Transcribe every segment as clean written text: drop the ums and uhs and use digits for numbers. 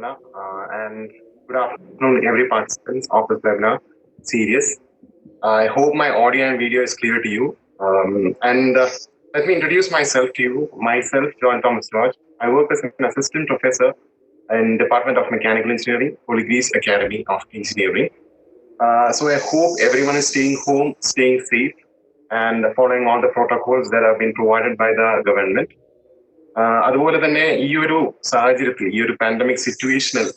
and good afternoon, every participant of this webinar series. I hope my audio and video is clear to you. Let me introduce myself to you. Myself, John Thomas George. I work as an assistant professor in Department of Mechanical Engineering, Holy Greece Academy of Engineering. So I hope everyone is staying home, staying safe, and following all the protocols that have been provided by the government. അതുപോലെ തന്നെ ഈ ഒരു സാഹചര്യത്തിൽ, ഈ ഒരു pandemic സിറ്റുവേഷനിൽ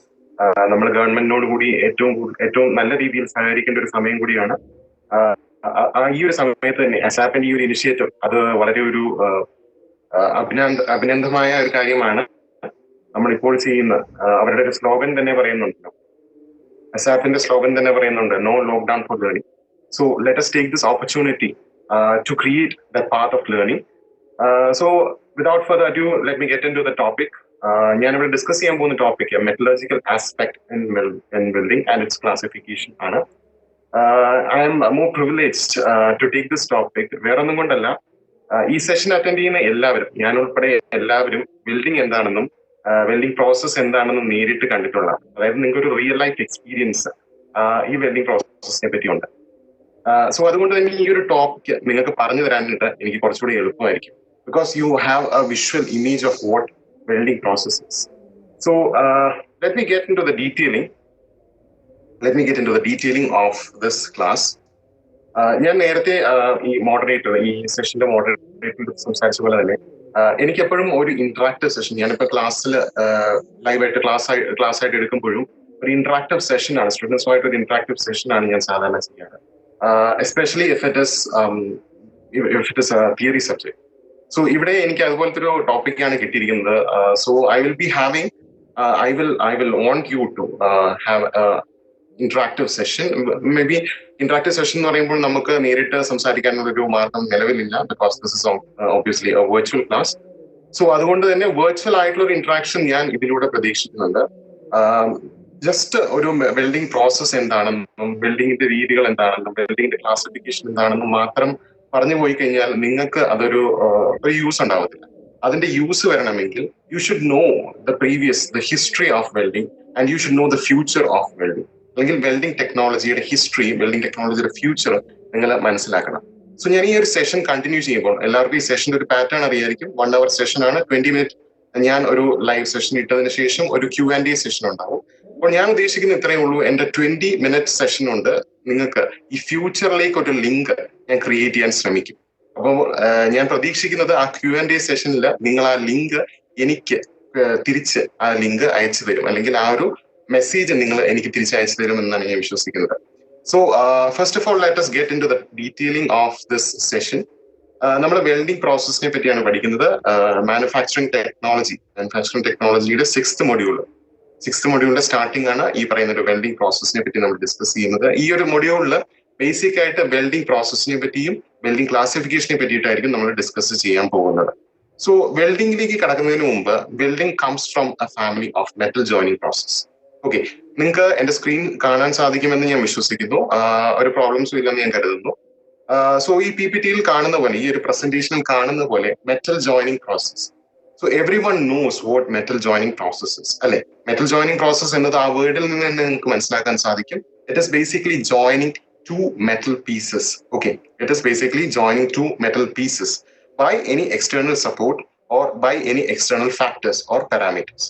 നമ്മൾ ഗവൺമെന്റിനോട് കൂടി ഏറ്റവും നല്ല രീതിയിൽ സഹകരിക്കേണ്ട ഒരു സമയം കൂടിയാണ്. ഈ ഒരു സമയത്ത് തന്നെ അസാപ്പിന്റെ ഈ ഒരു ഇനിഷ്യേറ്റീവ് അത് വളരെ ഒരു അഭിനന്ദമായ ഒരു കാര്യമാണ്. നമ്മളിപ്പോൾ ചെയ്യുന്ന അവരുടെ ഒരു സ്ലോഗൻ തന്നെ പറയുന്നുണ്ട്, അസാപ്പിന്റെ സ്ലോഗൻ തന്നെ പറയുന്നുണ്ട്, no lockdown for learning. So let us take this opportunity to create that path of learning. So without further ado, let me get into the topic. ഞാനിവിടെ ഡിസ്കസ് ചെയ്യാൻ പോകുന്ന topic metallurgical aspect in building and it's classification ആണ്. I am more privileged to take this topic. വേറെ ഒന്നും കൊണ്ടല്ല, ഈ session attend ചെയ്യുന്ന എല്ലാവരും, ഞാൻ ഉൾപ്പെടെ എല്ലാവരും ബിൽഡിംഗ് എന്താണെന്നും വെൽഡിംഗ് പ്രോസസ് എന്താണെന്നും നേരിട്ട് കണ്ടിട്ടുള്ള, അതായത് നിങ്ങൾക്ക് ഒരു റിയൽ ലൈഫ് എക്സ്പീരിയൻസ് ഈ വെൽഡിംഗ് പ്രോസസ്സിനെ പറ്റി ഉണ്ട്. സോ അതുകൊണ്ട് തന്നെ ഈ ഒരു ടോപ്പിക് നിങ്ങൾക്ക് പറഞ്ഞു തരാനായിട്ട് എനിക്ക് കുറച്ചുകൂടി എളുപ്പമായിരിക്കും, because you have a visual image of what welding process is. So let me get into the detailing of this class. ഞാൻ നേരത്തെ ഈ സെഷന്റെ മോഡറേറ്റർ സംസാരിച്ച പോലെ തന്നെ എനിക്ക് എപ്പോഴും ഒരു ഇന്ററാക്റ്റീവ് സെഷൻ, ഞാനിപ്പോ ക്ലാസ്സിൽ ലൈവായിട്ട് ക്ലാസ് ആയിട്ട് എടുക്കുമ്പോഴും ഒരു ഇന്ററാക്റ്റീവ് സെഷൻ ആണ്, സ്റ്റുഡൻസുമായിട്ട് ഒരു ഇന്ററാക്റ്റീവ് സെഷൻ ആണ് ഞാൻ സാധാരണ ചെയ്യാറ്, especially if it is a theory subject. So ഇവിടെ എനിക്ക് അതുപോലത്തെ ഒരു ടോപ്പിക്കാണ് കിട്ടിയിരിക്കുന്നത്. So I will want you to have interactive session. Maybe interactive session എന്ന് പറയുമ്പോൾ നമുക്ക് നേരിട്ട് സംസാരിക്കാനുള്ള ഒരു മാർഗം നിലവിലില്ല, because this is obviously a virtual class. So അതുകൊണ്ട് തന്നെ വെർച്വൽ ആയിട്ടുള്ള ഒരു ഇന്ററാക്ഷൻ ഞാൻ ഇതിലൂടെ പ്രതീക്ഷിക്കുന്നുണ്ട്. ജസ്റ്റ് ഒരു വെൽഡിംഗ് പ്രോസസ് എന്താണെന്നും വെൽഡിങ്ങിന്റെ രീതികൾ എന്താണെന്നും വെൽഡിങ്ങിന്റെ ക്ലാസിഫിക്കേഷൻ എന്താണെന്നും മാത്രം പറഞ്ഞു പോയി കഴിഞ്ഞാൽ നിങ്ങൾക്ക് അതൊരു യൂസ് ഉണ്ടാവത്തില്ല. അതിന്റെ യൂസ് വരണമെങ്കിൽ you should know the history of welding and you should know the future of welding. അല്ലെങ്കിൽ വെൽഡിംഗ് ടെക്നോളജിയുടെ ഹിസ്റ്ററി, വെൽഡിംഗ് ടെക്നോളജിയുടെ ഫ്യൂച്ചർ നിങ്ങൾ മനസ്സിലാക്കണം. സോ ഞാൻ ഈ ഒരു സെഷൻ കണ്ടിന്യൂ ചെയ്യുമ്പോൾ എല്ലാവർക്കും ഈ സെഷന്റെ ഒരു പാറ്റേൺ അറിയായിരിക്കും. 1 hour സെഷനാണ്, 20 minutes ഞാൻ ഒരു ലൈവ് സെഷൻ ഇട്ടതിന് ശേഷം ഒരു Q&A സെഷൻ ഉണ്ടാവും. അപ്പോൾ ഞാൻ ഉദ്ദേശിക്കുന്ന ഇത്രയേ ഉള്ളൂ. എന്റെ 20 minute സെഷൻ ഉണ്ട്. നിങ്ങൾക്ക് ഈ ഫ്യൂച്ചറിലേക്ക് ഒരു ലിങ്ക് ഞാൻ ക്രിയേറ്റ് ചെയ്യാൻ ശ്രമിക്കും. അപ്പോൾ ഞാൻ പ്രതീക്ഷിക്കുന്നത് ആ Q&A സെഷനിൽ നിങ്ങൾ ആ ലിങ്ക് എനിക്ക് തിരിച്ച് ആ ലിങ്ക് അയച്ചു തരും, അല്ലെങ്കിൽ ആ ഒരു മെസ്സേജ് നിങ്ങൾ എനിക്ക് തിരിച്ചയച്ചു തരും എന്നാണ് ഞാൻ വിശ്വസിക്കുന്നത്. So first of all let us get into the detailing of this session. നമ്മൾ വെൽഡിംഗ് പ്രോസസ്സിനെ പറ്റിയാണ് പഠിക്കുന്നത്. മാനുഫാക്ചറിംഗ് ടെക്നോളജിയുടെ 6th മൊഡ്യൂളിന്റെ സ്റ്റാർട്ടിംഗ് ആണ് ഈ പറയുന്ന ഒരു വെൽഡിംഗ് പ്രോസസ്സിനെ പറ്റി നമ്മൾ ഡിസ്കസ് ചെയ്യുന്നത്. ഈ ഒരു മൊഡ്യൂളിൽ ബേസിക് ആയിട്ട് വെൽഡിംഗ് പ്രോസസ്സിനെ പറ്റിയും വെൽഡിംഗ് ക്ലാസിഫിക്കേഷനെ പറ്റിയിട്ടായിരിക്കും നമ്മൾ ഡിസ്കസ് ചെയ്യാൻ പോകുന്നത്. സോ വെൽഡിംഗിലേക്ക് കടക്കുന്നതിന് മുമ്പ്, welding comes from A family of metal joining process. Okay, നിങ്ങൾക്ക് എന്റെ സ്ക്രീൻ കാണാൻ സാധിക്കുമെന്ന് ഞാൻ വിശ്വസിക്കുന്നു. ഒരു പ്രോബ്ലംസും ഇല്ലെന്ന് ഞാൻ കരുതുന്നു. സോ ഈ PPT-യിൽ കാണുന്ന പോലെ, ഈ ഒരു പ്രസന്റേഷനിൽ കാണുന്ന പോലെ metal joining process. So every one knows what metal joining process is, അല്ലെ? മെറ്റൽ ജോയിനിങ് പ്രോസസ് എന്നത് ആ വേർഡിൽ നിന്ന് തന്നെ നിങ്ങൾക്ക് മനസ്സിലാക്കാൻ സാധിക്കും. It is basically joining two metal pieces. Okay, it is basically joining two metal pieces by any external support or by any external factors or parameters.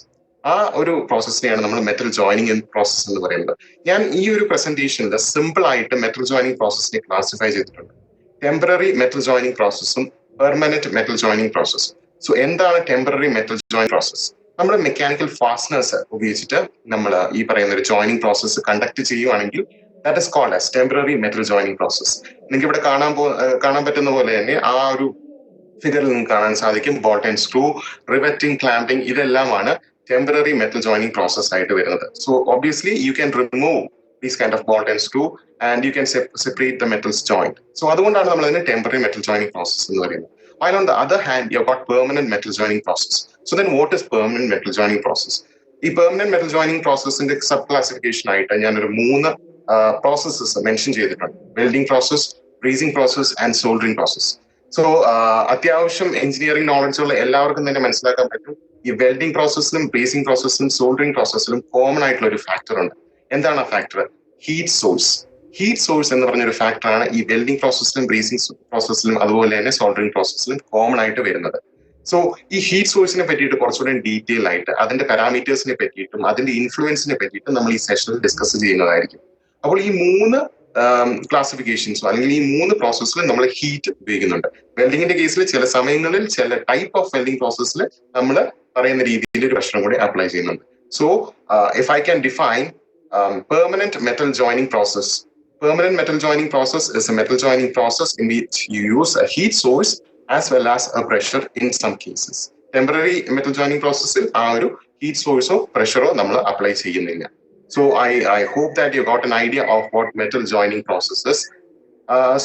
ആ ഒരു പ്രോസസ്സിനെയാണ് നമ്മൾ മെറ്റൽ ജോയിനിങ് പ്രോസസ് എന്ന് പറയുന്നത്. ഞാൻ ഈ ഒരു പ്രസന്റേഷനിൽ സിമ്പിൾ ആയിട്ട് മെറ്റൽ ജോയിനിങ് പ്രോസസ്സിനെ ക്ലാസിഫൈ ചെയ്തിട്ടുണ്ട്. ടെമ്പററി മെറ്റൽ ജോയിനിങ് പ്രോസസ്സും പെർമനന്റ് മെറ്റൽ ജോയിനിങ് പ്രോസസ്സും. സോ എന്താണ് ടെമ്പററി മെറ്റൽ ജോയിനിങ് പ്രോസസ്? നമ്മൾ മെക്കാനിക്കൽ ഫാസ്റ്റനേഴ്സ് ഉപയോഗിച്ചിട്ട് നമ്മൾ ഈ പറയുന്ന ഒരു ജോയിനിങ് പ്രോസസ്സ് കണ്ടക്ട് ചെയ്യുവാണെങ്കിൽ that is called as temporary metal joining process. നിങ്ങൾക്ക് ഇവിടെ കാണാൻ പറ്റുന്ന പോലെ തന്നെ ആ ഒരു ഫിഗറിൽ നിങ്ങൾക്ക് കാണാൻ സാധിക്കും. Bolt and screw, riveting, clamping, ഇതെല്ലാമാണ് ടെമ്പററി മെറ്റൽ ജോയിനിങ് പ്രോസസ് ആയിട്ട് വരുന്നത്. So obviously you can remove these kind of bolt and screw and you can separate the metals joint. So അതുകൊണ്ടാണ് നമ്മൾ അതിനെ ടെമ്പററി മെറ്റൽ ജോയിനിങ് പ്രോസസ് എന്ന് പറയുന്നത്. While on the other hand, you have got permanent metal joining process. So then what is permanent metal joining process? ഈ permanent metal joining പ്രോസസ്സിന്റെ sub classification ആയിട്ട് ഞാനൊരു 3 processes mention ചെയ്തിട്ടുണ്ട്. Welding process, brazing process and soldering process. So അത്യാവശ്യം engineering knowledge ഉള്ള എല്ലാവർക്കും തന്നെ മനസ്സിലാക്കാൻ പറ്റും ഈ വെൽഡിംഗ് പ്രോസസ്സിലും ബ്രേസിംഗ് പ്രോസസ്സിലും സോൾഡറിംഗ് പ്രോസസ്സിലും കോമൺ ആയിട്ടുള്ള ഒരു ഫാക്ടർ ഉണ്ട്. എന്താണ് ആ factor? Heat source. Heat source എന്ന് പറഞ്ഞൊരു ഫാക്ടറാണ് ഈ വെൽഡിംഗ് പ്രോസസ്സിലും ബ്രേസിംഗ് പ്രോസസ്സിലും അതുപോലെ തന്നെ സോൾഡറിംഗ് പ്രോസസ്സിലും കോമൺ ആയിട്ട് വരുന്നത്. സോ ഈ ഹീറ്റ് സോഴ്സിനെ പറ്റിയിട്ട് കുറച്ചുകൂടെ ഡീറ്റെയിൽ ആയിട്ട് അതിന്റെ പാരാമീറ്റേഴ്സിനെ പറ്റിയിട്ടും അതിന്റെ ഇൻഫ്ലുവൻസിനെ പറ്റിയിട്ടും നമ്മൾ ഈ സെഷനിൽ ഡിസ്കസ് ചെയ്യുന്നതായിരിക്കും. അപ്പോൾ ഈ 3 ക്ലാസിഫിക്കേഷൻസും അല്ലെങ്കിൽ ഈ 3 പ്രോസസ്സിൽ നമ്മൾ ഹീറ്റ് ഉപയോഗിക്കുന്നുണ്ട്. വെൽഡിങ്ങിന്റെ കേസിൽ ചില സമയങ്ങളിൽ ചില ടൈപ്പ് ഓഫ് വെൽഡിംഗ് പ്രോസസ്സിൽ നമ്മൾ പറയുന്ന രീതിയിൽ ഒരു പ്രശ്നം കൂടി അപ്ലൈ ചെയ്യുന്നുണ്ട്. So if I can define permanent metal joining process. Permanent metal joining process is a metal joining process in which you use a heat source as well as a pressure in some cases. Temporary metal joining process ആ ഒരു heat source ഓ പ്രഷറോ നമ്മൾ apply ചെയ്യുന്നില്ല. So I hope that you got an idea of what metal joining process is.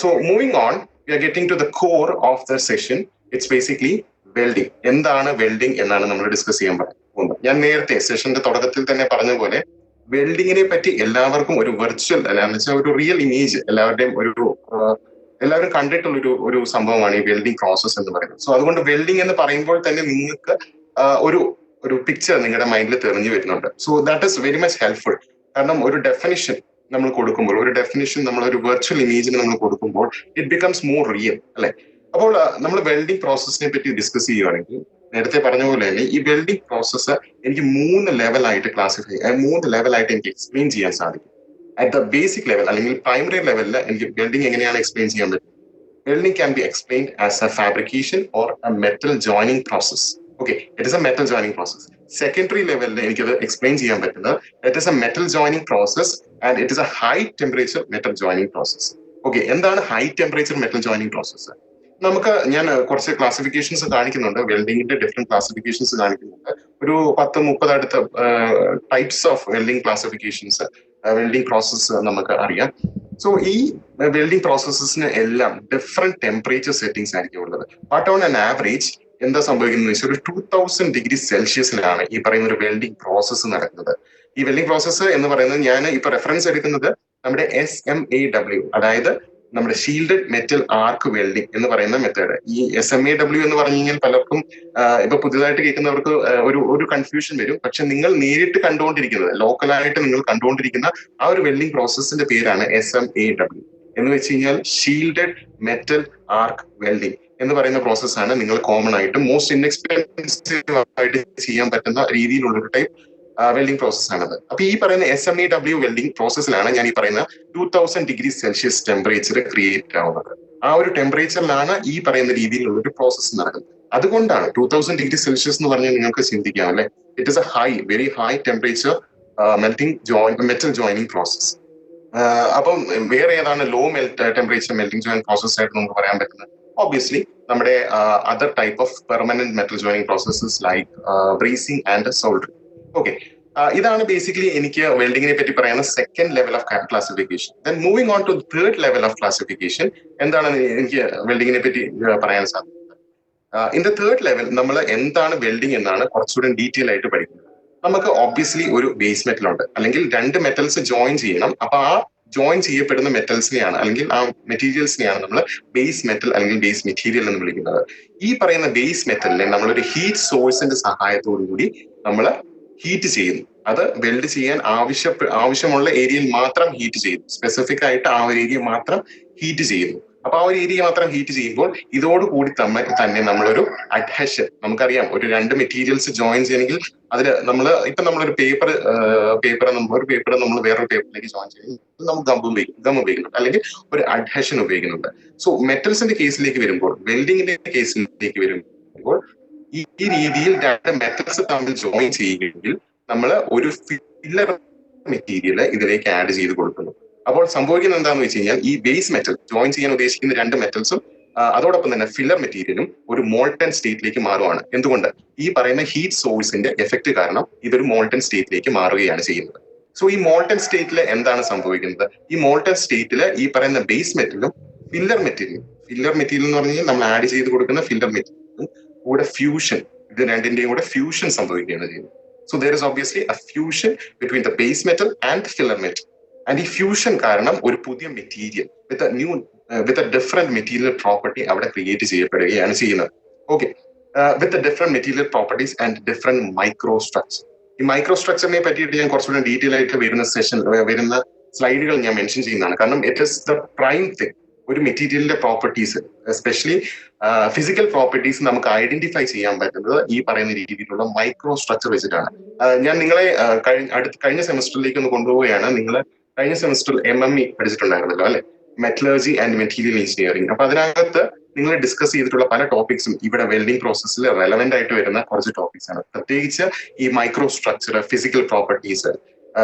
So moving on, we are getting to the core of the session. It's basically welding. എന്താണ് welding എന്നാണ് നമ്മൾ discuss ചെയ്യാൻ പോകുന്നത്. ഞാൻ നേരത്തെ സെഷന്റെ തുടക്കത്തിൽ തന്നെ പറഞ്ഞ പോലെ വെൽഡിങ്ങിനെ പറ്റി എല്ലാവർക്കും ഒരു വെർച്വൽ എന്ന് വെച്ചാൽ ഒരു റിയൽ ഇമേജ് എല്ലാവരും കണ്ടിട്ടുള്ള ഒരു സംഭവമാണ് ഈ വെൽഡിംഗ് പ്രോസസ് എന്ന് പറയുന്നത്. സോ അതുകൊണ്ട് വെൽഡിംഗ് എന്ന് പറയുമ്പോൾ തന്നെ നിങ്ങൾക്ക് ഒരു പിക്ചർ നിങ്ങളുടെ മൈൻഡിൽ തെളിഞ്ഞു വരുന്നുണ്ട്. So that is very much helpful. കാരണം ഒരു ഡെഫിനിഷൻ നമ്മൾ കൊടുക്കുമ്പോൾ നമ്മൾ ഒരു വെർച്വൽ ഇമേജിന് നമ്മൾ കൊടുക്കുമ്പോൾ ഇറ്റ് ബിക്കംസ് മോർ റിയൽ അല്ലെ. അപ്പോൾ നമ്മൾ വെൽഡിംഗ് പ്രോസസ്സിനെ പറ്റി ഡിസ്കസ് ചെയ്യുകയാണെങ്കിൽ നേരത്തെ പറഞ്ഞ പോലെ തന്നെ ഈ വെൽഡിംഗ് പ്രോസസ്സ് എനിക്ക് 3 ലെവലായിട്ട് എനിക്ക് എക്സ്പ്ലെയിൻ ചെയ്യാൻ സാധിക്കും. അറ്റ് ദ ബേസിക് ലെവൽ അല്ലെങ്കിൽ പ്രൈമറി ലെവലിൽ എനിക്ക് വെൽഡിംഗ് എങ്ങനെയാണ് എക്സ്പ്ലെയിൻ ചെയ്യാൻ പറ്റും? Welding can be explained as a fabrication or a metal joining process. Okay, it is a metal joining process. Secondary ലെവലിൽ എനിക്കത് എക്സ്പ്ലെയിൻ ചെയ്യാൻ പറ്റുന്നത് it is a metal joining process and it is a high temperature metal joining process. Okay, എന്താണ് high temperature metal joining process? ഞാൻ കുറച്ച് classifications കാണിക്കുന്നുണ്ട്. വെൽഡിങ്ങിന്റെ different classifications കാണിക്കുന്നുണ്ട്. ഒരു 10-30 അടുത്ത types of welding classifications welding process നമുക്ക് അറിയാം. സോ ഈ വെൽഡിംഗ് പ്രോസസ്സസിന് എല്ലാം ഡിഫറെന്റ് ടെമ്പറേച്ചർ സെറ്റിംഗ്സ് ആയിരിക്കും ഉള്ളത്. ബട്ട് ഓൺ ആൻ ആവറേജ് എന്താ സംഭവിക്കുന്നത് വെച്ചാൽ ഒരു 2000 ഡിഗ്രി സെൽഷ്യസിലാണ് ഈ പറയുന്ന ഒരു വെൽഡിംഗ് പ്രോസസ്സ് നടക്കുന്നത്. ഈ വെൽഡിംഗ് പ്രോസസ്സ് എന്ന് പറയുന്നത് ഞാൻ ഇപ്പൊ റെഫറൻസ് എടുക്കുന്നത് നമ്മുടെ SMAW, അതായത് നമ്മുടെ ഷീൽഡഡ് മെറ്റൽ ആർക്ക് വെൽഡിംഗ് എന്ന് പറയുന്ന മെത്തേഡ്. ഈ SMAW എന്ന് പറഞ്ഞു കഴിഞ്ഞാൽ പലർക്കും ഇപ്പൊ പുതിയതായിട്ട് കേൾക്കുന്നവർക്ക് ഒരു കൺഫ്യൂഷൻ വരും. പക്ഷെ നിങ്ങൾ നേരിട്ട് കണ്ടുകൊണ്ടിരിക്കുന്നത്, ലോക്കലായിട്ട് നിങ്ങൾ കണ്ടുകൊണ്ടിരിക്കുന്ന ആ ഒരു വെൽഡിംഗ് പ്രോസസ്സിന്റെ പേരാണ് SMAW എന്ന് വെച്ച് കഴിഞ്ഞാൽ ഷീൽഡഡ് മെറ്റൽ ആർക്ക് വെൽഡിംഗ് എന്ന് പറയുന്ന പ്രോസസ്സാണ് നിങ്ങൾ കോമൺ ആയിട്ട് മോസ്റ്റ് ഇൻഎക്സ്പെൻസീവ് ആയിട്ട് ചെയ്യാൻ പറ്റുന്ന രീതിയിലുള്ള ഒരു ടൈപ്പ് വെൽഡിംഗ് പ്രോസസ് ആണത്. അപ്പൊ ഈ പറയുന്ന SMAW വെൽഡിംഗ് പ്രോസസ്സിലാണ് ഞാൻ ഈ പറയുന്ന 2000 ഡിഗ്രി സെൽഷ്യസ് ടെമ്പറേച്ചർ ക്രിയേറ്റ് ആവുന്നത്. ആ ഒരു ടെമ്പറേച്ചറിലാണ് ഈ പറയുന്ന രീതിയിലുള്ള ഒരു പ്രോസസ്സ് നടക്കുന്നത്. അതുകൊണ്ടാണ് 2000 ഡിഗ്രി സെൽഷ്യസ് എന്ന് പറഞ്ഞാൽ നിങ്ങൾക്ക് ചിന്തിക്കാം അല്ലെ, it is a very high temperature metal joining process. അപ്പം വേറെ ഏതാണ് low temperature melting joining process ആയിട്ട് നമുക്ക് പറയാൻ പറ്റുന്നത്? ഒബ്വിയസ്ലി നമ്മുടെ other type of permanent metal joining processes like brazing and soldering. Okay, ഇതാണ് ബേസിക്കലി എനിക്ക് വെൽഡിങ്ങിനെ പറ്റി പറയുന്ന second level of classification. Then moving on to third level of classification, എന്താണ് എനിക്ക് വെൽഡിങ്ങിനെ പറ്റി പറയാൻ സാധിക്കുന്നത്? ഇൻ ദ തേർഡ് ലെവൽ നമ്മൾ എന്താണ് വെൽഡിംഗ് എന്നാണ് കുറച്ചുകൂടി ഡീറ്റെയിൽ ആയിട്ട് പഠിക്കുന്നത്. നമുക്ക് ഒബ്വിയസ്ലി ഒരു ബേസ് മെറ്റൽ ഉണ്ട്, അല്ലെങ്കിൽ 2 മെറ്റൽസ് ജോയിൻ ചെയ്യണം. അപ്പൊ ആ ജോയിൻ ചെയ്യപ്പെടുന്ന മെറ്റൽസിനെയാണ് അല്ലെങ്കിൽ ആ മെറ്റീരിയൽസിനെയാണ് നമ്മൾ ബേസ് മെറ്റൽ അല്ലെങ്കിൽ ബേസ് മെറ്റീരിയൽ എന്ന് വിളിക്കുന്നത്. ഈ പറയുന്ന ബേസ് മെറ്റലിനെ നമ്മളൊരു ഹീറ്റ് സോഴ്സിന്റെ സഹായത്തോടു കൂടി നമ്മൾ ഹീറ്റ് ചെയ്യുന്നു. അത് വെൽഡ് ചെയ്യാൻ ആവശ്യമുള്ള ഏരിയയിൽ മാത്രം ഹീറ്റ് ചെയ്യുന്നു. സ്പെസിഫിക് ആയിട്ട് ആ ഒരു ഏരിയ മാത്രം ഹീറ്റ് ചെയ്യുന്നു. അപ്പൊ ആ ഒരു ഏരിയ മാത്രം ഹീറ്റ് ചെയ്യുമ്പോൾ ഇതോടുകൂടി തന്നെ നമ്മളൊരു അഡ്ഹഷൻ, നമുക്കറിയാം ഒരു 2 മെറ്റീരിയൽസ് ജോയിൻ ചെയ്യണമെങ്കിൽ അതിൽ നമ്മളൊരു പേപ്പർ നമ്മൾ വേറൊരു പേപ്പറിലേക്ക് ജോയിൻ ചെയ്യുന്നത് നമ്മൾ ഗം ഉപയോഗിക്കുന്നുണ്ട്, അല്ലെങ്കിൽ ഒരു അഡ്ഹഷൻ ഉപയോഗിക്കുന്നുണ്ട്. സോ മെറ്റൽസിന്റെ കേസിലേക്ക് വരുമ്പോൾ, വെൽഡിങ്ങിന്റെ കേസിലേക്ക് വരുമ്പോൾ ഈ രീതിയിൽ 2 മെറ്റൽസ് തമ്മിൽ ജോയിൻ ചെയ്യുകയെങ്കിൽ നമ്മൾ ഒരു ഫില്ലർ മെറ്റീരിയൽ ഇതിലേക്ക് ആഡ് ചെയ്ത് കൊടുക്കുന്നു. അപ്പോൾ സംഭവിക്കുന്നത് എന്താണെന്ന് വെച്ച് കഴിഞ്ഞാൽ ഈ ബേസ് മെറ്റൽ ജോയിൻ ചെയ്യാൻ ഉദ്ദേശിക്കുന്ന 2 മെറ്റൽസും അതോടൊപ്പം തന്നെ ഫില്ലർ മെറ്റീരിയലും ഒരു മോൾട്ടൻ സ്റ്റേറ്റിലേക്ക് മാറുകയാണ്. എന്തുകൊണ്ട്? ഈ പറയുന്ന ഹീറ്റ് സോഴ്സിന്റെ എഫക്ട് കാരണം ഇതൊരു മോൾട്ടൻ സ്റ്റേറ്റിലേക്ക് മാറുകയാണ് ചെയ്യുന്നത്. സോ ഈ മോൾട്ടൻ സ്റ്റേറ്റിൽ എന്താണ് സംഭവിക്കുന്നത്? ഈ മോൾട്ടൻ സ്റ്റേറ്റിൽ ഈ പറയുന്ന ബേസ് മെറ്റലും ഫില്ലർ മെറ്റീരിയൽ എന്ന് പറഞ്ഞാൽ നമ്മൾ ആഡ് ചെയ്ത് കൊടുക്കുന്ന ഫില്ലർ മെറ്റീരിയലും കൂടെ ഫ്യൂഷൻ, ഇത് രണ്ടിന്റെയും കൂടെ ഫ്യൂഷൻ സംഭവിക്കുകയാണ് ചെയ്യുന്നത്. So there is obviously A fusion between the base metal and filler metal. And ഈ ഫ്യൂഷൻ കാരണം ഒരു പുതിയ material with a different material property അവിടെ ക്രിയേറ്റ് ചെയ്യപ്പെടുകയാണ് ചെയ്യുന്നത്. Okay, with different material properties and different micro structure. ഈ micro സ്ട്രക്ചറിനെ പറ്റിയിട്ട് ഞാൻ കുറച്ചുകൂടി ഡീറ്റെയിൽ ആയിട്ട് വരുന്ന സ്ലൈഡുകൾ ഞാൻ മെൻഷൻ ചെയ്യുന്നതാണ്. കാരണം it is the prime thing. ഒരു മെറ്റീരിയലിന്റെ പ്രോപ്പർട്ടീസ്, എസ്പെഷ്യലി ഫിസിക്കൽ പ്രോപ്പർട്ടീസ് നമുക്ക് ഐഡന്റിഫൈ ചെയ്യാൻ പറ്റുന്നത് ഈ പറയുന്ന രീതിയിലുള്ള മൈക്രോ സ്ട്രക്ചർ വെച്ചിട്ടാണ്. ഞാൻ നിങ്ങളെ കഴിഞ്ഞ സെമസ്റ്ററിലേക്ക് ഒന്ന് കൊണ്ടുപോവുകയാണ്. നിങ്ങൾ കഴിഞ്ഞ സെമസ്റ്ററിൽ MME പഠിച്ചിട്ടുണ്ടായിരുന്നല്ലോ അല്ലെ, മെറ്റലർജി ആൻഡ് മെറ്റീരിയൽ എഞ്ചിനീയറിംഗ്. അപ്പൊ അതിനകത്ത് നിങ്ങൾ ഡിസ്കസ് ചെയ്തിട്ടുള്ള പല ടോപ്പിക്സും ഇവിടെ വെൽഡിംഗ് പ്രോസസ്സിൽ റെലവെന്റ് ആയിട്ട് വരുന്ന കുറച്ച് ടോപ്പിക്സ് ആണ്. പ്രത്യേകിച്ച് ഈ micro structure, physical properties,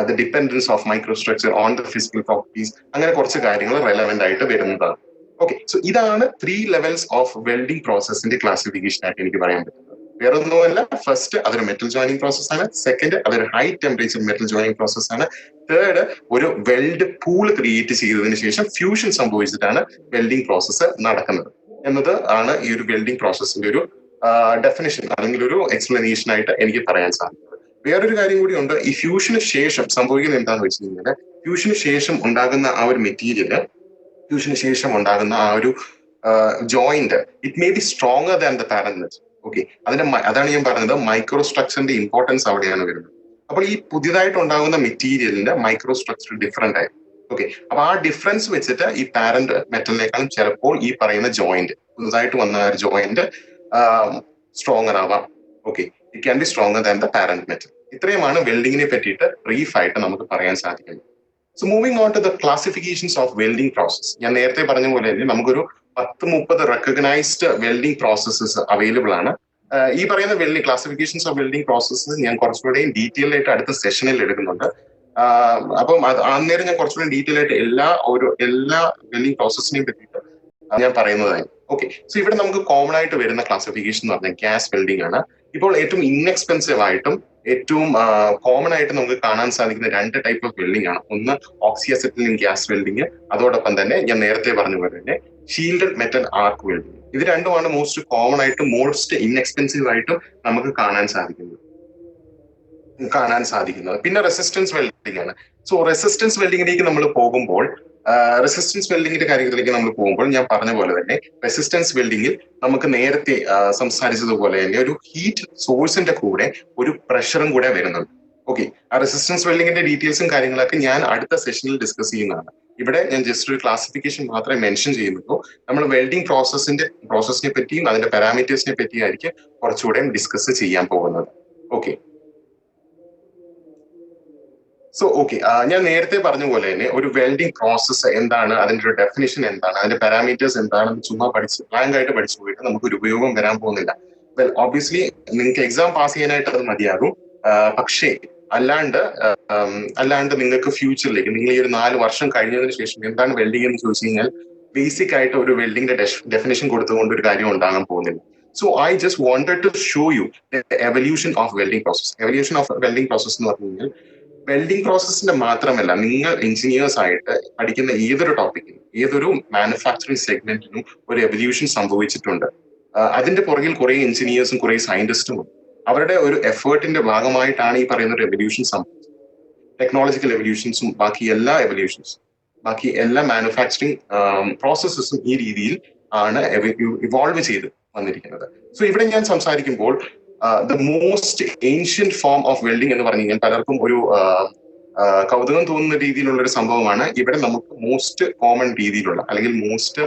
the dependence of micro structure on the physical properties, അങ്ങനെ കുറച്ച് കാര്യങ്ങൾ റെലവെന്റ് ആയിട്ട് വരുന്നതാണ്. ഓക്കെ, സോ ഇതാണ് 3 ലെവൽസ് ഓഫ് വെൽഡിംഗ് പ്രോസസ്സിന്റെ ക്ലാസിഫിക്കേഷൻ ആയിട്ട് എനിക്ക് പറയാൻ പറ്റുന്നത്. വേറെ ഒന്നുമല്ല, ഫസ്റ്റ് അതൊരു മെറ്റൽ ജോയിനിങ് പ്രോസസ് ആണ്. സെക്കൻഡ് അതൊരു high temperature metal joining process ആണ്. തേർഡ് ഒരു വെൽഡ് പൂൾ ക്രിയേറ്റ് ചെയ്തതിനു ശേഷം ഫ്യൂഷൻ സംഭവിച്ചിട്ടാണ് വെൽഡിംഗ് പ്രോസസ്സ് നടക്കുന്നത് എന്നത് ആണ് ഈ ഒരു വെൽഡിംഗ് പ്രോസസ്സിന്റെ ഒരു ഡെഫിനിഷൻ അല്ലെങ്കിൽ ഒരു എക്സ്പ്ലനേഷൻ ആയിട്ട് എനിക്ക് പറയാൻ സാധിക്കുന്നത്. വേറൊരു കാര്യം കൂടി ഉണ്ട്. ഈ ഫ്യൂഷന് ശേഷം സംഭവിക്കുന്നത് എന്താണെന്ന് വെച്ച് കഴിഞ്ഞാൽ, ഫ്യൂഷന് ശേഷം ഉണ്ടാകുന്ന ആ ഒരു മെറ്റീരിയല്, ഫ്യൂഷന് ശേഷം ഉണ്ടാകുന്ന ആ ഒരു joint, it may be stronger than the parent metal. Okay, അതാണ് ഞാൻ പറഞ്ഞത്, മൈക്രോ സ്ട്രക്ചറിന്റെ ഇമ്പോർട്ടൻസ് അവിടെയാണ് വരുന്നത്. അപ്പോൾ ഈ പുതിയതായിട്ട് ഉണ്ടാകുന്ന മെറ്റീരിയലിന്റെ മൈക്രോ സ്ട്രക്ചർ ഡിഫറെന്റ് ആയിരിക്കും. ഓക്കെ, അപ്പൊ ആ ഡിഫറൻസ് വെച്ചിട്ട് ഈ പാരന്റ് മെറ്റലിനേക്കാളും ചിലപ്പോൾ ഈ പറയുന്ന ജോയിന്റ്, പുതുതായിട്ട് വന്ന ജോയിന്റ് സ്ട്രോങ്ങർ ആവാം. Okay, it can be stronger than the parent metal. ഇത്രയുമാണ് വെൽഡിങ്ങിനെ പറ്റിയിട്ട് ബ്രീഫ് ആയിട്ട് നമുക്ക് പറയാൻ സാധിക്കുന്നത്. So moving on to the classifications of welding process. ഞാൻ നേരത്തെ പറഞ്ഞ പോലെ തന്നെ നമുക്കൊരു 10-30 റെക്കഗ്നൈസ്ഡ് വെൽഡിംഗ് പ്രോസസ്സസ് അവൈലബിൾ ആണ്. ഈ പറയുന്ന welding classifications of welding processes ഞാൻ കുറച്ചുകൂടെ ഡീറ്റെയിൽ ആയിട്ട് അടുത്ത സെഷനിൽ എടുക്കുന്നുണ്ട്. അപ്പം അന്നേരം ഞാൻ കുറച്ചുകൂടി ഡീറ്റെയിൽ ആയിട്ട് എല്ലാ വെൽഡിംഗ് പ്രോസസ്സിനെയും പറ്റിയിട്ട് ഞാൻ പറയുന്നതായി. ഓക്കെ, സോ ഇവിടെ നമുക്ക് കോമൺ ആയിട്ട് വരുന്ന ക്ലാസിഫിക്കേഷൻ എന്ന് പറഞ്ഞാൽ ഗ്യാസ് വെൽഡിംഗ് ആണ്. ഇപ്പോൾ ഏറ്റവും ഇൻഎക്സ്പെൻസീവ് ആയിട്ടും ഏറ്റവും കോമൺ ആയിട്ട് നമുക്ക് കാണാൻ സാധിക്കുന്ന 2 ടൈപ്പ് ഓഫ് വെൽഡിംഗ് ആണ്. ഒന്ന് ഓക്സിയസെറ്റിലിൻ ഗ്യാസ് വെൽഡിംഗ്, അതോടൊപ്പം തന്നെ ഞാൻ നേരത്തെ പറഞ്ഞ പോലെ തന്നെ ഷീൽഡഡ് മെറ്റൽ ആർക്ക് വെൽഡിംഗ്. ഇത് രണ്ടുമാണ് മോസ്റ്റ് കോമൺ ആയിട്ടും മോസ്റ്റ് ഇൻഎക്സ്പെൻസീവ് ആയിട്ടും നമുക്ക് കാണാൻ സാധിക്കുന്നത്. പിന്നെ റെസിസ്റ്റൻസ് വെൽഡിംഗ് ആണ്. സോ റെസിസ്റ്റൻസ് വെൽഡിങ്ങിലേക്ക് നമ്മൾ പോകുമ്പോൾ, ഞാൻ പറഞ്ഞ പോലെ തന്നെ റെസിസ്റ്റൻസ് വെൽഡിങ്ങിൽ നമുക്ക് നേരത്തെ സംസാരിച്ചതുപോലെ തന്നെ ഒരു ഹീറ്റ് സോഴ്സിന്റെ കൂടെ ഒരു പ്രഷറും കൂടെ വരുന്നുണ്ട്. ഓക്കെ, ആ റെസിസ്റ്റൻസ് വെൽഡിങ്ങിന്റെ ഡീറ്റെയിൽസും കാര്യങ്ങളൊക്കെ ഞാൻ അടുത്ത സെഷനിൽ ഡിസ്കസ് ചെയ്യുന്നതാണ്. ഇവിടെ ഞാൻ ജസ്റ്റ് ഒരു ക്ലാസിഫിക്കേഷൻ മാത്രമേ മെൻഷൻ ചെയ്യുന്നുള്ളൂ. നമ്മൾ വെൽഡിംഗ് പ്രോസസ്സിനെ പറ്റിയും അതിന്റെ പാരാമീറ്റേഴ്സിനെ പറ്റിയായിരിക്കും കുറച്ചുകൂടെ ഡിസ്കസ് ചെയ്യാൻ പോകുന്നത്. ഓക്കെ, സോ ഓക്കെ, ഞാൻ നേരത്തെ പറഞ്ഞ പോലെ തന്നെ ഒരു വെൽഡിംഗ് പ്രോസസ്സ് എന്താണ്, അതിന്റെ ഒരു ഡെഫിനിഷൻ എന്താണ്, അതിന്റെ പാരാമീറ്റേഴ്സ് എന്താണെന്ന് ചുമ്മാ ബ്ലാങ്ക് ആയിട്ട് പഠിച്ചു പോയിട്ട് നമുക്കൊരു ഉപയോഗം വരാൻ പോകുന്നില്ല. വെൽ ഓബ്വിയസ്ലി നിങ്ങൾക്ക് എക്സാം പാസ് ചെയ്യാനായിട്ട് അത് മതിയാകും. പക്ഷേ അല്ലാണ്ട് നിങ്ങൾക്ക് ഫ്യൂച്ചറിലേക്ക്, നിങ്ങൾ ഈ ഒരു 4 വർഷം കഴിഞ്ഞതിന് ശേഷം എന്താണ് വെൽഡിംഗ് എന്ന് ചോദിച്ചു കഴിഞ്ഞാൽ ബേസിക് ആയിട്ട് ഒരു വെൽഡിങ്ങിന്റെ ഡെഫിനിഷൻ കൊടുത്തുകൊണ്ട് ഒരു കാര്യം ഉണ്ടാകാൻ പോകുന്നില്ല. So I just wanted to show you evolution of welding process. Evolution of welding process എന്ന് പറഞ്ഞു കഴിഞ്ഞാൽ വെൽഡിംഗ് പ്രോസസ്സിന്റെ മാത്രമല്ല, നിങ്ങൾ എഞ്ചിനീയേഴ്സ് ആയിട്ട് പഠിക്കുന്ന ഏതൊരു ടോപ്പിക്കിനും, ഏതൊരു മാനുഫാക്ചറിങ് സെഗ്മെന്റിനും ഒരു എവല്യൂഷൻ സംഭവിച്ചിട്ടുണ്ട്. അതിന്റെ പുറകിൽ കുറെ എഞ്ചിനീയേഴ്സും കുറെ സയന്റിസ്റ്റും ഉണ്ട്. അവരുടെ ഒരു എഫേർട്ടിന്റെ ഭാഗമായിട്ടാണ് ഈ പറയുന്ന ഒരു എവല്യൂഷൻ സംഭവിച്ചത്. ടെക്നോളജിക്കൽ എവല്യൂഷൻസും ബാക്കി എല്ലാ മാനുഫാക്ചറിങ് പ്രോസസ്സസും ഈ രീതിയിൽ ആണ് ഇവോൾവ് ചെയ്ത് വന്നിരിക്കുന്നത്. സോ ഇവിടെ ഞാൻ സംസാരിക്കുമ്പോൾ the most ancient form of welding എന്ന് പറഞ്ഞു കഴിഞ്ഞാൽ പലർക്കും ഒരു കൗതുകം തോന്നുന്ന രീതിയിലുള്ള ഒരു സംഭവമാണ്. ഇവിടെ നമുക്ക് മോസ്റ്റ് കോമൺ രീതിയിലുള്ള അല്ലെങ്കിൽ മോസ്റ്റ്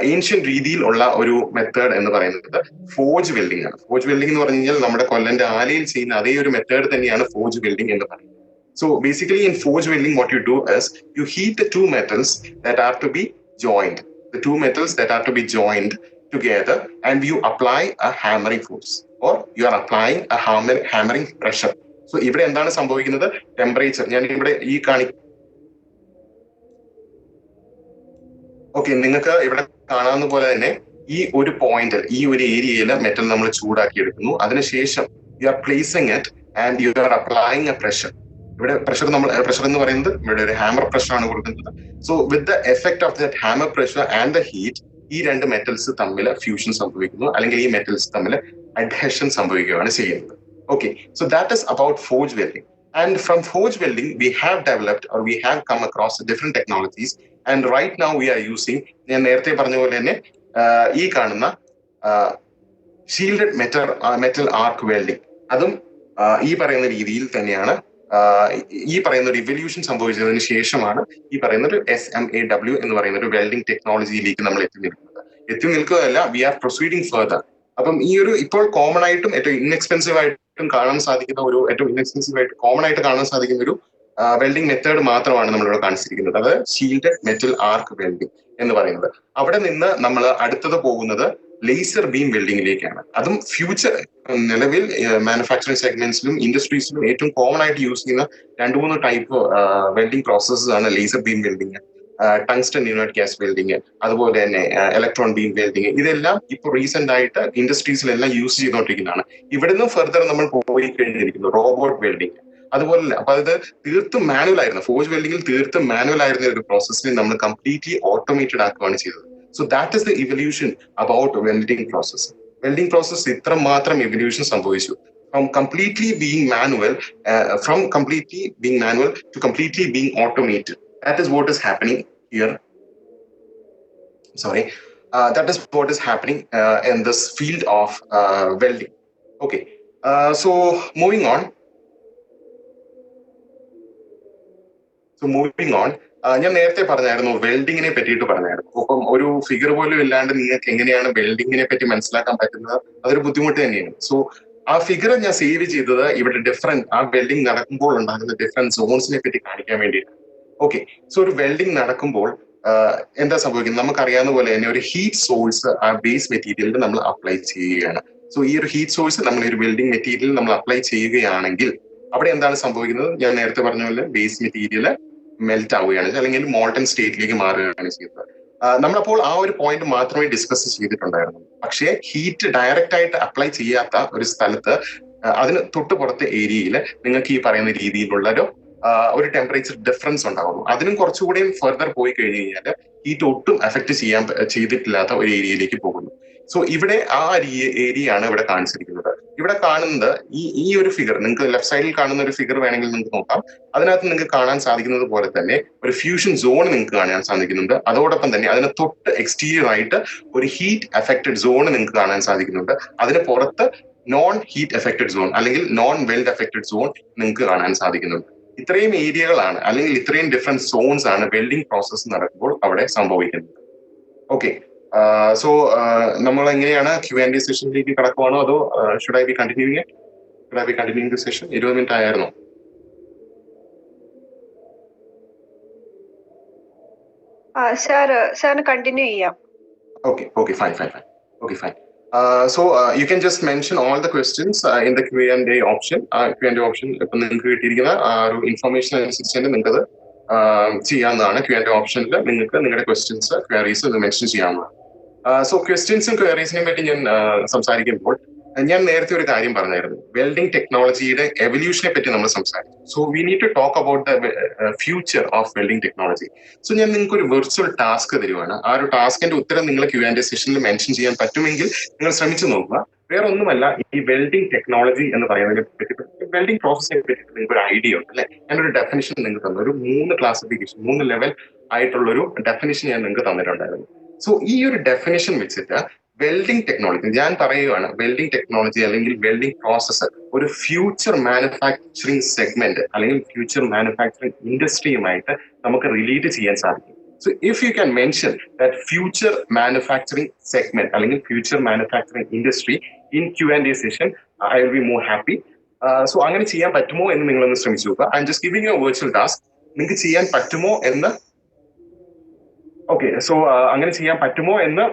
ഏൻഷ്യന്റ് രീതിയിലുള്ള ഒരു മെത്തേഡ് എന്ന് പറയുന്നത് ഫോർജ് വെൽഡിംഗ് ആണ്. ഫോർജ് വെൽഡിംഗ് എന്ന് പറഞ്ഞു കഴിഞ്ഞാൽ നമ്മുടെ കൊല്ലന്റെ ആലയിൽ ചെയ്യുന്ന അതേ ഒരു മെത്തേഡ് തന്നെയാണ് ഫോർജ് വെൽഡിംഗ് എന്ന് പറയുന്നത്. So basically in forge welding what you do is you heat the two metals that are to be joined. The two metals that are to be joined together and you apply a hammering force or you are applying a hammering pressure. So ഇവിടെ എന്താണ് സംഭവിക്കുന്നത്? Temperature ഞാൻ ഇവിടെ okay, നിങ്ങൾക്ക് ഇവിടെ കാണാവുന്ന പോലെ തന്നെ ഈ ഒരു പോയിന്റിൽ, ഈ ഒരു ഏരിയയിൽ മെറ്റൽ നമ്മൾ ചൂടാക്കി എടുക്കുന്നു. അതിനുശേഷം you are placing it and you are applying A pressure. ഇവിടെ പ്രഷർ എന്ന് പറയുന്നത് ഇവിടെ ഒരു ഹാമർ പ്രഷർ ആണ് കൊടുക്കുന്നത്. So with the effect of that hammer pressure and the heat, ഈ 2 മെറ്റൽസ് തമ്മിൽ ഫ്യൂഷൻ സംഭവിക്കുന്നു, അല്ലെങ്കിൽ ഈ മെറ്റൽസ് തമ്മിൽ അഡ്ഹഷൻ സംഭവിക്കുകയാണ് ചെയ്യുന്നത്. Okay, so that is about forge welding. And from forge welding, we have developed or we have come across different technologies. And right now we are using, ഞാൻ നേരത്തെ പറഞ്ഞ പോലെ തന്നെ ഈ കാണുന്ന ഷീൽഡഡ് മെറ്റൽ ആർക്ക് വെൽഡിംഗ്, അതും ഈ പറയുന്ന രീതിയിൽ തന്നെയാണ്. ഈ പറയുന്ന ഒരു ഇവല്യൂഷൻ സംഭവിച്ചതിന് ശേഷമാണ് ഈ പറയുന്ന ഒരു SMAW എന്ന് പറയുന്ന ഒരു വെൽഡിംഗ് ടെക്നോളജിയിലേക്ക് നമ്മൾ എത്തി നിൽക്കുകയല്ല, വി ആർ പ്രൊസീഡിങ് ഫർദർ. അപ്പം ഈ ഒരു ഇപ്പോൾ കോമൺ ആയിട്ടും ഏറ്റവും ഇൻഎക്സ്പെൻസീവ് ആയിട്ടും കാണാൻ സാധിക്കുന്ന ഒരു ഏറ്റവും ഇൻഎക്സ്പെൻസീവ് ആയിട്ട് കോമൺ ആയിട്ട് കാണാൻ സാധിക്കുന്ന ഒരു വെൽഡിംഗ് മെത്തേഡ് മാത്രമാണ് നമ്മളിവിടെ കാണിച്ചിരിക്കുന്നത്. അത് ഷീൽഡഡ് മെറ്റൽ ആർക്ക് വെൽഡിംഗ് എന്ന് പറയുന്നത്. അവിടെ നിന്ന് നമ്മൾ അടുത്തത് പോകുന്നത് ലേസർ ബീം വെൽഡിങ്ങിലേക്കാണ്. അതും ഫ്യൂച്ചർ നിലവിൽ മാനുഫാക്ചറിംഗ് സെഗ്മെന്റ്സിലും ഇൻഡസ്ട്രീസിലും ഏറ്റവും കോമൺ ആയിട്ട് യൂസ് ചെയ്യുന്ന 2-3 ടൈപ്പ് വെൽഡിംഗ് പ്രോസസ്സസ് ആണ് laser beam welding, tungsten inert gas welding, അതുപോലെ തന്നെ ഇലക്ട്രോൺ ബീം വെൽഡിങ്. ഇതെല്ലാം ഇപ്പോൾ റീസെന്റ് ആയിട്ട് ഇൻഡസ്ട്രീസിലെല്ലാം യൂസ് ചെയ്തുകൊണ്ടിരിക്കുന്നതാണ്. ഇവിടെ നിന്ന് ഫർദർ നമ്മൾ പോയി കഴിഞ്ഞിരിക്കുന്നു റോബോട്ട് വെൽഡിങ്. അതുപോലെ അപ്പൊ അത് തീർത്തും മാനുവൽ ആയിരുന്നു. ഫോഴ്സ് വെൽഡിങ്ങിൽ തീർത്തും മാനുവൽ ആയിരുന്ന ഒരു പ്രോസസ്സിനെ നമ്മൾ കംപ്ലീറ്റ്ലി ഓട്ടോമേറ്റഡ് ആക്കുകയാണ് ചെയ്തത്. So that is the evolution about welding process. Welding process ഇത്ര മാത്രം ഇവല്യൂഷൻ സംഭവിച്ചു. From completely being manual to completely being automated. That is what is happening here. Sorry, that is what is happening in this field of welding. Okay, so moving on. ഞാൻ നേരത്തെ പറഞ്ഞായിരുന്നു വെൽഡിങ്ങിനെ പറ്റിയിട്ട് പറഞ്ഞായിരുന്നു. അപ്പം ഒരു ഫിഗർ പോലും ഇല്ലാണ്ട് നിങ്ങൾക്ക് എങ്ങനെയാണ് വെൽഡിങ്ങിനെ പറ്റി മനസ്സിലാക്കാൻ പറ്റുന്നത്? അതൊരു ബുദ്ധിമുട്ട് തന്നെയാണ്. സോ ആ ഫിഗർ ഞാൻ സേവ് ചെയ്തത് ഇവിടെ ആ വെൽഡിങ് നടക്കുമ്പോൾ ഉണ്ടാകുന്ന ഡിഫറെന്റ് സോൺസിനെ പറ്റി കാണിക്കാൻ വേണ്ടിയിട്ട്. ഓക്കെ, സോ ഒരു വെൽഡിങ് നടക്കുമ്പോൾ എന്താ സംഭവിക്കുന്നത്? നമുക്കറിയാവുന്ന പോലെ തന്നെ ഒരു ഹീറ്റ് സോഴ്സ് ആ ബേസ് മെറ്റീരിയലിൽ നമ്മൾ അപ്ലൈ ചെയ്യുകയാണ്. സോ ഈ ഒരു ഹീറ്റ് സോഴ്സ് നമ്മൾ ഒരു വെൽഡിംഗ് മെറ്റീരിയൽ നമ്മൾ അപ്ലൈ ചെയ്യുകയാണെങ്കിൽ അവിടെ എന്താണ് സംഭവിക്കുന്നത്? ഞാൻ നേരത്തെ പറഞ്ഞ പോലെ ബേസ് മെറ്റീരിയൽ മെൽറ്റ് ആവുകയാണ്, അല്ലെങ്കിൽ മോൾട്ടൺ സ്റ്റേറ്റിലേക്ക് മാറുകയാണ് ചെയ്യുന്നത്. നമ്മളപ്പോൾ ആ ഒരു പോയിന്റ് മാത്രമേ ഡിസ്കസ് ചെയ്തിട്ടുണ്ടായിരുന്നു. പക്ഷേ ഹീറ്റ് ഡയറക്റ്റ് ആയിട്ട് അപ്ലൈ ചെയ്യാത്ത ഒരു സ്ഥലത്ത് അതിന് തൊട്ട് പുറത്തെ ഏരിയയിൽ നിങ്ങൾക്ക് ഈ പറയുന്ന രീതിയിലുള്ള ഒരു ടെമ്പറേച്ചർ ഡിഫറൻസ് ഉണ്ടാകുന്നു. അതിനും കുറച്ചുകൂടിയും ഫർദർ പോയി കഴിഞ്ഞു കഴിഞ്ഞാൽ ഹീറ്റ് ഒട്ടും എഫക്ട് ചെയ്തിട്ടില്ലാത്ത ഒരു ഏരിയയിലേക്ക് പോകുന്നു. സോ ഇവിടെ ആ ഏരിയ ആണ് ഇവിടെ കാണിച്ചിരിക്കുന്നത്. ഇവിടെ കാണുന്നത് ഈ ഒരു ഫിഗർ, നിങ്ങൾക്ക് ലെഫ്റ്റ് സൈഡിൽ കാണുന്ന ഒരു ഫിഗർ വേണമെങ്കിൽ നിങ്ങൾക്ക് നോക്കാം. അതിനകത്ത് നിങ്ങൾക്ക് കാണാൻ സാധിക്കുന്നത് പോലെ തന്നെ ഒരു ഫ്യൂഷൻ സോൺ നിങ്ങൾക്ക് കാണാൻ സാധിക്കുന്നുണ്ട്. അതോടൊപ്പം തന്നെ അതിന് തൊട്ട് എക്സ്റ്റീരിയർ ആയിട്ട് ഒരു ഹീറ്റ് എഫക്റ്റഡ് സോൺ നിങ്ങൾക്ക് കാണാൻ സാധിക്കുന്നുണ്ട്. അതിന് പുറത്ത് നോൺ ഹീറ്റ് എഫക്റ്റഡ് സോൺ അല്ലെങ്കിൽ നോൺ വെൽഡ് എഫക്റ്റഡ് സോൺ നിങ്ങൾക്ക് കാണാൻ സാധിക്കുന്നുണ്ട്. ഇത്രയും ഏരിയകളാണ് അല്ലെങ്കിൽ ഇത്രയും ഡിഫറെന്റ് സോൺസ് ആണ് വെൽഡിംഗ് പ്രോസസ്സ് നടക്കുമ്പോൾ അവിടെ സംഭവിക്കുന്നത്. ഓക്കെ, സോ നമ്മൾ എങ്ങനെയാണ് Q&A സെഷനിലേക്ക് കടക്കുവാണോ അതോ should I B continuing the session? 20 minute ആയിരുന്നു. സാറിന് കണ്ടിന്യൂ ചെയ്യാം. Okay, fine. So you can just mention all the questions in the Q&A option. Q&A option ഇപ്പം നിങ്ങൾക്ക് കിട്ടിയിരിക്കുന്ന ആ ഒരു ഇൻഫർമേഷൻ അനുസരിച്ച് തന്നെ നിങ്ങൾക്കത് ചെയ്യാവുന്നതാണ്. Q&A ഓപ്ഷനിൽ നിങ്ങൾക്ക് നിങ്ങളുടെ ക്വസ്റ്റ്യൻസ് ക്വയറീസ് മെൻഷൻ ചെയ്യാവുന്നതാണ്. സോ ക്വസ്റ്റ്യൻസും ക്വയറീസിനെ പറ്റി ഞാൻ സംസാരിക്കുമ്പോൾ ഞാൻ നേരത്തെ ഒരു കാര്യം പറഞ്ഞായിരുന്നു, വെൽഡിംഗ് ടെക്നോളജിയുടെ എവല്യൂഷനെ പറ്റി നമ്മൾ സംസാരിച്ചു. So we need to talk about the future of welding technology. So ഞാൻ നിങ്ങൾക്ക് ഒരു വെർച്വൽ ടാസ്ക് തരുവാണ്. ആ ഒരു ടാസ്കിന്റെ ഉത്തരം നിങ്ങൾ Q&A സെഷനിൽ മെൻഷൻ ചെയ്യാൻ പറ്റുമെങ്കിൽ നിങ്ങൾ ശ്രമിച്ചു നോക്കുക. വേറെ ഒന്നുമല്ല, ഈ വെൽഡിംഗ് ടെക്നോളജി എന്ന് പറയുന്നതിനെ പറ്റി, വെൽഡിംഗ് പ്രോസസ്സിനെ പറ്റി നിങ്ങൾക്ക് ഒരു ഐഡിയ ഉണ്ട് അല്ലെ? ഞാനൊരു ഡെഫിനിഷൻ നിങ്ങൾക്ക് തന്നു, ഒരു 3 ക്ലാസിഫിക്കേഷൻ 3 ലെവൽ ആയിട്ടുള്ള ഒരു ഡെഫിനിഷൻ ഞാൻ നിങ്ങൾക്ക് തന്നിട്ടുണ്ടായിരുന്നു. സോ ഈ ഒരു ഡെഫിനിഷൻ വെച്ചിട്ട് വെൽഡിംഗ് ടെക്നോളജി ഞാൻ പറയുകയാണ്, വെൽഡിംഗ് ടെക്നോളജി അല്ലെങ്കിൽ വെൽഡിംഗ് പ്രോസസ്സ് ഒരു ഫ്യൂച്ചർ മാനുഫാക്ചറിംഗ് സെഗ്മെന്റ് അല്ലെങ്കിൽ ഫ്യൂച്ചർ മാനുഫാക്ചറിംഗ് ഇൻഡസ്ട്രിയുമായിട്ട് നമുക്ക് റിലേറ്റ് ചെയ്യാൻ സാധിക്കും. So if you can mention that future manufacturing segment അല്ലെങ്കിൽ future manufacturing industry in Q&A session, I will be more happy. So അങ്ങനെ ചെയ്യാൻ പറ്റുമോ എന്ന് നിങ്ങളൊന്ന് ശ്രമിച്ചു നോക്കുക. I'm just giving you a virtual task. നിങ്ങൾക്ക് ചെയ്യാൻ പറ്റുമോ എന്ന് സോ അങ്ങനെ ചെയ്യാൻ പറ്റുമോ എന്ന്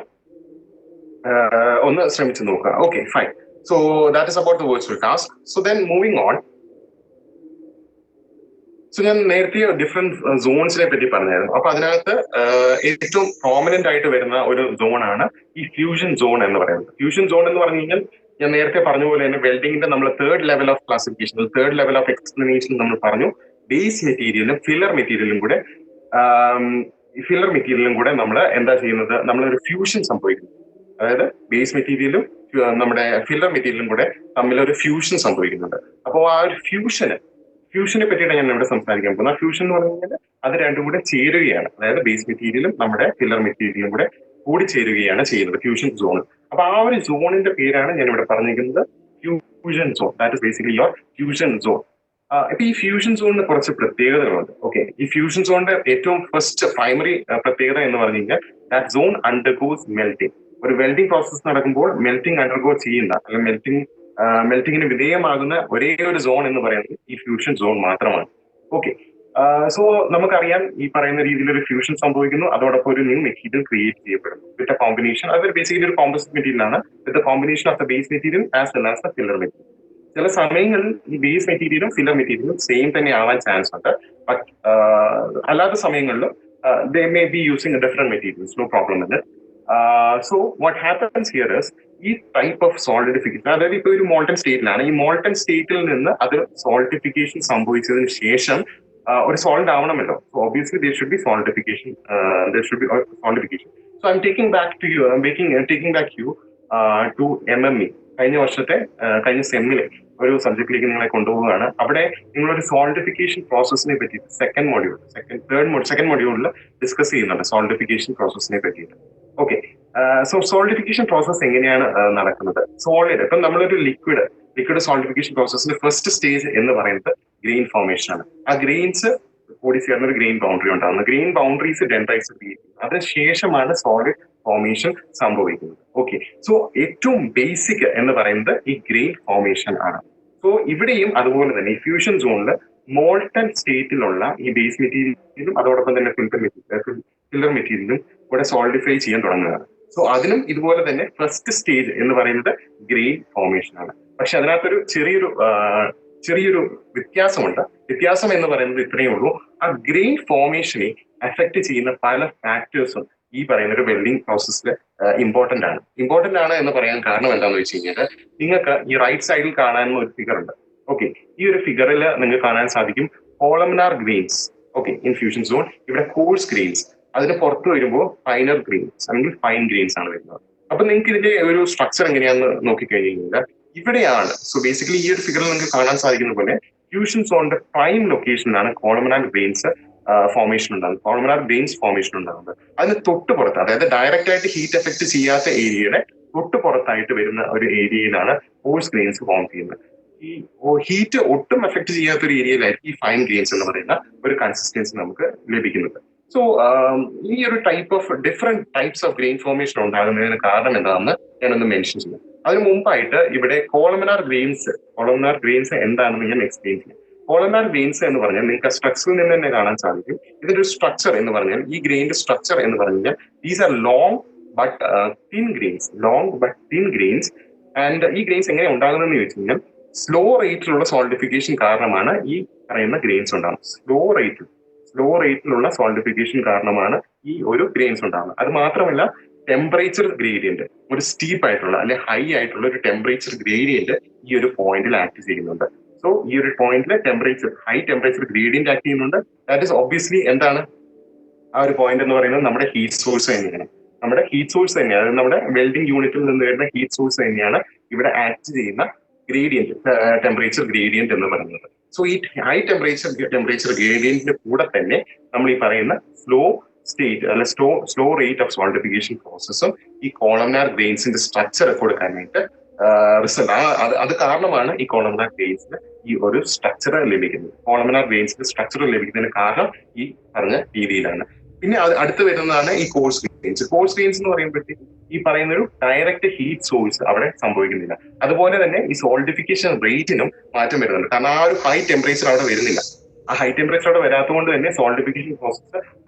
ഒന്ന് ശ്രമിച്ചു നോക്കുക. Okay, fine. So that is about the virtual task. So then moving on. So ഞാൻ നേരത്തെ ഡിഫറെന്റ് സോൺസിനെ പറ്റി പറഞ്ഞായിരുന്നു. അപ്പൊ അതിനകത്ത് ഏറ്റവും പ്രോമിനന്റ് ആയിട്ട് വരുന്ന ഒരു സോണാണ് ഈ ഫ്യൂഷൻ സോൺ എന്ന് പറയുന്നത്. ഫ്യൂഷൻ സോൺ എന്ന് പറഞ്ഞു കഴിഞ്ഞാൽ ഞാൻ നേരത്തെ പറഞ്ഞ പോലെ തന്നെ വെൽഡിങ്ങിന്റെ നമ്മൾ third level of classification, third level of explanation നമ്മൾ പറഞ്ഞു. ബേസ് മെറ്റീരിയലും ഫില്ലർ മെറ്റീരിയലും കൂടെ നമ്മൾ എന്താ ചെയ്യുന്നത്? നമ്മളൊരു ഫ്യൂഷൻ സംഭവിക്കുന്നു. അതായത് ബേസ് മെറ്റീരിയലും നമ്മുടെ ഫില്ലർ മെറ്റീരിയലും കൂടെ തമ്മിലൊരു ഫ്യൂഷൻ സംഭവിക്കുന്നുണ്ട്. അപ്പോൾ ആ ഒരു ഫ്യൂഷനെ പറ്റിയിട്ട് ഞാൻ ഇവിടെ സംസാരിക്കാൻ പോകുന്നത്. ആ ഫ്യൂഷൻ എന്ന് പറഞ്ഞു കഴിഞ്ഞാൽ അത് രണ്ടും കൂടെ ചേരുകയാണ്. അതായത് ബേസ് മെറ്റീരിയലും നമ്മുടെ ഫില്ലർ മെറ്റീരിയലും കൂടെ കൂടിച്ചേരുകയാണ് ചെയ്യുന്നത് ഫ്യൂഷൻ സോൺ. അപ്പൊ ആ ഒരു സോണിന്റെ പേരാണ് ഞാൻ ഇവിടെ പറഞ്ഞിരിക്കുന്നത് fusion zone. That is basically your fusion zone. ഇപ്പൊ ഈ ഫ്യൂഷൻ സോണിന് കുറച്ച് പ്രത്യേകതകളുണ്ട്. ഓക്കെ, ഈ ഫ്യൂഷൻ സോണിന്റെ ഏറ്റവും ഫസ്റ്റ് പ്രൈമറി പ്രത്യേകത എന്ന് പറഞ്ഞു കഴിഞ്ഞാൽ ദാറ്റ് സോൺ അണ്ടർഗോസ് മെൽറ്റിംഗ്. ഒരു വെൽഡിംഗ് പ്രോസസ് നടക്കുമ്പോൾ മെൽറ്റിംഗ് അണ്ടർഗോ ചെയ്യുന്ന അല്ലെങ്കിൽ മെൽറ്റിങ്ങിന് വിധേയമാകുന്ന ഒരേ ഒരു സോൺ എന്ന് പറയുന്നത് ഈ ഫ്യൂഷൻ സോൺ മാത്രമാണ്. ഓക്കെ, സോ നമുക്കറിയാം ഈ പറയുന്ന രീതിയിൽ ഒരു ഫ്യൂഷൻ സംഭവിക്കുന്നു, അതോടൊപ്പം ഒരു ന്യൂ മെറ്റീരിയൽ ക്രിയേറ്റ് ചെയ്യപ്പെടുന്നു വിത്ത് എ കോമ്പിനേഷൻ. അതൊരു ബേസിക്കലി ഒരു കോമ്പോസിറ്റ് മെറ്റീരിയൽ ആണ് with combination of the base material as well as the filler material. ചില സമയങ്ങളിൽ ഈ ബേസ് മെറ്റീരിയലും ഫില്ലർ മെറ്റീരിയലും സെയിം തന്നെ ആവാൻ ചാൻസ് ഉണ്ട്. ബട്ട് അല്ലാത്ത സമയങ്ങളിൽ they may be using different materials, no problem in it. So what happens here is ഈ ടൈപ്പ് ഓഫ് സോളിഡിഫിക്കേഷൻ, അതായത് ഇപ്പൊ ഒരു മോൾട്ടൺ സ്റ്റേറ്റിലാണ്, ഈ മോൾട്ടൺ സ്റ്റേറ്റിൽ നിന്ന് അത് സോളിഡിഫിക്കേഷൻ സംഭവിച്ചതിന് ശേഷം ഒരു സോൾഡ് ആവണമല്ലോ. So obviously there should be solidification. So I'm taking back you to MME. കഴിഞ്ഞ സെമ്മിലെ ഒരു സബ്ജക്റ്റിലേക്ക് നിങ്ങളെ കൊണ്ടുപോവുകയാണ്. അവിടെ നിങ്ങളൊരു സോളിഡിഫിക്കേഷൻ പ്രോസസ്സിനെ പറ്റിയിട്ട് സെക്കൻഡ് മൊഡ്യൂളിൽ ഡിസ്കസ് ചെയ്യുന്നുണ്ട് സോളിഡിഫിക്കേഷൻ പ്രോസസ്സിനെ പറ്റിയിട്ട്. ഓക്കെ, സോ സോളിഡിഫിക്കേഷൻ പ്രോസസ് എങ്ങനെയാണ് നടക്കുന്നത്? സോളിഡ്, ഇപ്പം നമ്മളൊരു ലിക്വിഡ് സോളിഡിഫിക്കേഷൻ പ്രോസസ്സിന്റെ ഫസ്റ്റ് സ്റ്റേജ് എന്ന് പറയുന്നത് ഗ്രെയിൻ ഫോർമേഷൻ ആണ്. ആ ഗ്രെയിൻസ് കൂടി ചേർന്ന ഒരു ഗ്രെയിൻ ബൗണ്ടറി ഉണ്ടാകുന്നത്. ഗ്രെയിൻ ബൗണ്ടറീസ് ഡെൻഡ്രൈറ്റ്സ് ക്രിയേറ്റ് ചെയ്യുന്നത്. അതിനുശേഷമാണ് സോളിഡ് ഫോർമേഷൻ സംഭവിക്കുന്നത്. ഓക്കെ, സോ ഏറ്റവും ബേസിക് എന്ന് പറയുന്നത് ഈ ഗ്രെയിൻ ഫോർമേഷൻ ആണ്. സോ ഇവിടെയും അതുപോലെ തന്നെ ഈ ഫ്യൂഷൻ സോണിൽ മോൾട്ടൺ സ്റ്റേറ്റിലുള്ള ഈ ബേസ് മെറ്റീരിയലും അതോടൊപ്പം തന്നെ ഫില്ലർ മെറ്റീരിയലും ഇവിടെ സോളിഡിഫൈ ചെയ്യാൻ തുടങ്ങുകയാണ്. സോ അതിനും ഇതുപോലെ തന്നെ ഫസ്റ്റ് സ്റ്റേജ് എന്ന് പറയുന്നത് ഗ്രെയിൻ ഫോർമേഷൻ ആണ്. പക്ഷെ അതിനകത്തൊരു ചെറിയൊരു വ്യത്യാസമുണ്ട്. വ്യത്യാസം എന്ന് പറയുന്നത് ഇത്രയേ ഉള്ളൂ. ആ ഗ്രെയിൻ ഫോർമേഷനെ അഫക്ട് ചെയ്യുന്ന പല ഫാക്ടേഴ്സും ഈ പറയുന്ന ഒരു വെൽഡിംഗ് പ്രോസസ്സിൽ ഇമ്പോർട്ടന്റ് ആണ് എന്ന് പറയാൻ കാരണം എന്താണെന്ന് വെച്ച് കഴിഞ്ഞാൽ, നിങ്ങൾക്ക് ഈ റൈറ്റ് സൈഡിൽ കാണാനുള്ള ഒരു ഫിഗർ ഉണ്ട്. ഓക്കെ, ഈ ഒരു ഫിഗറിൽ നിങ്ങൾക്ക് കാണാൻ സാധിക്കും columnar grains. Okay, in fusion zone ഇവിടെ കോഴ്സ് ഗ്രെയിൻസ്, അതിന് പുറത്ത് വരുമ്പോൾ ഫൈനർ ഗ്രെയിൻസ് അല്ലെങ്കിൽ ഫൈൻ ഗ്രെയിൻസ് ആണ് വരുന്നത്. അപ്പൊ നിങ്ങൾക്ക് ഇതിന്റെ ഒരു സ്ട്രക്ചർ എങ്ങനെയാണെന്ന് നോക്കിക്കഴിഞ്ഞാൽ ഇവിടെയാണ്. സോ ബേസിക്കലി ഈ ഒരു ഫിഗറിൽ നിങ്ങൾക്ക് കാണാൻ സാധിക്കുന്ന പോലെ ഫ്യൂഷൻ സോണിന്റെ പ്രൈം ലൊക്കേഷനിലാണ് കോളംനാർ ഗ്രെയിൻസ് ഫോർമേഷൻ ഉണ്ടാകുന്നത്, കോളംനാർ ഗ്രെയിൻസ് ഫോർമേഷൻ ഉണ്ടാകുന്നത്. അതിന് തൊട്ട് പുറത്ത്, അതായത് ഡയറക്റ്റ് ആയിട്ട് ഹീറ്റ് എഫക്ട് ചെയ്യാത്ത ഏരിയയുടെ തൊട്ട് പുറത്തായിട്ട് വരുന്ന ഒരു ഏരിയയിലാണ് കോഴ്സ് ഗ്രെയിൻസ് ഫോം ചെയ്യുന്നത്. ഈ ഹീറ്റ് ഒട്ടും എഫക്ട് ചെയ്യാത്ത ഒരു ഏരിയയിലായിരിക്കും ഈ ഫൈൻ ഗ്രെയിൻസ് എന്ന് പറയുന്ന ഒരു കൺസിസ്റ്റൻസി നമുക്ക് ലഭിക്കുന്നത്. സോ ഈ ഒരു different types of grain formation ഉണ്ടാകുന്നതിന് കാരണം എന്താണെന്ന് ഞാനൊന്ന് മെൻഷൻ ചെയ്യാം. അതിന് മുമ്പായിട്ട് ഇവിടെ കോളംനാർ ഗ്രെയിൻസ് എന്താണെന്ന് ഞാൻ എക്സ്പ്ലെയിൻ ചെയ്യാം. കോളംനാർ ഗ്രെയിൻസ് എന്ന് പറഞ്ഞാൽ നിങ്ങൾക്ക് സ്ട്രക്ചറിൽ നിന്ന് തന്നെ കാണാൻ സാധിക്കും. ഇതിന്റെ ഒരു സ്ട്രക്ചർ എന്ന് പറഞ്ഞാൽ, ഈ ഗ്രെയിന്റെ സ്ട്രക്ചർ എന്ന് പറഞ്ഞാൽ these are long but thin grains. And ഈ ഗ്രെയിൻസ് എങ്ങനെ ഉണ്ടാകുന്നതെന്ന് ചോദിച്ചു കഴിഞ്ഞാൽ സ്ലോ റേറ്റിലുള്ള സോളിഡിഫിക്കേഷൻ കാരണമാണ് ഈ പറയുന്ന ഗ്രെയിൻസ് ഉണ്ടാകുന്നത്. സ്ലോ റേറ്റിലുള്ള സോളിഡിഫിക്കേഷൻ കാരണമാണ് ഈ ഒരു ഗ്രെയിൻസ് ഉണ്ടാകുന്നത്. അത് മാത്രമല്ല ടെമ്പറേച്ചർ ഗ്രേഡിയന്റ്, ഒരു സ്റ്റീപ്പ് ആയിട്ടുള്ള അല്ലെ ഹൈ ആയിട്ടുള്ള ഒരു ടെമ്പറേച്ചർ ഗ്രേഡിയന്റ് ഈ ഒരു പോയിന്റിൽ ആക്ട് ചെയ്യുന്നുണ്ട്. സോ ഈ ഒരു പോയിന്റിൽ ഹൈ ടെമ്പറേച്ചർ ഗ്രേഡിയന്റ് ആക്ട് ചെയ്യുന്നുണ്ട്. ദാറ്റ് ഈസ് ഒബ്വിയസ്ലി എന്താണ് ആ ഒരു പോയിന്റ് എന്ന് പറയുന്നത് നമ്മുടെ ഹീറ്റ് സോഴ്സ് തന്നെയാണ്. അതായത് നമ്മുടെ വെൽഡിംഗ് യൂണിറ്റിൽ നിന്ന് വരുന്ന ഹീറ്റ് സോഴ്സ് തന്നെയാണ് ഇവിടെ ആക്ട് ചെയ്യുന്ന ടെമ്പറേച്ചർ ഗ്രേഡിയന്റ് എന്ന് പറയുന്നത്. സോ ഈ ഹൈ ടെമ്പറേച്ചർ ഗ്രേഡിയന്റിന്റെ കൂടെ തന്നെ നമ്മൾ ഈ പറയുന്ന സ്ലോ റേറ്റ് ഓഫ് സോളിഡിഫിക്കേഷൻ പ്രോസസ്സും ഈ കോളംനാർ ഗ്രെയിൻസിന്റെ സ്ട്രക്ചർ കൊടുക്കാനായിട്ട് അത് കാരണമാണ് ഈ കോളംനാർ ഗ്രെയിൻസിന് ഈ ഒരു സ്ട്രക്ചർ ലഭിക്കുന്നത്. കോളംനാർ ഗ്രെയിൻസിന്റെ സ്ട്രക്ചർ ലഭിക്കുന്നതിന് കാരണം ഈ പറഞ്ഞ രീതിയിലാണ്. പിന്നെ അടുത്ത് വരുന്നതാണ് ഈ കോഴ്സ് ഗ്രെയിൻസ് എന്ന് പറയുമ്പോഴത്തേക്കും ഈ പറയുന്ന ഒരു ഡയറക്റ്റ് ഹീറ്റ് സോഴ്സ് അവിടെ സംഭവിക്കുന്നില്ല. അതുപോലെ തന്നെ ഈ സോളിഡിഫിക്കേഷൻ റേറ്റിനും മാറ്റം വരുന്നുണ്ട്. കാരണം ആ ഒരു ഹൈ ടെമ്പറേച്ചർ അവിടെ വരുന്നില്ല. ആ ഹൈ ടെമ്പറേച്ചർ അവിടെ വരാത്തതുകൊണ്ട് തന്നെ solidification process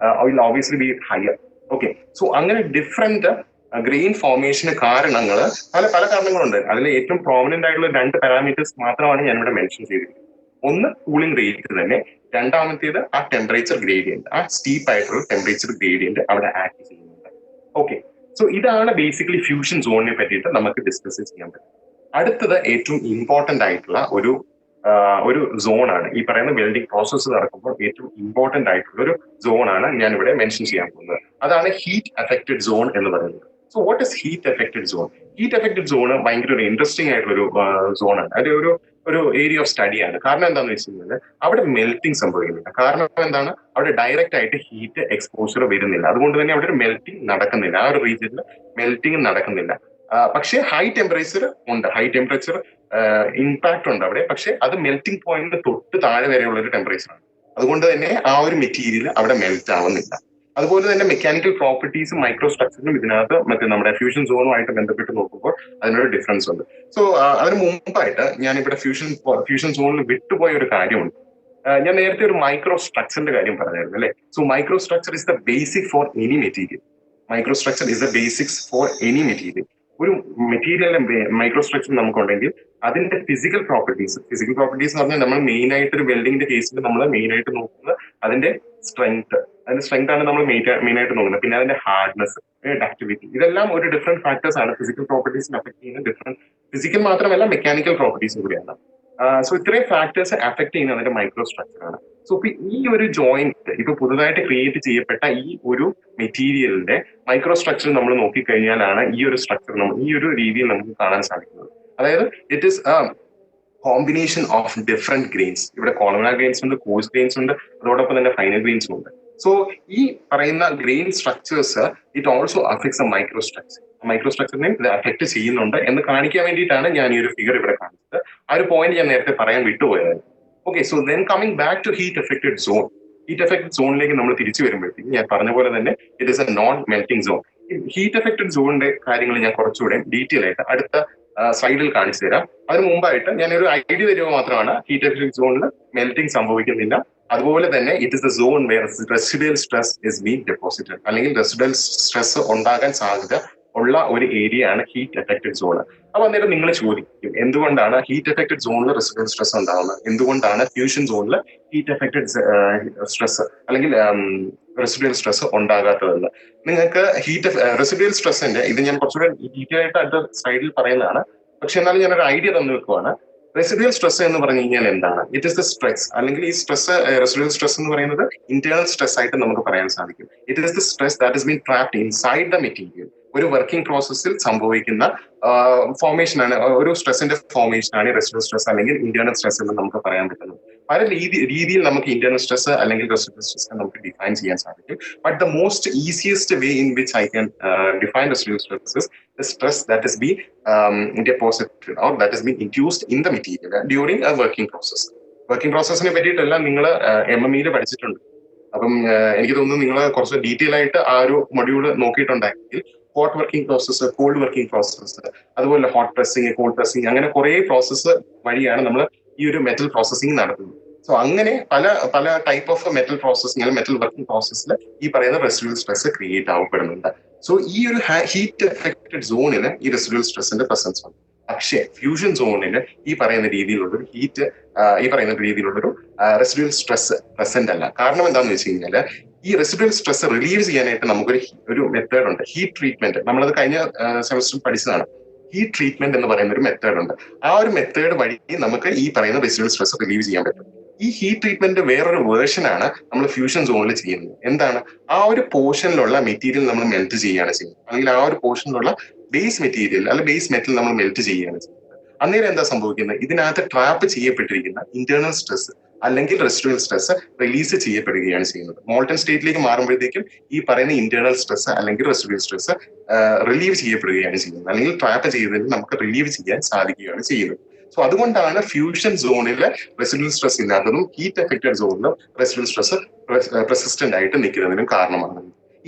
will obviously B higher. Okay, so അങ്ങനെ ഡിഫറെന്റ് ഗ്രെയിൻ ഫോർമേഷന് കാരണങ്ങൾ പല കാരണങ്ങളുണ്ട്. അതിൽ ഏറ്റവും പ്രോമിനന്റ് ആയിട്ടുള്ള 2 പാരാമീറ്റേഴ്സ് മാത്രമാണ് ഞാൻ ഇവിടെ മെൻഷൻ ചെയ്തിരിക്കുന്നത്. ഒന്ന് കൂളിംഗ് റേറ്റ് തന്നെ, രണ്ടാമത്തേത് ആ ടെമ്പറേച്ചർ ഗ്രേഡിയന്റ്, ആ സ്റ്റീപ്പ് ആയിട്ടുള്ള ടെമ്പറേച്ചർ ഗ്രേഡിയന്റ് അവിടെ ആക്ട് ചെയ്യുന്നുണ്ട്. ഓക്കെ, സോ ഇതാണ് ബേസിക്കലി ഫ്യൂഷൻ സോണിനെ പറ്റിയിട്ട് നമുക്ക് ഡിസ്കസ് ചെയ്യാൻ പറ്റും. അടുത്തത് ഏറ്റവും ഇമ്പോർട്ടന്റ് ആയിട്ടുള്ള ഒരു സോണാണ്. ഈ പറയുന്ന വെൽഡിംഗ് പ്രോസസ്സ് നടക്കുമ്പോൾ ഏറ്റവും ഇമ്പോർട്ടന്റ് ആയിട്ടുള്ള ഒരു സോണാണ് ഞാൻ ഇവിടെ മെൻഷൻ ചെയ്യാൻ പോകുന്നത്. അതാണ് ഹീറ്റ് അഫക്റ്റഡ് സോൺ എന്ന് പറയുന്നത്. So what is heat affected zone? Heat affected zone ഭയങ്കര ഒരു ഇൻട്രസ്റ്റിംഗ് ആയിട്ടുള്ള ഒരു സോണാണ്. അതിന്റെ ഒരു ഒരു ഏരിയ ഓഫ് സ്റ്റഡിയാണ്. കാരണം എന്താണെന്ന് വെച്ച് കഴിഞ്ഞാൽ അവിടെ മെൽറ്റിംഗ് സംഭവിക്കുന്നില്ല. കാരണം എന്താണ്, അവിടെ ഡയറക്റ്റ് ആയിട്ട് ഹീറ്റ് എക്സ്പോഷർ വരുന്നില്ല. അതുകൊണ്ട് തന്നെ അവിടെ ഒരു മെൽറ്റിംഗ് നടക്കുന്നില്ല. ആ ഒരു റീജിയനിൽ മെൽറ്റിംഗ് നടക്കുന്നില്ല. പക്ഷേ ഹൈ ടെമ്പറേച്ചർ ഉണ്ട്, ഹൈ ടെമ്പറേച്ചർ ഇമ്പാക്ട് ഉണ്ട് അവിടെ. പക്ഷെ അത് മെൽറ്റിംഗ് പോയിന്റിന് തൊട്ട് താഴെ വരെയുള്ള ഒരു ടെമ്പറേച്ചറാണ്. അതുകൊണ്ട് തന്നെ ആ ഒരു മെറ്റീരിയൽ അവിടെ മെൽറ്റ് ആവുന്നില്ല. അതുപോലെ തന്നെ മെക്കാനിക്കൽ പ്രോപ്പർട്ടീസും മൈക്രോ സ്ട്രക്ചറിനും ഇതിനകത്ത് മറ്റേ നമ്മുടെ ഫ്യൂഷൻ സോണുമായിട്ട് ബന്ധപ്പെട്ട് നോക്കുമ്പോൾ അതിനൊരു ഡിഫറൻസ് ഉണ്ട്. സോ അതിന് മുമ്പായിട്ട് ഞാൻ ഇവിടെ ഫ്യൂഷൻ സോണിൽ വിട്ടുപോയ ഒരു കാര്യമുണ്ട്. ഞാൻ നേരത്തെ ഒരു മൈക്രോ സ്ട്രക്ചറിന്റെ കാര്യം പറഞ്ഞായിരുന്നു അല്ലെ. So micro structure is the basic for any material. Micro structure is the basics for any material. ഒരു മെറ്റീരിയലിന്റെ മൈക്രോ സ്ട്രക്ചർ നമുക്കുണ്ടെങ്കിൽ അതിന്റെ ഫിസിക്കൽ പ്രോപ്പർട്ടീസ് എന്ന് പറഞ്ഞാൽ നമ്മൾ മെയിൻ ആയിട്ട് ഒരു വെൽഡിങ്ങിന്റെ കേസിൽ നമ്മൾ മെയിൻ ആയിട്ട് നോക്കുന്നത് അതിന്റെ സ്ട്രെങ്ത് ആണ് നമ്മൾ മെയിൻ ആയിട്ട് നോക്കുന്നത്. പിന്നെ അതിന്റെ ഹാർഡ്നെസ്, ഡക്ടിവിറ്റി, ഇതെല്ലാം ഒരു ഡിഫറെന്റ് ഫാക്ടേഴ്സ് ആണ് ഫിസിക്കൽ പ്രോപ്പർട്ടീസിനെ അഫക്ട് ചെയ്യുന്ന. ഡിഫറെന്റ് ഫിസിക്കൽ മാത്രമല്ല മെക്കാനിക്കൽ പ്രോപ്പർട്ടീസും കൂടിയാണ്. സോ ഇത്രയും ഫാക്ടേഴ്സ് അഫക്ട് ചെയ്യുന്ന അതിന്റെ മൈക്രോ സ്ട്രക്ചർ ആണ്. സോ ഇപ്പൊ ഈ ഒരു ജോയിന്റ് ഇപ്പൊ പുതുതായിട്ട് ക്രിയേറ്റ് ചെയ്യപ്പെട്ട ഈ ഒരു മെറ്റീരിയലിന്റെ മൈക്രോ സ്ട്രക്ചർ നമ്മൾ നോക്കിക്കഴിഞ്ഞാലാണ് ഈ ഒരു സ്ട്രക്ചർ ഈ ഒരു രീതിയിൽ നമുക്ക് കാണാൻ സാധിക്കുന്നത്. അതായത് it is combination of different grains. ഇവിടെ കോളമിനാർ ഗ്രെയിൻസ് ഉണ്ട്, കോഴ്സ് ഗ്രെയിൻസ് ഉണ്ട്, അതോടൊപ്പം തന്നെ ഫൈനൽ ഗ്രെയിൻസും ഉണ്ട്. സോ ഈ പറയുന്ന grain structures it also affects a micro structure. Micro സ്ട്രക്ചറിനെയും ഇത് അഫക്ട് ചെയ്യുന്നുണ്ട് എന്ന് കാണിക്കാൻ വേണ്ടിയിട്ടാണ് ഞാൻ ഈ ഒരു ഫിഗർ ഇവിടെ കാണിച്ചത്. ആ ഒരു പോയിന്റ് ഞാൻ നേരത്തെ പറയാൻ വിട്ടുപോയതായിരുന്നു. Okay, so then coming back to heat affected zone. Heat affected സോണിലേക്ക് നമ്മൾ തിരിച്ചു വരുമ്പോഴത്തേക്കും ഞാൻ പറഞ്ഞ പോലെ തന്നെ it is a non melting zone. Heat affected സോണിന്റെ കാര്യങ്ങൾ ഞാൻ കുറച്ചുകൂടെ ഡീറ്റെയിൽ ആയിട്ട് അടുത്ത സ്ലൈഡിൽ കാണിച്ചു തരാം. അതിന് മുമ്പായിട്ട് ഞാനൊരു ഐഡിയ തരുക മാത്രമാണ്. ഹീറ്റ് എഫക്റ്റഡ് സോണിൽ മെൽറ്റിംഗ് സംഭവിക്കുന്നില്ല. അതുപോലെ തന്നെ it is a zone where residual stress is being deposited, അല്ലെങ്കിൽ റെസിഡ്യൂവൽ സ്ട്രെസ് ഉണ്ടാകാൻ സാധ്യത ഉള്ള ഒരു ഏരിയ ആണ് ഹീറ്റ് എഫക്റ്റഡ് സോൺ. അപ്പൊ അന്നേരം നിങ്ങൾ ചോദിക്കും, എന്തുകൊണ്ടാണ് ഹീറ്റ് എഫക്റ്റഡ് സോണിൽ റെസിഡ്യൂവൽ സ്ട്രെസ് ഉണ്ടാകുന്നത്, എന്തുകൊണ്ടാണ് ഫ്യൂഷൻ സോണിൽ ഹീറ്റ് എഫക്റ്റഡ് സ്ട്രെസ് അല്ലെങ്കിൽ റെസിഡ്യൂവൽ സ്ട്രെസ് ഉണ്ടാകാത്തതെന്ന്. നിങ്ങൾക്ക് റെസിഡ്യൂവൽ സ്ട്രെസ്സിന്റെ ഇത് ഞാൻ കുറച്ചുകൂടെ ഡീറ്റെയിൽ ആയിട്ട് അടുത്ത സ്ലൈഡിൽ പറയുന്നതാണ്. പക്ഷെ എന്നാലും ഞാനൊരു ഐഡിയ തന്നു വെക്കുവാണ്. റെസിഡ്യൂവൽ സ്ട്രെസ് എന്ന് പറഞ്ഞു കഴിഞ്ഞാൽ എന്താണ്? ഇറ്റ് ഇസ് ദ സ്ട്രെസ്, അല്ലെങ്കിൽ ഈ സ്ട്രെസ് റെസിഡ്യൂവൽ സ്ട്രെസ് എന്ന് പറയുന്നത് ഇന്റേണൽ സ്ട്രെസ് ആയിട്ട് നമുക്ക് പറയാൻ സാധിക്കും. It is the stress that is been trapped inside the material. ഒരു വർക്കിംഗ് പ്രോസസ്സിൽ സംഭവിക്കുന്ന ഫോർമേഷൻ ആണ്, ഒരു സ്ട്രെസിന്റെ ഫോർമേഷൻ ആണ് റെസിഡ്യൂവൽ സ്ട്രെസ് അല്ലെങ്കിൽ ഇന്റേണൽ സ്ട്രെസ് എന്ന് നമുക്ക് പറയാൻ പറ്റുന്നത്. പല രീതിയിൽ നമുക്ക് ഇന്റേണൽ സ്ട്രെസ് അല്ലെങ്കിൽ റെസിഡ്യൂവൽ സ്ട്രെസ് നമുക്ക് ഡിഫൈൻ ചെയ്യാൻ സാധിക്കും. But the most easiest way in which I can define residual stress is the stress that is being deposited or that is being induced in the material during a working process. Working പ്രോസസ്സിനെ പറ്റിയിട്ടെല്ലാം നിങ്ങൾ MME പഠിച്ചിട്ടുണ്ട്. അപ്പം എനിക്ക് തോന്നുന്നു നിങ്ങൾ കുറച്ച് detail ആയിട്ട് ആ ഒരു മൊഡ്യൂള് നോക്കിയിട്ടുണ്ടെങ്കിൽ hot working process, cold working process, അതുപോലെ ഹോട്ട് പ്രസ്സിങ്, കോൾഡ് പ്രസ്സിങ്, അങ്ങനെ കുറെ പ്രോസസ്സ് വഴിയാണ് നമ്മൾ ഈ ഒരു മെറ്റൽ പ്രോസസ്സിങ് നടത്തുന്നത്. സോ അങ്ങനെ പല ടൈപ്പ് ഓഫ് മെറ്റൽ പ്രോസസ്സിങ് അല്ലെങ്കിൽ മെറ്റൽ വർക്കിംഗ് പ്രോസസ്സിൽ ഈ പറയുന്ന റെസിഡ്യൂവൽ സ്ട്രെസ് ക്രിയേറ്റ് ആവപ്പെടുന്നുണ്ട്. സോ ഈ ഒരു ഹീറ്റ് എഫക്റ്റഡ് സോണിൽ ഈ റെസിഡ്യൂവൽ സ്ട്രെസിന്റെ പ്രസൻസ് ഉണ്ട്. പക്ഷേ ഫ്യൂഷൻ സോണിൽ ഈ പറയുന്ന രീതിയിലുള്ളൊരു റെസിഡ്യൂവൽ സ്ട്രെസ് പ്രസന്റ് അല്ല. കാരണം എന്താണെന്ന് വെച്ച് കഴിഞ്ഞാൽ ഈ റെസിഡ്യൂവൽ സ്ട്രെസ് റിലീവ് ചെയ്യാനായിട്ട് നമുക്കൊരു മെത്തേഡ് ഉണ്ട്, ഹീറ്റ് ട്രീറ്റ്മെന്റ്. നമ്മളത് കഴിഞ്ഞ സെമസ്റ്ററിൽ പഠിച്ചതാണ്. ഹീറ്റ് ട്രീറ്റ്മെന്റ് എന്ന് പറയുന്ന ഒരു മെത്തേഡ് ഉണ്ട്. ആ ഒരു മെത്തേഡ് വഴി നമുക്ക് ഈ പറയുന്ന റെസിഡ്യൂവൽ സ്ട്രെസ് റിലീവ് ചെയ്യാൻ പറ്റും. ഈ ഹീറ്റ് ട്രീറ്റ്മെന്റ് വേറൊരു വേർഷനാണ് നമ്മൾ ഫ്യൂഷൻ സോണിൽ ചെയ്യുന്നത്. എന്താണ്? ആ ഒരു പോർഷനിലുള്ള മെറ്റീരിയൽ നമ്മൾ മെൽറ്റ് ചെയ്യുകയാണ് ചെയ്യുന്നത്, അല്ലെങ്കിൽ ആ ഒരു പോർഷനിലുള്ള ബേസ് മെറ്റീരിയൽ അല്ലെങ്കിൽ ബേസ് മെറ്റൽ നമ്മൾ മെൽറ്റ് ചെയ്യുകയാണ് ചെയ്യുന്നത്. അന്നേരം എന്താ സംഭവിക്കുന്നത്? ഇതിനകത്ത് ട്രാപ്പ് ചെയ്യപ്പെട്ടിരിക്കുന്ന ഇന്റേണൽ സ്ട്രെസ് അല്ലെങ്കിൽ റെസിഡ്യൂവൽ സ്ട്രെസ് റിലീസ് ചെയ്യപ്പെടുകയാണ് ചെയ്യുന്നത്. മോൾട്ടൺ സ്റ്റേറ്റിലേക്ക് മാറുമ്പോഴത്തേക്കും ഈ പറയുന്ന ഇന്റേണൽ സ്ട്രെസ് അല്ലെങ്കിൽ റെസിഡ്യൂവൽ സ്ട്രെസ് റിലീവ് ചെയ്യപ്പെടുകയാണ് ചെയ്യുന്നത്, അല്ലെങ്കിൽ ട്രാപ്പ് ചെയ്തതിൽ നമുക്ക് റിലീവ് ചെയ്യാൻ സാധിക്കുകയാണ് ചെയ്യുന്നത്. സോ അതുകൊണ്ടാണ് ഫ്യൂഷൻ സോണിൽ റെസിഡ്യൂവൽ സ്ട്രെസ് ഇല്ലാത്തതും ഹീറ്റ് എഫക്റ്റഡ് സോണിലും റെസിഡ്യൂവൽ സ്ട്രെസ് പെർസിസ്റ്റന്റ് ആയിട്ട് നിൽക്കുന്നതിനും കാരണമാണ്.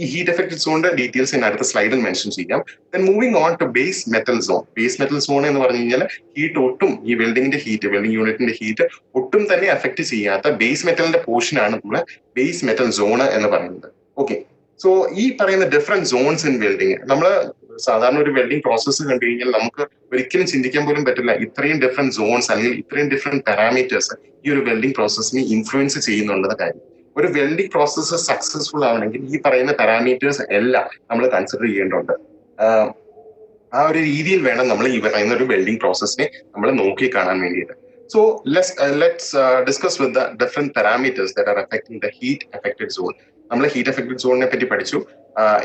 ഈ ഹീറ്റ് എഫക്റ്റഡ് സോണിന്റെ ഡീറ്റെയിൽസ് ഞാൻ അടുത്ത സ്ലൈഡിൽ മെൻഷൻ ചെയ്യാം. Then moving on to base metal zone. Base metal zone എന്ന് പറഞ്ഞു കഴിഞ്ഞാൽ ഹീറ്റ് ഒട്ടും ഈ വെൽഡിംഗ് യൂണിറ്റിന്റെ ഹീറ്റ് ഒട്ടും തന്നെ എഫക്ട് ചെയ്യാത്ത ബേസ് മെറ്റലിന്റെ പോർഷനാണ് നമ്മൾ ബേസ് മെറ്റൽ സോൺ എന്ന് പറയുന്നത്. ഓക്കെ, സോ ഈ പറയുന്ന ഡിഫറെന്റ് സോൺസ് ഇൻ വെൽഡിംഗ്, നമ്മൾ സാധാരണ ഒരു വെൽഡിംഗ് പ്രോസസ്സ് കണ്ടു കഴിഞ്ഞാൽ നമുക്ക് ഒരിക്കലും ചിന്തിക്കാൻ പോലും പറ്റില്ല ഇത്രയും ഡിഫറെന്റ് സോൺസ് അല്ലെങ്കിൽ ഇത്രയും ഡിഫറെന്റ് പാരാമീറ്റേഴ്സ് ഈ ഒരു വെൽഡിംഗ് പ്രോസസ്സിനെ ഇൻഫ്ലുവൻസ് ചെയ്യുന്നുണ്ടെന്ന കാര്യം. ഒരു വെൽഡിംഗ് പ്രോസസ്സ് സക്സസ്ഫുൾ ആവണമെങ്കിൽ ഈ പറയുന്ന പാരാമീറ്റേഴ്സ് എല്ലാം നമ്മൾ കൺസിഡർ ചെയ്യേണ്ടതുണ്ട്. ആ ഒരു രീതിയിൽ വേണം നമ്മൾ ഈ പറയുന്ന ഒരു വെൽഡിംഗ് പ്രോസസ്സിനെ നമ്മൾ നോക്കി കാണാൻ വേണ്ടിയിട്ട്. So let's discuss with the different parameters that are affecting the heat affected zone. നമ്മൾ ഹീറ്റ് എഫക്റ്റഡ് സോണിനെ പറ്റി പഠിച്ചു.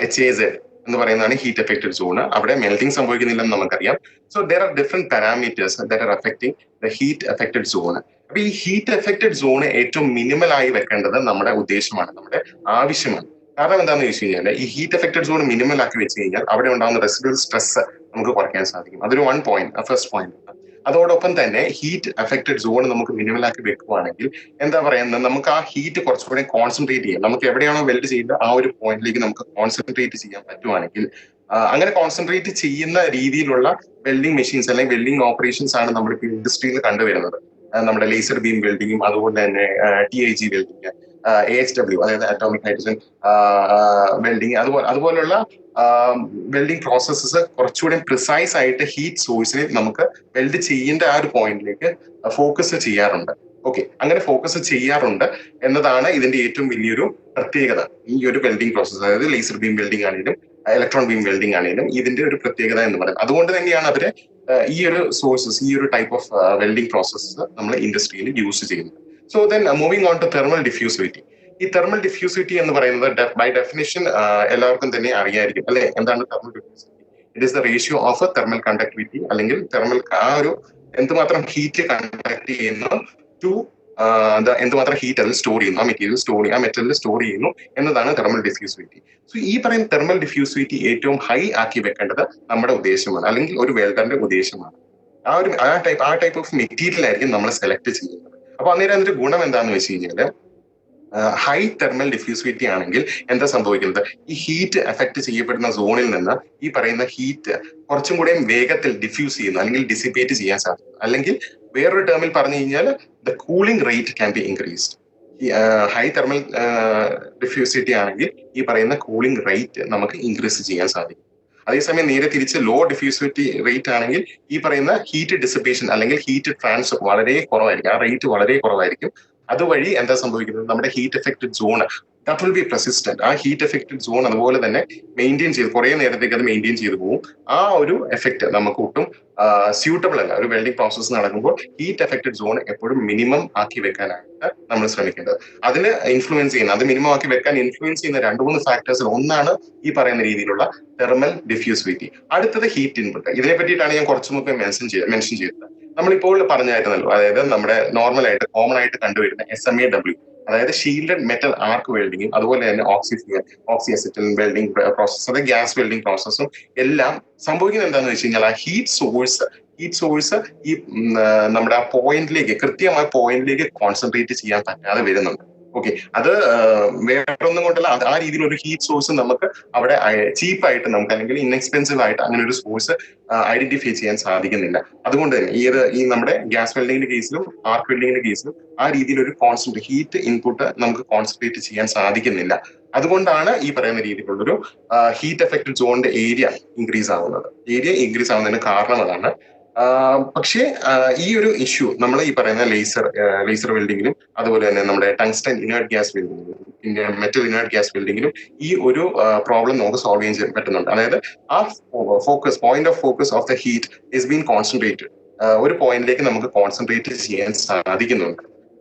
HAZ എന്ന് പറയുന്നതാണ് ഹീറ്റ് എഫക്റ്റഡ് സോൺ. അവിടെ മെൽറ്റിംഗ് സംഭവിക്കുന്നില്ലെന്ന് നമുക്കറിയാം. So there are different parameters that are affecting the heat affected zone. അപ്പൊ ഈ ഹീറ്റ് എഫക്റ്റഡ് സോൺ ഏറ്റവും മിനിമൽ ആയി വെക്കേണ്ടത് നമ്മുടെ ഉദ്ദേശമാണ്, നമ്മുടെ ആവശ്യമാണ്. കാരണം എന്താണെന്ന് ചോദിച്ചു കഴിഞ്ഞാൽ ഈ ഹീറ്റ് എഫക്റ്റഡ് സോൺ മിനിമൽ ആക്കി വെച്ച് കഴിഞ്ഞാൽ അവിടെ ഉണ്ടാകുന്ന റെസിഡ്യൂവൽ സ്ട്രെസ് നമുക്ക് കുറയ്ക്കാൻ സാധിക്കും. അതൊരു വൺ പോയിന്റ്, ഫസ്റ്റ് പോയിന്റ്. അതോടൊപ്പം തന്നെ ഹീറ്റ് എഫക്റ്റഡ് സോൺ നമുക്ക് മിനിമൽ ആക്കി വെക്കുകയാണെങ്കിൽ എന്താ പറയുന്നത്, നമുക്ക് ആ ഹീറ്റ് കുറച്ചുകൂടെ കോൺസെൻട്രേറ്റ് ചെയ്യാം. നമുക്ക് എവിടെയാണോ വെൽഡ് ചെയ്യുന്നത് ആ ഒരു പോയിന്റിലേക്ക് നമുക്ക് കോൺസെൻട്രേറ്റ് ചെയ്യാൻ പറ്റുവാണെങ്കിൽ, അങ്ങനെ കോൺസെൻട്രേറ്റ് ചെയ്യുന്ന രീതിയിലുള്ള വെൽഡിംഗ് മെഷീൻസ് അല്ലെങ്കിൽ വെൽഡിംഗ് ഓപ്പറേഷൻസ് ആണ് നമ്മളിപ്പോൾ ഇൻഡസ്ട്രിയിൽ കണ്ടുവരുന്നത്. നമ്മുടെ ലേസർ ബീം വെൽഡിങ്ങും അതുപോലെ തന്നെ TIG വെൽഡിങ്, AHW അതായത് അറ്റോമിക് ഹൈഡ്രജൻ വെൽഡിങ്, അതുപോലുള്ള വെൽഡിംഗ് പ്രോസസ്സസ് കുറച്ചുകൂടി പ്രിസൈസ് ആയിട്ട് ഹീറ്റ് സോഴ്സിനെ നമുക്ക് വെൽഡ് ചെയ്യേണ്ട ആ ഒരു പോയിന്റിലേക്ക് ഫോക്കസ് ചെയ്യാറുണ്ട്. ഓക്കെ, അങ്ങനെ ഫോക്കസ് ചെയ്യാറുണ്ട് എന്നതാണ് ഇതിന്റെ ഏറ്റവും വലിയൊരു പ്രത്യേകത. ഈ ഒരു വെൽഡിംഗ് പ്രോസസ്സ്, അതായത് ലേസർ ബീം വെൽഡിംഗ് ആണെങ്കിലും ഇലക്ട്രോൺ ബീം വെൽഡിംഗ് ആണെങ്കിലും ഇതിന്റെ ഒരു പ്രത്യേകത എന്ന് പറയുന്നത്. അതുകൊണ്ട് തന്നെയാണ് അവര് ഈ ഒരു സോഴ്സസ്, ഈ ഒരു ടൈപ്പ് ഓഫ് വെൽഡിംഗ് പ്രോസസ്സസ് നമ്മൾ ഇൻഡസ്ട്രിയിൽ യൂസ് ചെയ്യുന്നത്. So then moving on to thermal diffusivity. ഈ തെർമൽ ഡിഫ്യൂസിവിറ്റി എന്ന് പറയുന്നത് ബൈ ഡെഫിനിഷൻ എല്ലാവർക്കും തന്നെ അറിയായിരിക്കും അല്ലെ, എന്താണ് thermal diffusivity? It is the ratio of thermal conductivity, അല്ലെങ്കിൽ തെർമൽ ആ ഒരു എന്തുമാത്രം ഹീറ്റ് കണ്ടക്ട് ചെയ്യുന്നു ടു എന്തുമാത്രം ഹീറ്റ് അതിൽ സ്റ്റോർ ചെയ്യുന്നു, ആ മെറ്റലിൽ സ്റ്റോർ ചെയ്യുന്നു എന്നതാണ് തെർമൽ ഡിഫ്യൂസിവിറ്റി. സോ ഈ പറയുന്ന തെർമൽ ഡിഫ്യൂസിവിറ്റി ഏറ്റവും ഹൈ ആക്കി വെക്കേണ്ടത് നമ്മുടെ ഉദ്ദേശമാണ്, അല്ലെങ്കിൽ ഒരു വെൽഡറിന്റെ ഉദ്ദേശമാണ്. ആ ടൈപ്പ് ഓഫ് മെറ്റീരിയൽ ആയിരിക്കും നമ്മൾ സെലക്ട് ചെയ്യുന്നത്. അപ്പൊ അന്നേരം അതിന്റെ ഗുണം എന്താണെന്ന് വെച്ച് കഴിഞ്ഞാൽ, ഹൈ തെർമൽ ഡിഫ്യൂസിവിറ്റി ആണെങ്കിൽ എന്താ സംഭവിക്കുന്നത്, ഈ ഹീറ്റ് എഫക്ട് ചെയ്യപ്പെടുന്ന സോണിൽ നിന്ന് ഈ പറയുന്ന ഹീറ്റ് കുറച്ചും കൂടെ വേഗത്തിൽ ഡിഫ്യൂസ് ചെയ്യുന്നു, അല്ലെങ്കിൽ ഡിസിപ്പേറ്റ് ചെയ്യാൻ സാധിക്കും. അല്ലെങ്കിൽ വേറൊരു ടേമിൽ പറഞ്ഞു കഴിഞ്ഞാൽ the cooling rate can be increased. High thermal diffusivity ആണെങ്കിൽ ഈ പറയുന്ന കൂളിംഗ് റേറ്റ് നമുക്ക് ഇൻക്രീസ് ചെയ്യാൻ സാധിക്കും. അതേസമയം നേരെ തിരിച്ച് ലോ ഡിഫ്യൂസിവിറ്റി റേറ്റ് ആണെങ്കിൽ ഈ പറയുന്ന ഹീറ്റ് ഡിസിപ്പേഷൻ അല്ലെങ്കിൽ ഹീറ്റ് ട്രാൻസ്ഫർ വളരെ കുറവായിരിക്കും, ആ റേറ്റ് വളരെ കുറവായിരിക്കും. അതുവഴി എന്താ സംഭവിക്കുന്നത്, നമ്മുടെ heat affected zone that will be persistent. ആ ഹീറ്റ് എഫക്റ്റഡ് സോൺ അതുപോലെ തന്നെ മെയിൻറ്റെയിൻ ചെയ്ത് കുറെ നേരത്തേക്ക് അത് മെയിൻറ്റെയിൻ ചെയ്ത് പോകും. ആ ഒരു എഫക്ട് നമുക്ക് ഒട്ടും സ്യൂട്ടബിൾ അല്ല. ഒരു വെൽഡിംഗ് പ്രോസസ്സ് നടക്കുമ്പോൾ ഹീറ്റ് എഫക്റ്റഡ് സോൺ എപ്പോഴും മിനിമം ആക്കി വെക്കാനായിട്ട് നമ്മൾ ശ്രമിക്കേണ്ടത്. അതിന് ഇൻഫ്ലുവൻസ് ചെയ്യുന്ന, അത് മിനിമം ആക്കി വെക്കാൻ ഇൻഫ്ലുവൻസ് ചെയ്യുന്ന 2-3 ഫാക്ടേഴ്സിൽ ഒന്നാണ് ഈ പറയുന്ന രീതിയിലുള്ള തെർമൽ ഡിഫ്യൂസിവിറ്റി. അടുത്തത് ഹീറ്റ് ഇൻപുട്ട്. ഇതിനെ പറ്റിയിട്ടാണ് ഞാൻ കുറച്ചു മുമ്പ് മെൻഷൻ ചെയ്തത്. നമ്മളിപ്പോൾ പറഞ്ഞായിരുന്നല്ലോ, അതായത് നമ്മുടെ നോർമലായിട്ട് കോമൺ ആയിട്ട് കണ്ടുവരുന്ന SMAW, അതായത് ഷീൽഡഡ് മെറ്റൽ ആർക്ക് വെൽഡിങ്ങും അതുപോലെ തന്നെ ഓക്സി അസെറ്റൈൽ വെൽഡിംഗ് പ്രോസസ്, അതായത് ഗ്യാസ് വെൽഡിംഗ് പ്രോസസ്സും എല്ലാം സംഭവിക്കുന്നത് എന്താണെന്ന് വെച്ച് കഴിഞ്ഞാൽ, ആ ഹീറ്റ് സോഴ്സ് ഈ നമ്മുടെ ആ പോയിന്റിലേക്ക്, കൃത്യമായ പോയിന്റിലേക്ക് കോൺസെൻട്രേറ്റ് ചെയ്യാൻ പറ്റാതെ വരുന്നുണ്ട്. ഓക്കെ, അത് വേറൊന്നും കൊണ്ടല്ല, ആ രീതിയിൽ ഒരു ഹീറ്റ് സോഴ്സ് നമുക്ക് അവിടെ ചീപ്പായിട്ട് നമുക്ക്, അല്ലെങ്കിൽ ഇൻഎക്സ്പെൻസീവ് ആയിട്ട് അങ്ങനെ ഒരു സോഴ്സ് ഐഡന്റിഫൈ ചെയ്യാൻ സാധിക്കുന്നില്ല. അതുകൊണ്ട് തന്നെ ഈ നമ്മുടെ ഗ്യാസ് വെൽഡിങ്ങിന്റെ കേസിലും ആർക്ക് വെൽഡിങ്ങിന്റെ കേസിലും ആ രീതിയിൽ ഒരു ഹീറ്റ് ഇൻപുട്ട് നമുക്ക് കോൺസെൻട്രേറ്റ് ചെയ്യാൻ സാധിക്കുന്നില്ല. അതുകൊണ്ടാണ് ഈ പറയുന്ന രീതിയിലുള്ളൊരു ഹീറ്റ് എഫക്റ്റഡ് സോണിന്റെ ഏരിയ ഇൻക്രീസ് ആവുന്നതിന് കാരണം അതാണ്. പക്ഷേ ഈ ഒരു ഇഷ്യൂ നമ്മൾ ഈ പറയുന്ന ലേസർ വെൽഡിങ്ങിലും അതുപോലെ തന്നെ നമ്മുടെ ടങ്സ്റ്റൺ ഇനേർട്ട് ഗ്യാസ് വെൽഡിങ്ങിലും പിന്നെ മെറ്റൽ ഇനേർട്ട് ഗ്യാസ് വെൽഡിങ്ങിലും ഈ ഒരു പ്രോബ്ലം നമുക്ക് സോൾവ് ചെയ്യാൻ പറ്റുന്നുണ്ട്. അതായത് ആ point of focus of the heat is been concentrated, ഒരു പോയിന്റിലേക്ക് നമുക്ക് കോൺസെൻട്രേറ്റ് ചെയ്യാൻ സാധിക്കുന്നുണ്ട്.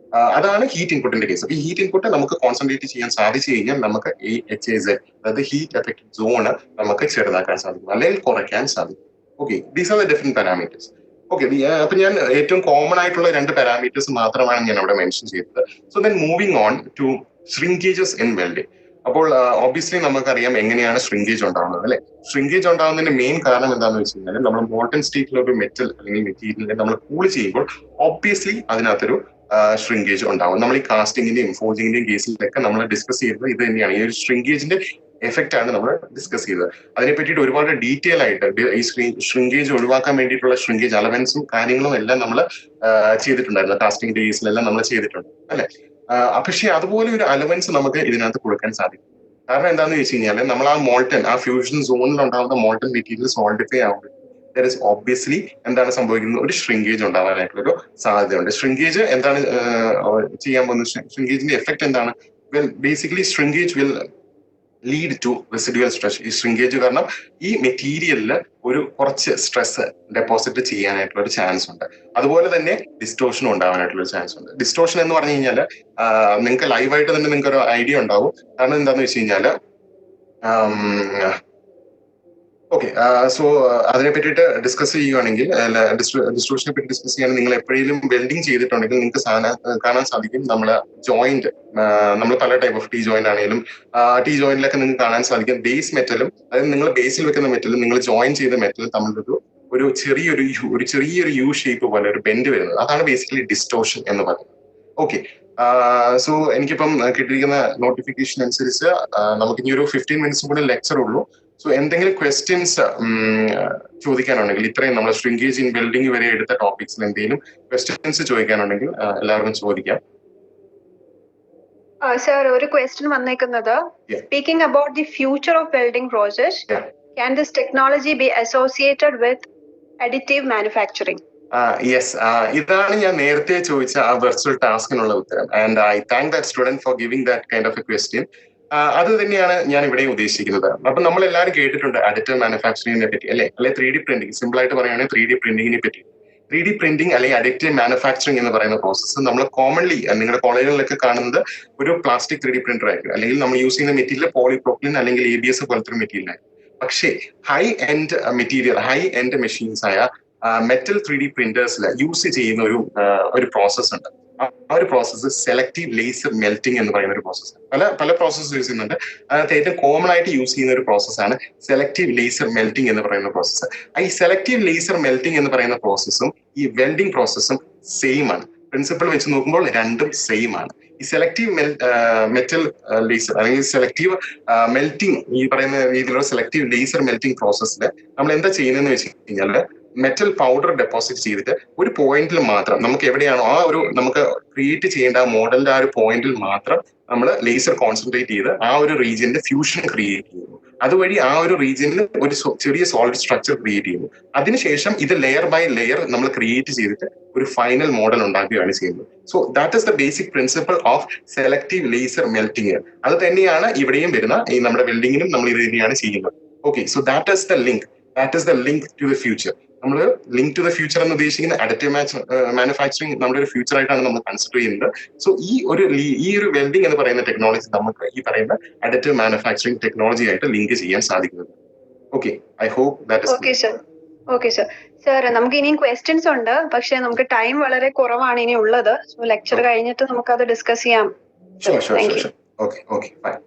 അതാണ് ഹീറ്റ് ഇൻപുട്ടിന്റെ കേസ്. ഈ ഹീറ്റ് ഇൻപുട്ട് നമുക്ക് കോൺസെൻട്രേറ്റ് ചെയ്യാൻ സാധിച്ചു കഴിഞ്ഞാൽ നമുക്ക് ഈ HAZ, അതായത് ഹീറ്റ് എഫക്റ്റഡ് സോൺ നമുക്ക് ചെറുതാക്കാൻ സാധിക്കും അല്ലെങ്കിൽ കുറയ്ക്കാൻ സാധിക്കും. Okay, these are the different parameters. Okay, അപ്പൊ ഞാൻ ഏറ്റവും കോമൺ ആയിട്ടുള്ള 2 പാരാമീറ്റേഴ്സ് മാത്രമാണ് ഞാൻ അവിടെ മെൻഷൻ ചെയ്തത്. So then moving on to shrinkages in welding. അപ്പോൾ ഓബ്വിയസ്ലി നമുക്കറിയാം എങ്ങനെയാണ് ശ്രിങ്കേജ് ഉണ്ടാവുന്നത് അല്ലെ. ശ്രിങ്കേജ് ഉണ്ടാവുന്നതിന്റെ മെയിൻ കാരണം എന്താണെന്ന് വെച്ച് കഴിഞ്ഞാൽ, നമ്മൾ മോൾട്ടൺ സ്റ്റേറ്റിലുള്ള ഒരു മെറ്റൽ അല്ലെങ്കിൽ മെറ്റീരിയലിനെ നമ്മൾ കൂൾ ചെയ്യുമ്പോൾ ഓബ്വിയസ്ലി അതിനകത്തൊരു ശ്രിങ്കേജ് ഉണ്ടാവും. നമ്മൾ ഈ കാസ്റ്റിംഗിന്റെയും ഫോർജിങ്ങിന്റെയും കേസിലൊക്കെ നമ്മൾ ഡിസ്കസ് ചെയ്തത് ഇത് തന്നെയാണ്. ഈ ഒരു ശ്രിങ്കേജിന്റെ എഫക്റ്റ് ആണ് നമ്മൾ ഡിസ്കസ് ചെയ്തത്. അതിനെ പറ്റിയിട്ട് ഒരുപാട് ഡീറ്റെയിൽ ആയിട്ട് ഈ ശ്രിങ്കേജ് ഒഴിവാക്കാൻ വേണ്ടിയിട്ടുള്ള ശ്രിങ്കേജ് അലവൻസും കാര്യങ്ങളും എല്ലാം നമ്മൾ ചെയ്തിട്ടുണ്ടായിരുന്നു. കാസ്റ്റിംഗ് കേസിലെല്ലാം നമ്മൾ ചെയ്തിട്ടുണ്ട് അല്ലെ. പക്ഷേ അതുപോലെ ഒരു അലവൻസ് നമുക്ക് ഇതിനകത്ത് കൊടുക്കാൻ സാധിക്കും. കാരണം എന്താണെന്ന് വെച്ച് കഴിഞ്ഞാൽ, നമ്മൾ ആ ഫ്യൂഷൻ സോണിൽ ഉണ്ടാകുന്ന മോൾട്ടൺ മെറ്റീരിയൽ സോൾഡിഫൈ ആവുമ്പോൾ there is obviously എന്താണ് സംഭവിക്കുന്നത്, ഒരു ശ്രിങ്കേജ് ഉണ്ടാവാനായിട്ടുള്ള ഒരു സാധ്യതയുണ്ട്. ശ്രിങ്കേജ് എന്താണ് ചെയ്യാൻ പോകുന്നത്, ശ്രിങ്കേജിന്റെ എഫക്ട് എന്താണ്? Well, basically shrinkage will lead to residual stress. ഈ ശ്രിങ്കേജ് കാരണം ഈ മെറ്റീരിയലിൽ ഒരു കുറച്ച് സ്ട്രെസ് ഡെപ്പോസിറ്റ് ചെയ്യാനായിട്ടുള്ള ഒരു ചാൻസ് ഉണ്ട്. അതുപോലെ തന്നെ ഡിസ്റ്റോഷനും ഉണ്ടാവാനായിട്ടുള്ള ഒരു ചാൻസ് ഉണ്ട്. ഡിസ്റ്റോഷൻ എന്ന് പറഞ്ഞു കഴിഞ്ഞാൽ നിങ്ങൾക്ക് ലൈവായിട്ട് തന്നെ നിങ്ങൾക്ക് ഒരു ഐഡിയ ഉണ്ടാവും. കാരണം എന്താണെന്ന് വെച്ച് കഴിഞ്ഞാൽ, ഓക്കെ. സോ അതിനെ പറ്റിയിട്ട് ഡിസ്കസ് ചെയ്യുകയാണെങ്കിൽ, ഡിസ്ട്രിബ്യൂഷനെ പറ്റി ഡിസ്കസ് ചെയ്യുകയാണെങ്കിൽ, നിങ്ങൾ എപ്പോഴെങ്കിലും വെൽഡിങ് ചെയ്തിട്ടുണ്ടെങ്കിൽ നിങ്ങൾക്ക് കാണാൻ സാധിക്കും നമ്മള് ജോയിന്റ്, നമ്മൾ പല ടൈപ്പ് ഓഫ് ടി ജോയിന്റ് ആണെങ്കിലും ടി ജോയിന്റിലൊക്കെ നിങ്ങൾക്ക് കാണാൻ സാധിക്കും ബേസ് മെറ്റലും, അതായത് നിങ്ങൾ ബേസിൽ വെക്കുന്ന മെറ്റലും നിങ്ങൾ ജോയിൻ ചെയ്ത മെറ്റലും തമ്മിലൊരു ചെറിയൊരു യു ഷേപ്പ് പോലെ ഒരു ബെൻഡ് വരുന്നത്. അതാണ് ബേസിക്കലി ഡിസ്റ്റോർഷൻ എന്ന് പറയുന്നത്. ഓക്കെ. സോ എനിക്കിപ്പം കിട്ടിയിരിക്കുന്ന നോട്ടിഫിക്കേഷൻ അനുസരിച്ച് നമുക്ക് ഇനി ഒരു 15 മിനിറ്റ്സ് കൂടെ ലെക്ചർ ഉള്ളൂ. സോ എന്തെങ്കിലും ക്വസ്റ്റ്യൻസ് ചോദിക്കാനുണ്ടെങ്കിൽ, ഇത്രയും നമ്മൾ ശ്രിങ്കേജ് ഇൻ ബിൽഡിംഗ് വരെ എടുത്ത ടോപ്പിക്സിൽ എന്തെങ്കിലും ക്വസ്റ്റ്യൻസ് ചോദിക്കാനുണ്ടെങ്കിൽ എല്ലാവർക്കും ചോദിക്കാം. സർ, ഒരു ക്വസ്റ്റ്യൻ വന്നേക്കുന്നത്, speaking about the future of welding process, can this technology B associated with additive manufacturing? Yes, ഇതാണ് ഞാൻ നേരത്തെ ചോദിച്ച ആ വെർച്വൽ ടാസ്കിനുള്ള ഉത്തരം. And I thank that student for giving that kind of A question. അത് തന്നെയാണ് ഞാൻ ഇവിടെ ഉദ്ദേശിക്കുന്നത്. അപ്പൊ നമ്മൾ എല്ലാവരും കേട്ടിട്ടുണ്ട് അഡിറ്റീവ് മാനുഫാക്ചറിങ്ങിനെ പറ്റി, അല്ലെ 3D പ്രിന്റിംഗ്. സിമ്പിൾ ആയിട്ട് പറയുകയാണെങ്കിൽ 3D പ്രിന്റിങ്ങിനെ പറ്റി. 3D പ്രിന്റിംഗ് അല്ലെങ്കിൽ അഡിറ്റീവ് മാനുഫാക്ചറിംഗ് എന്ന് പറയുന്ന പ്രോസസ്സ് നമ്മൾ കോമൺലി നിങ്ങളുടെ കോളേജുകളിലൊക്കെ കാണുന്നത് ഒരു പ്ലാസ്റ്റിക് 3D പ്രിന്റർ ആയിരിക്കും, അല്ലെങ്കിൽ നമ്മൾ യൂസ് ചെയ്യുന്ന മെറ്റീരിയൽ പോളിപ്രോപ്പിലിൻ അല്ലെങ്കിൽ ABS പോലത്തെ ഒരു മെറ്റീരിയൽ ആയിരിക്കും. പക്ഷേ ഹൈ എൻഡ് മെഷീൻസ് ആയ മെറ്റൽ 3D പ്രിന്റേഴ്സിൽ യൂസ് ചെയ്യുന്ന ഒരു പ്രോസസ് ഉണ്ട്. ആ ഒരു പ്രോസസ്സ് സെലക്റ്റീവ് ലേസർ മെൽറ്റിംഗ് എന്ന് പറയുന്ന ഒരു പ്രോസസ്സ്. പല പ്രോസസ്സ് യൂസ് ചെയ്യുന്നുണ്ട്. അതിനകത്ത് ഏറ്റവും കോമൺ ആയിട്ട് യൂസ് ചെയ്യുന്ന ഒരു പ്രോസസ്സാണ് സെലക്റ്റീവ് ലേസർ മെൽറ്റിംഗ് എന്ന് പറയുന്ന പ്രോസസ്സ്. ഈ സെലക്റ്റീവ് ലേസർ മെൽറ്റിംഗ് എന്ന് പറയുന്ന പ്രോസസ്സും ഈ വെൽഡിംഗ് പ്രോസസ്സും സെയിം ആണ്. പ്രിൻസിപ്പിൾ വെച്ച് നോക്കുമ്പോൾ രണ്ടും സെയിം ആണ്. ഈ സെലക്റ്റീവ് മെറ്റൽ ലേസർ അല്ലെങ്കിൽ സെലക്റ്റീവ് മെൽറ്റിംഗ്, ഈ പറയുന്ന രീതിയിലുള്ള സെലക്റ്റീവ് ലേസർ മെൽറ്റിംഗ് പ്രോസസ്സിൽ നമ്മൾ എന്താ ചെയ്യുന്നതെന്ന് വെച്ച് കഴിഞ്ഞാൽ, മെറ്റൽ പൗഡർ ഡെപ്പോസിറ്റ് ചെയ്തിട്ട് ഒരു പോയിന്റിൽ മാത്രം, നമുക്ക് എവിടെയാണോ നമുക്ക് ക്രിയേറ്റ് ചെയ്യേണ്ട ആ മോഡലിന്റെ ആ ഒരു പോയിന്റിൽ മാത്രം നമ്മൾ ലേസർ കോൺസെൻട്രേറ്റ് ചെയ്ത് ആ ഒരു റീജിയന്റെ ഫ്യൂഷൻ ക്രിയേറ്റ് ചെയ്യുന്നു. അതുവഴി ആ ഒരു റീജിയനിൽ ഒരു ചെറിയ സോളിഡ് സ്ട്രക്ചർ ക്രിയേറ്റ് ചെയ്യുന്നു. അതിനുശേഷം ഇത് ലെയർ ബൈ ലെയർ നമ്മൾ ക്രിയേറ്റ് ചെയ്തിട്ട് ഒരു ഫൈനൽ മോഡൽ ഉണ്ടാക്കുകയാണ് ചെയ്യുന്നത്. So that is the basic principle of selective laser melting. അത് തന്നെയാണ് ഇവിടെയും വരുന്ന ഈ നമ്മുടെ ബിൽഡിങ്ങിനും നമ്മൾ ഇത് തന്നെയാണ് ചെയ്യുന്നത്. Okay, so that is the link to the future. നമ്മൾ ലിങ്ക് ടു ദ ഫ്യൂച്ചർ എന്ന് ഉദ്ദേശിക്കുന്ന അഡിറ്റീവ് മാനുഫാക്ചറിങ് നമ്മുടെ ഒരു ഫ്യൂച്ചർ ആയിട്ടാണ് നമ്മൾ കൺസിഡർ ചെയ്യുന്നത്. സോ ഈ ഒരു വെൽഡിംഗ് എന്ന് പറയുന്ന ടെക്നോളജി നമുക്ക് ഈ പറയുന്ന അഡിറ്റീവ് മാനുഫാക്ചറിങ് ടെക്നോളജി ആയിട്ട് ലിങ്ക് ചെയ്യാൻ സാധിക്കുന്നത്. Okay, I hope that is. Okay sir, നമുക്ക് ഇനിയും ക്വസ്റ്റ്യൻസ് ഉണ്ട്, പക്ഷെ നമുക്ക് ടൈം വളരെ കുറവാണ് ഇനി ഉള്ളത്. സോ ലെക്ചർ കഴിഞ്ഞിട്ട് നമുക്ക് അത് ഡിസ്കസ് ചെയ്യാം. Okay fine.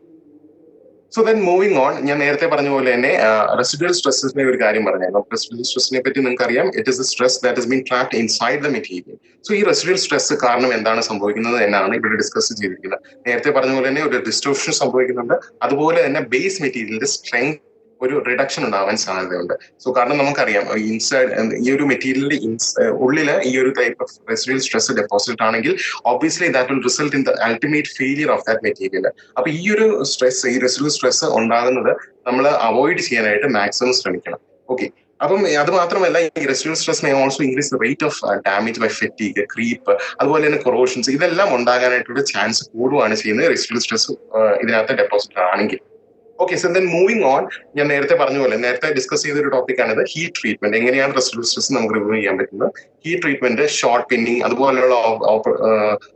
So then moving on, ഞാൻ നേരത്തെ പറഞ്ഞ പോലെ തന്നെ റെസിഡ്യൂവൽ സ്ട്രെസ്സിന്റെ ഒരു കാര്യം പറഞ്ഞായിരുന്നു. റെസിഡ്യൂവൽ സ്ട്രെസ്സിനെ പറ്റി നിങ്ങൾക്ക് അറിയാം, it is a stress that has been trapped inside the material. So ഈ റെസിഡ്യൂവൽ സ്ട്രെസ് കാരണം എന്താണ് സംഭവിക്കുന്നത് എന്നാണ് ഇവിടെ ഡിസ്കസ് ചെയ്തിരിക്കുന്നത്. നേരത്തെ പറഞ്ഞ പോലെ തന്നെ ഒരു ഡിസ്റ്റോർഷൻ സംഭവിക്കുന്നുണ്ട്. അതുപോലെ തന്നെ ബേസ് മെറ്റീരിയലിന്റെ സ്ട്രെങ്ത് ഒരു റിഡക്ഷൻ ഉണ്ടാവാൻ സാധ്യതയുണ്ട്. സോ കാരണം നമുക്കറിയാം ഇൻസൈഡ് ഈ ഒരു മെറ്റീരിയലിന്റെ ഉള്ളില് ഈ ഒരു type of residual stress deposit ആണെങ്കിൽ obviously that will result in the ultimate failure of that material. അപ്പൊ ഈ ഒരു സ്ട്രെസ്, ഈ റെസിഡ്യൂവൽ സ്ട്രെസ് ഉണ്ടാകുന്നത് നമ്മൾ അവോയ്ഡ് ചെയ്യാനായിട്ട് മാക്സിമം ശ്രമിക്കണം. ഓക്കെ, അപ്പം അത് മാത്രമല്ല, ഈ residual stress may also increase rate of damage by fatigue, creep, അതുപോലെ തന്നെ കൊറോഷൻസ്, ഇതെല്ലാം ഉണ്ടാകാനായിട്ടുള്ള ചാൻസ് കൂടുകയാണ് ചെയ്യുന്നത് റെസിഡ്യൂവൽ സ്ട്രെസ് ഇതിനകത്ത് ഡെപ്പോസിറ്റ് ആണെങ്കിൽ. Okay, so then moving on, ഞാൻ നേരത്തെ പറഞ്ഞ പോലെ നേരത്തെ ഡിസ്കസ് ചെയ്ത ഒരു ടോപ്പിക്കാണിത്, ഹീറ്റ് ട്രീറ്റ്മെന്റ്. എങ്ങനെയാണ് റെസിഡ്യൂവൽ സ്ട്രെസ് നമുക്ക് റിമൂവ് ചെയ്യാൻ പറ്റുന്നത്? ഹീറ്റ് ട്രീറ്റ്മെന്റ്, ഷോർട്ട് പിന്നിങ്, അതുപോലെയുള്ള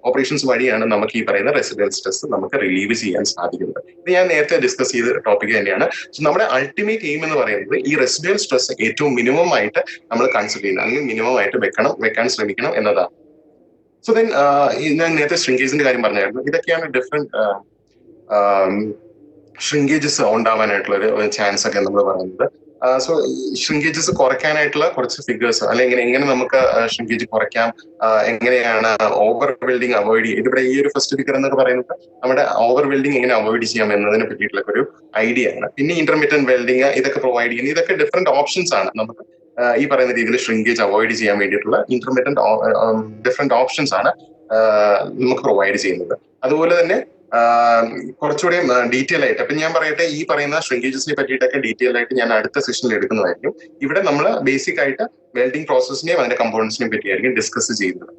ഓപ്പറേഷൻസ് വഴിയാണ് നമുക്ക് ഈ പറയുന്ന റെസിഡ്യൂവൽ സ്ട്രെസ് നമുക്ക് റിലീവ് ചെയ്യാൻ സാധിക്കുന്നത്. ഇത് ഞാൻ നേരത്തെ ഡിസ്കസ് ചെയ്ത ടോപ്പിക് തന്നെയാണ്. സോ നമ്മുടെ അൾട്ടിമേറ്റ് എയിം എന്ന് പറയുന്നത് ഈ റെസിഡ്യൂവൽ സ്ട്രെസ് ഏറ്റവും മിനിമം ആയിട്ട് നമ്മൾ കൺസിഡർ ചെയ്യുന്നത്, അല്ലെങ്കിൽ മിനിമം ആയിട്ട് വെക്കാൻ ശ്രമിക്കണം എന്നതാണ്. സോ ദെൻ ഞാൻ നേരത്തെ ശ്രിങ്കേജിന്റെ കാര്യം പറഞ്ഞായിരുന്നു. ഇതൊക്കെയാണ് ഡിഫറെന്റ് ഷ്രിങ്കേജസ് ഉണ്ടാവാനായിട്ടുള്ള ഒരു ചാൻസ് ഒക്കെ നമ്മൾ പറയുന്നത്. സോ ഷ്രിങ്കേജസ് കുറയ്ക്കാനായിട്ടുള്ള കുറച്ച് ഫിഗേഴ്സ്, അല്ലെങ്കിൽ എങ്ങനെ നമുക്ക് ഷ്രിങ്കേജ് കുറയ്ക്കാം, എങ്ങനെയാണ് ഓവർ വെൽഡിങ് അവോയ്ഡ് ചെയ്യുക. ഇതിവിടെ ഈ ഒരു ഫസ്റ്റ് ഫിഗർ എന്നൊക്കെ പറയുന്നത് നമ്മുടെ ഓവർ വെൽഡിങ് എങ്ങനെ അവോയ്ഡ് ചെയ്യാം എന്നതിനെ പറ്റിയിട്ടുള്ള ഒരു ഐഡിയ ആണ്. പിന്നെ ഇന്റർമീഡിയറ്റ് വെൽഡിങ് ഇതൊക്കെ പ്രൊവൈഡ് ചെയ്യുന്നത്, ഇതൊക്കെ ഡിഫറെന്റ് ഓപ്ഷൻസ് ആണ്. നമുക്ക് ഈ പറയുന്ന രീതിയിൽ ഷ്രിങ്കേജ് അവോയ്ഡ് ചെയ്യാൻ വേണ്ടിയിട്ടുള്ള ഡിഫറെന്റ് ഓപ്ഷൻസ് ആണ് നമുക്ക് പ്രൊവൈഡ് ചെയ്യുന്നത്. അതുപോലെ തന്നെ കുറച്ചുകൂടി ഡീറ്റെയിൽ ആയിട്ട്, അപ്പൊ ഞാൻ പറയട്ടെ, ഈ പറയുന്ന ഷ്രിങ്കേജസിനെ പറ്റിയിട്ടൊക്കെ ഡീറ്റെയിൽ ആയിട്ട് ഞാൻ അടുത്ത സെഷനിൽ എടുക്കുന്നതായിരിക്കും. ഇവിടെ നമ്മൾ ബേസിക് ആയിട്ട് വെൽഡിംഗ് പ്രോസസ്സിനെയും അതിന്റെ കമ്പോണൻസിനെയും പറ്റിയായിരിക്കും ഡിസ്കസ് ചെയ്യുന്നത്.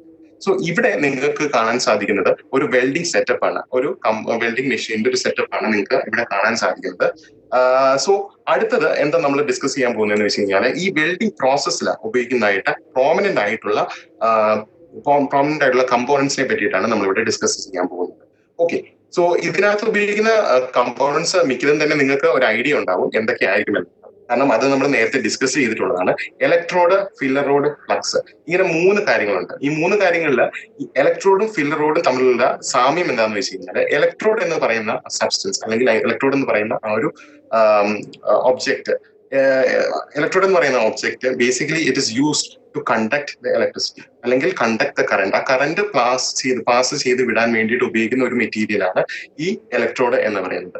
സോ ഇവിടെ നിങ്ങൾക്ക് കാണാൻ സാധിക്കുന്നത് ഒരു വെൽഡിംഗ് സെറ്റപ്പ് ആണ്, ഒരു വെൽഡിംഗ് മെഷീന്റെ ഒരു സെറ്റപ്പ് ആണ് നിങ്ങൾക്ക് ഇവിടെ കാണാൻ സാധിക്കുന്നത്. സോ അടുത്തത് എന്താ നമ്മൾ ഡിസ്കസ് ചെയ്യാൻ പോകുന്നതെന്ന് വെച്ച് കഴിഞ്ഞാൽ, ഈ വെൽഡിംഗ് പ്രോസസ്സിൽ ഉപയോഗിക്കുന്നതായിട്ട് പ്രോമിനന്റ് ആയിട്ടുള്ള കമ്പോണൻസിനെ പറ്റിയിട്ടാണ് നമ്മളിവിടെ ഡിസ്കസ് ചെയ്യാൻ പോകുന്നത്. ഓക്കെ, സോ ഇതിനകത്ത് ഉപയോഗിക്കുന്ന കമ്പോണൻസ് മിക്കതും തന്നെ നിങ്ങൾക്ക് ഒരു ഐഡിയ ഉണ്ടാവും എന്തൊക്കെയായിരിക്കും. കാരണം അത് നമ്മൾ നേരത്തെ ഡിസ്കസ് ചെയ്തിട്ടുള്ളതാണ്. ഇലക്ട്രോഡ്, ഫില്ലർ റോഡ്, ഫ്ലക്സ്, ഇങ്ങനെ 3 കാര്യങ്ങളുണ്ട്. ഈ 3 കാര്യങ്ങളിൽ ഇലക്ട്രോഡും ഫില്ലർ റോഡും തമ്മിലുള്ള സാമ്യം എന്താണെന്ന് വെച്ച് കഴിഞ്ഞാൽ, ഇലക്ട്രോഡ് എന്ന് പറയുന്ന സബ്സ്റ്റൻസ് അല്ലെങ്കിൽ ഇലക്ട്രോഡ് എന്ന് പറയുന്ന ആ ഒരു ഒബ്ജക്റ്റ്, ഇലക്ട്രോഡ് എന്ന് പറയുന്ന object basically it is used to conduct the electricity അല്ലെങ്കിൽ കണ്ടക്ട് ദ കറണ്ട്. ആ കറണ്ട് പാസ് ചെയ്ത് വിടാൻ വേണ്ടിയിട്ട് ഉപയോഗിക്കുന്ന ഒരു മെറ്റീരിയലാണ് ഈ ഇലക്ട്രോഡ് എന്ന് പറയുന്നത്.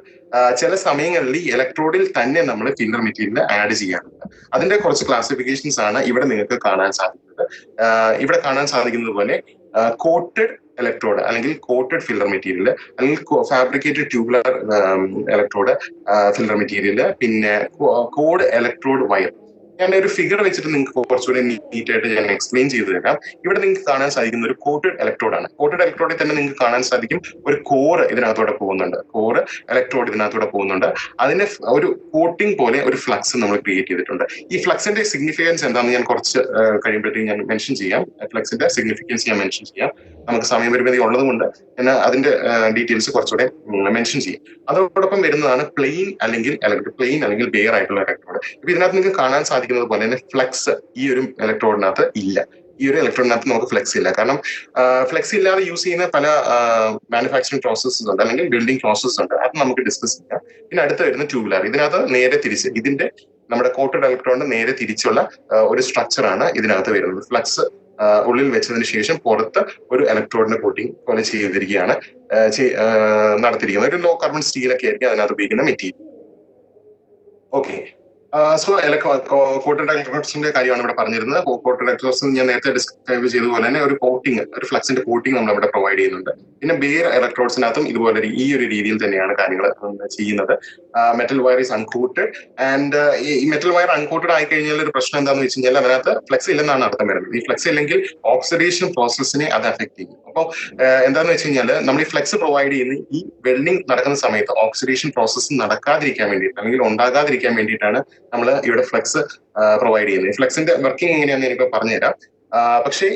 ചില സമയങ്ങളിൽ ഈ ഇലക്ട്രോഡിൽ തന്നെ നമ്മൾ ഫില്ലർ മെറ്റീരിയൽ ആഡ് ചെയ്യാറുണ്ട്. അതിന്റെ കുറച്ച് ക്ലാസിഫിക്കേഷൻസ് ആണ് ഇവിടെ നിങ്ങൾക്ക് കാണാൻ സാധിക്കുന്നത്. ഇവിടെ കാണാൻ സാധിക്കുന്നത് പോലെ കോട്ടഡ് ഇലക്ട്രോഡ് അല്ലെങ്കിൽ കോട്ടഡ് ഫില്ലർ മെറ്റീരിയൽ, അല്ലെങ്കിൽ fabricated tubular electrode filler material, പിന്നെ കോഡ് ഇലക്ട്രോഡ് വയർ. ഞാൻ ഒരു ഫിഗർ വെച്ചിട്ട് നിങ്ങൾക്ക് കുറച്ചുകൂടി നീറ്റ് ആയിട്ട് ഞാൻ എക്സ്പ്ലെയിൻ ചെയ്തു തരാം. ഇവിടെ നിങ്ങൾക്ക് കാണാൻ സാധിക്കുന്ന ഒരു കോട്ടഡ് ഇലക്ട്രോഡാണ്. കോട്ടഡ് ഇലക്ട്രോഡിൽ തന്നെ നിങ്ങൾക്ക് കാണാൻ സാധിക്കും ഒരു കോർ ഇതിനകത്തൂടെ പോകുന്നുണ്ട്, കോർ ഇലക്ട്രോഡ് ഇതിനകത്തൂടെ പോകുന്നുണ്ട്. അതിന്റെ ഒരു കോട്ടിംഗ് പോലെ ഒരു ഫ്ലക്സ് നമ്മൾ ക്രിയേറ്റ് ചെയ്തിട്ടുണ്ട്. ഈ ഫ്ലക്സിന്റെ സിഗ്നിഫിക്കൻസ് എന്താണെന്ന് ഞാൻ കുറച്ച് കഴിയുമ്പോഴത്തേക്ക് ഞാൻ മെൻഷൻ ചെയ്യാം. ഫ്ലക്സിന്റെ സിഗ്നിഫിക്കൻസ് ഞാൻ മെൻഷൻ ചെയ്യാം. നമുക്ക് സമയപരിമിതി ഉള്ളത് കൊണ്ട് ഞാൻ അതിന്റെ ഡീറ്റെയിൽസ് കുറച്ചുകൂടെ മെൻഷൻ ചെയ്യും. അതോടൊപ്പം വരുന്നതാണ് പ്ലെയിൻ അല്ലെങ്കിൽ ബെയർ ആയിട്ടുള്ള ഇലക്ട്രോഡ്. ഇപ്പൊ ഇതിനകത്ത് നിങ്ങൾക്ക് കാണാൻ സാധിക്കുന്നത് പോലെ തന്നെ ഫ്ലക്സ് ഈ ഒരു ഇലക്ട്രോഡിനകത്ത് ഇല്ല. ഈ ഒരു ഇലക്ട്രോഡിനകത്ത് നമുക്ക് ഫ്ലക്സ് ഇല്ല. കാരണം ഫ്ലക്സ് ഇല്ലാതെ യൂസ് ചെയ്യുന്ന പല മാനുഫാക്ചറിങ് പ്രോസസ്സസ് ഉണ്ട്, അല്ലെങ്കിൽ ബിൽഡിംഗ് പ്രോസസ്സ് ഉണ്ട്. അത് നമുക്ക് ഡിസ്കസ് ചെയ്യാം. പിന്നെ അടുത്ത് വരുന്ന ട്യൂബുലർ. ഇതിനകത്ത് നേരെ തിരിച്ച് ഇതിന്റെ നമ്മുടെ കോട്ടഡ് ഇലക്ട്രോഡിന്റെ നേരെ തിരിച്ചുള്ള ഒരു സ്ട്രക്ചറാണ് ഇതിനകത്ത് വരുന്നത്. ഫ്ലക്സ് ഉള്ളിൽ വെച്ചതിന് ശേഷം പുറത്ത് ഒരു ഇലക്ട്രോഡിന്റെ കോട്ടിംഗ് പോലെ ചെയ്തിരിക്കുകയാണ് നടത്തിയിരിക്കുന്നത്. ഒരു ലോ കാർബൺ സ്റ്റീലൊക്കെ ആയിരിക്കും അതിനകത്ത് ഉപയോഗിക്കുന്ന മെറ്റീരിയൽ. ഓക്കെ, സോ കോട്ടഡ് ഇലക്ട്രോഡ്സിന്റെ കാര്യമാണ് ഇവിടെ പറഞ്ഞിരുന്നത്. കോട്ടഡ് ഇലക്ട്രോഡ്സ് ഞാൻ നേരത്തെ ഡിസ്ക്രൈബ് ചെയ്തതുപോലെ തന്നെ ഒരു കോട്ടിംഗ്, ഒരു ഫ്ലക്സിന്റെ കോട്ടിംഗ് നമ്മൾ ഇവിടെ പ്രൊവൈഡ് ചെയ്യുന്നുണ്ട്. പിന്നെ ബെയർ ഇലക്ട്രോഡ്സിനകത്തും ഇതുപോലെ ഈ ഒരു രീതിയിൽ തന്നെയാണ് കാര്യങ്ങൾ ചെയ്യുന്നത്. Metal wire is unquoted and ഈ മെറ്റൽ വയർ അൺകോട്ടഡ് ആയി കഴിഞ്ഞാൽ ഒരു പ്രശ്നം എന്താണെന്ന് വെച്ച് കഴിഞ്ഞാൽ അതിനകത്ത് ഫ്ലക്സ് ഇല്ലെന്നാണ് അർത്ഥം വരുന്നത്. ഈ ഫ്ലക്സ് ഇല്ലെങ്കിൽ ഓക്സിഡേഷൻ പ്രോസസ്സിനെ അത് അഫക്ട് ചെയ്യും. അപ്പോൾ എന്താണെന്ന് വെച്ച് കഴിഞ്ഞാൽ നമ്മൾ ഈ ഫ്ലക്സ് പ്രൊവൈഡ് ചെയ്യുന്ന ഈ വെൽഡിംഗ് നടക്കുന്ന സമയത്ത് ഓക്സിഡേഷൻ പ്രോസസ്സ് നടക്കാതിരിക്കാൻ വേണ്ടിയിട്ട് അല്ലെങ്കിൽ ഉണ്ടാകാതിരിക്കാൻ വേണ്ടിയിട്ടാണ് നമ്മൾ ഇവിടെ ഫ്ലക്സ് പ്രൊവൈഡ് ചെയ്യുന്നത്. ഫ്ലക്സിന്റെ വർക്കിംഗ് എങ്ങനെയാണെന്ന് ഞാനിപ്പോൾ പറഞ്ഞുതരാം. പക്ഷേ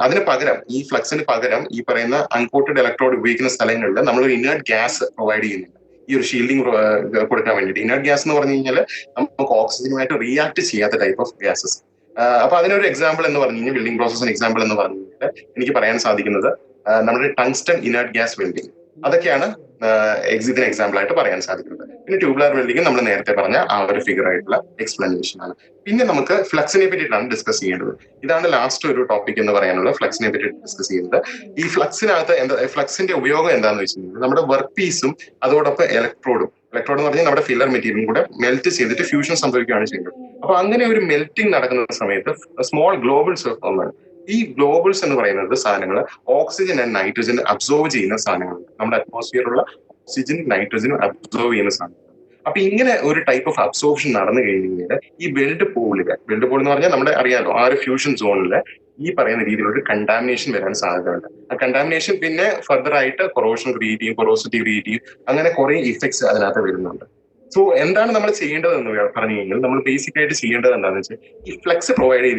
അതിന് പകരം, ഈ ഫ്ലക്സിന് പകരം ഈ പറയുന്ന അൺകോട്ടഡ് ഇലക്ട്രോഡ് ഉപയോഗിക്കുന്ന സ്ഥലങ്ങളിൽ നമ്മൾ ഒരു ഇനേർട്ട് ഗ്യാസ് പ്രൊവൈഡ് ചെയ്യുന്നുണ്ട് ഈ ഒരു ഷീൽഡിംഗ് കൊടുക്കാൻ വേണ്ടിയിട്ട്. ഇനേർട്ട് ഗ്യാസ് എന്ന് പറഞ്ഞു കഴിഞ്ഞാൽ നമുക്ക് ഓക്സിജനുമായിട്ട് റിയാക്ട് ചെയ്യാത്ത ടൈപ്പ് ഓഫ് ഗ്യാസസ്. അപ്പൊ അതിനൊരു എക്സാമ്പിൾ എന്ന് പറഞ്ഞു കഴിഞ്ഞാൽ, ബിൽഡിംഗ് പ്രോസസ്സിന് എക്സാമ്പിൾ എന്ന് പറഞ്ഞു കഴിഞ്ഞാൽ എനിക്ക് പറയാൻ സാധിക്കുന്നത് നമ്മുടെ ടങ്സ്റ്റൺ ഇനേർട്ട് ഗ്യാസ് വെൽഡിംഗ്, അതൊക്കെയാണ് ഇതിന് എക്സാമ്പിൾ ആയിട്ട് പറയാൻ സാധിക്കുന്നത്. പിന്നെ ട്യൂബുലർ വെൽഡിംഗ് നമ്മൾ നേരത്തെ പറഞ്ഞ ആ ഒരു ഫിഗർ ആയിട്ടുള്ള എക്സ്പ്ലനേഷൻ ആണ്. പിന്നെ നമുക്ക് ഫ്ലക്സിനെ പറ്റിയിട്ടാണ് ഡിസ്കസ് ചെയ്യേണ്ടത്. ഇതാണ് ലാസ്റ്റ് ഒരു ടോപ്പിക് എന്ന് പറയാനുള്ളത്, ഫ്ലക്സിനെ പറ്റി ഡിസ്കസ് ചെയ്യുന്നത്. ഈ ഫ്ലക്സിനകത്ത് ഫ്ലക്സിന്റെ ഉപയോഗം എന്താണെന്ന് വെച്ച് കഴിഞ്ഞാൽ നമ്മുടെ വർക്ക് പീസും അതോടൊപ്പം ഇലക്ട്രോഡ് എന്ന് പറഞ്ഞാൽ നമ്മുടെ ഫില്ലർ മെറ്റീരിയലും കൂടെ മെൽറ്റ് ചെയ്തിട്ട് ഫ്യൂഷൻ സംഭവിക്കുകയാണ് ചെയ്യുന്നത്. അപ്പൊ അങ്ങനെ ഒരു മെൽറ്റിംഗ് നടക്കുന്ന സമയത്ത് സ്മോൾ ഗ്ലോബിൾസ് ഒന്നാണ്. ഈ ഗ്ലോബിൾസ് എന്ന് പറയുന്നത് സാധനങ്ങൾ ഓക്സിജൻ ആൻഡ് നൈട്രജൻ അബ്സോർവ് ചെയ്യുന്ന സാധനങ്ങളാണ്. നമ്മുടെ അറ്റ്മോസ്ഫിയറിലുള്ള ഓക്സിജൻ നൈട്രജനും അബ്സോർവ് ചെയ്യുന്ന സാധനങ്ങൾ. അപ്പൊ ഇങ്ങനെ ഒരു ടൈപ്പ് ഓഫ് അബ്സോർപ്ഷൻ നടന്നു കഴിഞ്ഞാൽ ഈ വെൽഡ് പൂൾ എന്ന് പറഞ്ഞാൽ നമ്മുടെ അറിയാലോ ആ ഒരു ഫ്യൂഷൻ സോണില് ഈ പറയുന്ന രീതിയിലുള്ള കണ്ടാമിനേഷൻ വരാൻ സാധ്യതയുണ്ട്. ആ കണ്ടാമിനേഷൻ പിന്നെ ഫർദർ ആയിട്ട് കൊറോഷൻ ക്രിയേറ്റ് ചെയ്യും, കൊറോസിറ്റി ക്രിയേറ്റ് ചെയ്യും, അങ്ങനെ കുറെ ഇഫക്ട്സ് അതിനകത്ത് വരുന്നുണ്ട്. സോ എന്താണ് നമ്മൾ ചെയ്യേണ്ടതെന്ന് പറഞ്ഞു കഴിഞ്ഞാൽ, നമ്മൾ ബേസിക് ആയിട്ട് ചെയ്യേണ്ടത് എന്താണെന്ന് വെച്ചാൽ ഈ ഫ്ലക്സ് പ്രൊവൈഡ്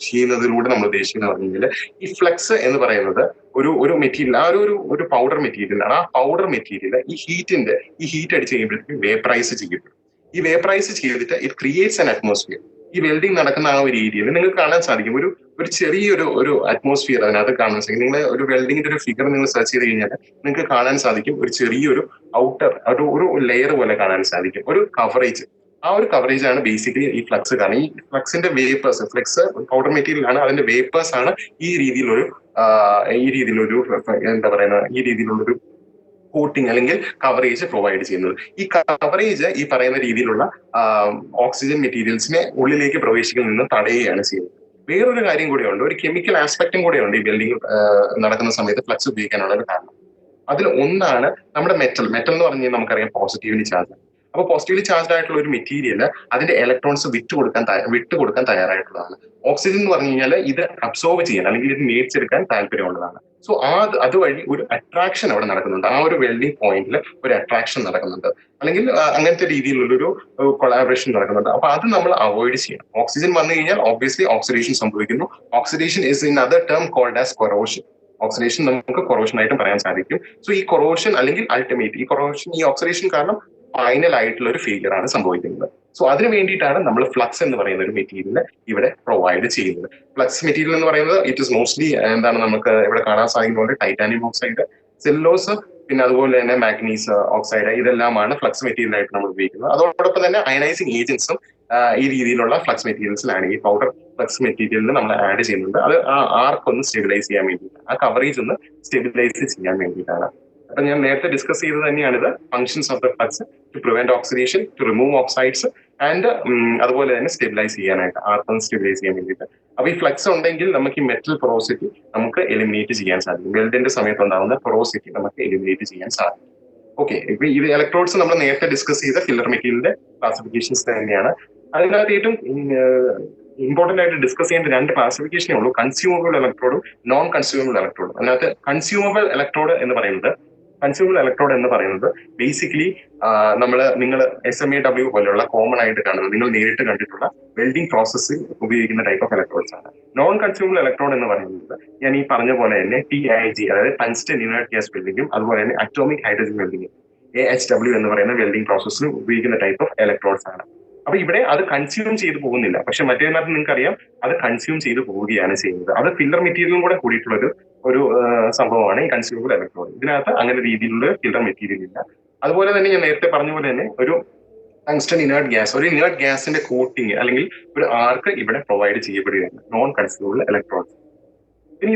ചെയ്യുന്നതിലൂടെ നമ്മൾ ഉദ്ദേശിക്കുന്നത് പറഞ്ഞു കഴിഞ്ഞാൽ ഈ ഫ്ലക്സ് എന്ന് പറയുന്നത് ഒരു മെറ്റീരിയൽ, ആ ഒരു പൗഡർ മെറ്റീരിയൽ ആണ്. ആ പൗഡർ മെറ്റീരിയൽ ഈ ഹീറ്റ് അടിച്ച് കഴിയുമ്പോഴത്തേക്കും വേപ്പറൈസ് ചെയ്യപ്പെടും. ഈ വേപ്പറൈസ് ചെയ്തിട്ട് ഇറ്റ് ക്രിയേറ്റ്സ് ആൻ അറ്റ്മോസ്ഫിയർ. ഈ വെൽഡിംഗ് നടക്കുന്ന ആ ഒരു ഏരിയയിൽ നിങ്ങൾക്ക് കാണാൻ സാധിക്കും ഒരു ചെറിയൊരു അറ്റ്മോസ്ഫിയർ അതിനകത്ത് കാണാൻ സാധിക്കും. നിങ്ങൾ ഒരു വെൽഡിങ്ങിന്റെ ഒരു ഫിഗർ നിങ്ങൾ സെർച്ച് ചെയ്ത് കഴിഞ്ഞാൽ നിങ്ങൾക്ക് കാണാൻ സാധിക്കും ഒരു ചെറിയൊരു ഔട്ടർ ഒരു ലെയർ പോലെ കാണാൻ സാധിക്കും, ഒരു കവറേജ്. ആ ഒരു കവറേജ് ആണ് ബേസിക്കലി ഈ ഫ്ലക്സ്. കാരണം ഈ ഫ്ലക്സിന്റെ വേപ്പേഴ്സ്, ഫ്ലക്സ് പൗഡർ മെറ്റീരിയൽ ആണ്, അതിന്റെ വേപ്പേഴ്സ് ആണ് ഈ രീതിയിലൊരു എന്താ പറയുന്ന ഈ രീതിയിലുള്ളൊരു കോട്ടിങ് അല്ലെങ്കിൽ കവറേജ് പ്രൊവൈഡ് ചെയ്യുന്നത്. ഈ കവറേജ് ഈ പറയുന്ന രീതിയിലുള്ള ഓക്സിജൻ മെറ്റീരിയൽസിനെ ഉള്ളിലേക്ക് പ്രവേശിക്കുന്നതിൽ നിന്ന് തടയുകയാണ് ചെയ്യുന്നത്. വേറൊരു കാര്യം കൂടെയുണ്ട്, ഒരു കെമിക്കൽ ആസ്പെക്റ്റും കൂടെയുണ്ട് ഈ വെൽഡിംഗ് നടക്കുന്ന സമയത്ത് ഫ്ലക്സ് ഉപയോഗിക്കാനുള്ള ഒരു കാരണം. അതിൽ ഒന്നാണ് നമ്മുടെ മെറ്റൽ എന്ന് പറഞ്ഞു കഴിഞ്ഞാൽ നമുക്കറിയാം പോസിറ്റീവ്ലി ചാർജ്. അപ്പൊ പോസിറ്റീവ്ലി ചാർജ് ആയിട്ടുള്ള ഒരു മെറ്റീരിയൽ അതിന്റെ ഇലക്ട്രോൺസ് വിട്ടുകൊടുക്കാൻ തയ്യാറായിട്ടുള്ളതാണ്. ഓക്സിജൻ എന്ന് പറഞ്ഞു കഴിഞ്ഞാൽ ഇത് അബ്സോർവ് ചെയ്യാൻ അല്ലെങ്കിൽ ഇത് നേടിച്ചെടുക്കാൻ താല്പര്യമുള്ളതാണ്. സോ അതുവഴി ഒരു അട്രാക്ഷൻ അവിടെ നടക്കുന്നുണ്ട്. ആ ഒരു വെൽഡിംഗ് പോയിന്റിൽ ഒരു അട്രാക്ഷൻ നടക്കുന്നുണ്ട്, അല്ലെങ്കിൽ അങ്ങനത്തെ രീതിയിലുള്ളൊരു കൊളാബറേഷൻ നടക്കുന്നുണ്ട്. അപ്പൊ അത് നമ്മൾ അവോയ്ഡ് ചെയ്യണം. ഓക്സിജൻ വന്നു കഴിഞ്ഞാൽ ഒബ്വിയസ്ലി ഓക്സിഡേഷൻ സംഭവിക്കുന്നു. Oxidation is in other term called as corrosion. Oxidation നമുക്ക് കൊറോഷൻ ആയിട്ടും പറയാൻ സാധിക്കും. സോ ഈ കൊറോഷൻ അല്ലെങ്കിൽ അൾട്ടിമേറ്റ് ഈ ഓക്സിഡേഷൻ കാരണം ഫൈനൽ ആയിട്ടുള്ള ഒരു ഫെയിലിയർ ആണ് സംഭവിക്കുന്നത്. സോ അതിന് വേണ്ടിയിട്ടാണ് നമ്മൾ ഫ്ലക്സ് എന്ന് പറയുന്ന ഒരു മെറ്റീരിയൽ ഇവിടെ പ്രൊവൈഡ് ചെയ്യുന്നത്. ഫ്ലക്സ് മെറ്റീരിയൽ എന്ന് പറയുന്നത് ഇറ്റ് ഇസ് മോസ്റ്റ്ലി എന്താണ് നമുക്ക് ഇവിടെ കാണാൻ സാധിക്കുന്ന പോലെ ടൈറ്റാനിയം ഓക്സൈഡ്, സെല്ലോസ്, പിന്നെ അതുപോലെ തന്നെ മാഗ്നീസ് ഓക്സൈഡ്, ഇതെല്ലാമാണ് ഫ്ലക്സ് മെറ്റീരിയൽ ആയിട്ട് നമ്മൾ ഉപയോഗിക്കുന്നത്. അതോടൊപ്പം തന്നെ അയനൈസിങ് ഏജൻസും ഈ രീതിയിലുള്ള ഫ്ലക്സ് മെറ്റീരിയൽസിലാണ്, ഈ പൗഡർ ഫ്ലക്സ് മെറ്റീരിയലിൽ നമ്മൾ ആഡ് ചെയ്യുന്നുണ്ട്. അത് ആ ആർക്ക് ഒന്ന് സ്റ്റെബിലൈസ് ചെയ്യാൻ വേണ്ടിയിട്ടാണ്, ആ കവറേജ് ഒന്ന് സ്റ്റെബിലൈസ് ചെയ്യാൻ വേണ്ടിയിട്ടാണ്. അപ്പൊ ഞാൻ നേരത്തെ ഡിസ്കസ് ചെയ്തത് തന്നെയാണിത്, functions of the flux to prevent oxidation, to remove oxides and അതുപോലെ തന്നെ സ്റ്റെബിലൈസ് ചെയ്യാനായിട്ട്, ആർക്കൊന്ന് സ്റ്റെബിലൈസ് ചെയ്യാൻ വേണ്ടിയിട്ട്. അപ്പൊ ഈ ഫ്ലക്സ് ഉണ്ടെങ്കിൽ നമുക്ക് ഈ മെറ്റൽ പൊറോസിറ്റി നമുക്ക് എലിമിനേറ്റ് ചെയ്യാൻ സാധിക്കും. വെൽഡിന്റെ സമയത്ത് ഉണ്ടാകുന്ന പൊറോസിറ്റി നമുക്ക് എലിമിനേറ്റ് ചെയ്യാൻ സാധിക്കും. ഓക്കെ, ഇപ്പൊ ഇത് ഇലക്ട്രോഡ്സ് നമ്മൾ നേരത്തെ ഡിസ്കസ് ചെയ്ത ഫില്ലർ മെറ്റീരിയലിന്റെ ക്ലാസിഫിക്കേഷൻസ് തന്നെയാണ്. അതിനകത്ത് ഏറ്റവും ഇമ്പോർട്ടന്റ് ആയിട്ട് ഡിസ്കസ് ചെയ്യേണ്ട 2 ക്ലാസിഫിക്കേഷനേ ഉള്ളൂ, കൺസ്യൂമബിൾ ഇലക്ട്രോഡും നോൺ കൺസ്യൂമബിൾ ഇലക്ട്രോഡും. അതിനകത്ത് കൺസ്യൂമബിൾ ഇലക്ട്രോഡ് എന്ന് പറയുന്നത് ബേസിക്കലി നിങ്ങൾ SMAW പോലെയുള്ള കോമൺ ആയിട്ട് കാണുന്നത്, നിങ്ങൾ നേരിട്ട് കണ്ടിട്ടുള്ള വെൽഡിംഗ് പ്രോസസ്സിൽ ഉപയോഗിക്കുന്ന ടൈപ്പ് ഓഫ് ഇലക്ട്രോഡ്സ് ആണ്. നോൺ കൺസ്യൂമബിൾ ഇലക്ട്രോഡ് എന്ന് പറയുന്നത് ഞാൻ ഈ പറഞ്ഞ പോലെ തന്നെ TIG, അതായത് ടങ്സ്റ്റൺ ഇനേർട്ട് ഗ്യാസ് വെൽഡിംഗും അതുപോലെ തന്നെ അറ്റോമിക് ഹൈഡ്രജൻ വെൽഡിംഗും AHW എന്ന് പറയുന്ന വെൽഡിംഗ് പ്രോസസ്സിൽ ഉപയോഗിക്കുന്ന ടൈപ്പ് ഓഫ് ഇലക്ട്രോഡ്സ് ആണ്. അപ്പൊ ഇവിടെ അത് കൺസ്യൂം ചെയ്ത് പോകുന്നില്ല, പക്ഷെ മറ്റേതിനകത്ത് നിങ്ങൾക്ക് അറിയാം അത് കൺസ്യൂം ചെയ്ത് പോവുകയാണ് ചെയ്യുന്നത്. അത് ഫില്ലർ മെറ്റീരിയലും കൂടെ കൂടിയിട്ടുള്ള ഒരു സംഭവമാണ് ഈ കൺസ്യൂമബിൾ ഇലക്ട്രോഡ്. ഇതിനകത്ത് അങ്ങനെ രീതിയിലുള്ള ഫില്ലർ മെറ്റീരിയൽ ഇല്ല. അതുപോലെ തന്നെ ഞാൻ നേരത്തെ പറഞ്ഞ പോലെ തന്നെ ഒരു ടങ്സ്റ്റൺ ഇനേർട്ട് ഗ്യാസിന്റെ കോട്ടിങ് അല്ലെങ്കിൽ ഒരു ആർക്ക് ഇവിടെ പ്രൊവൈഡ് ചെയ്യപ്പെടുകയാണ് നോൺ കൺസ്യൂമബിൾ ഇലക്ട്രോഡ്. ഇനി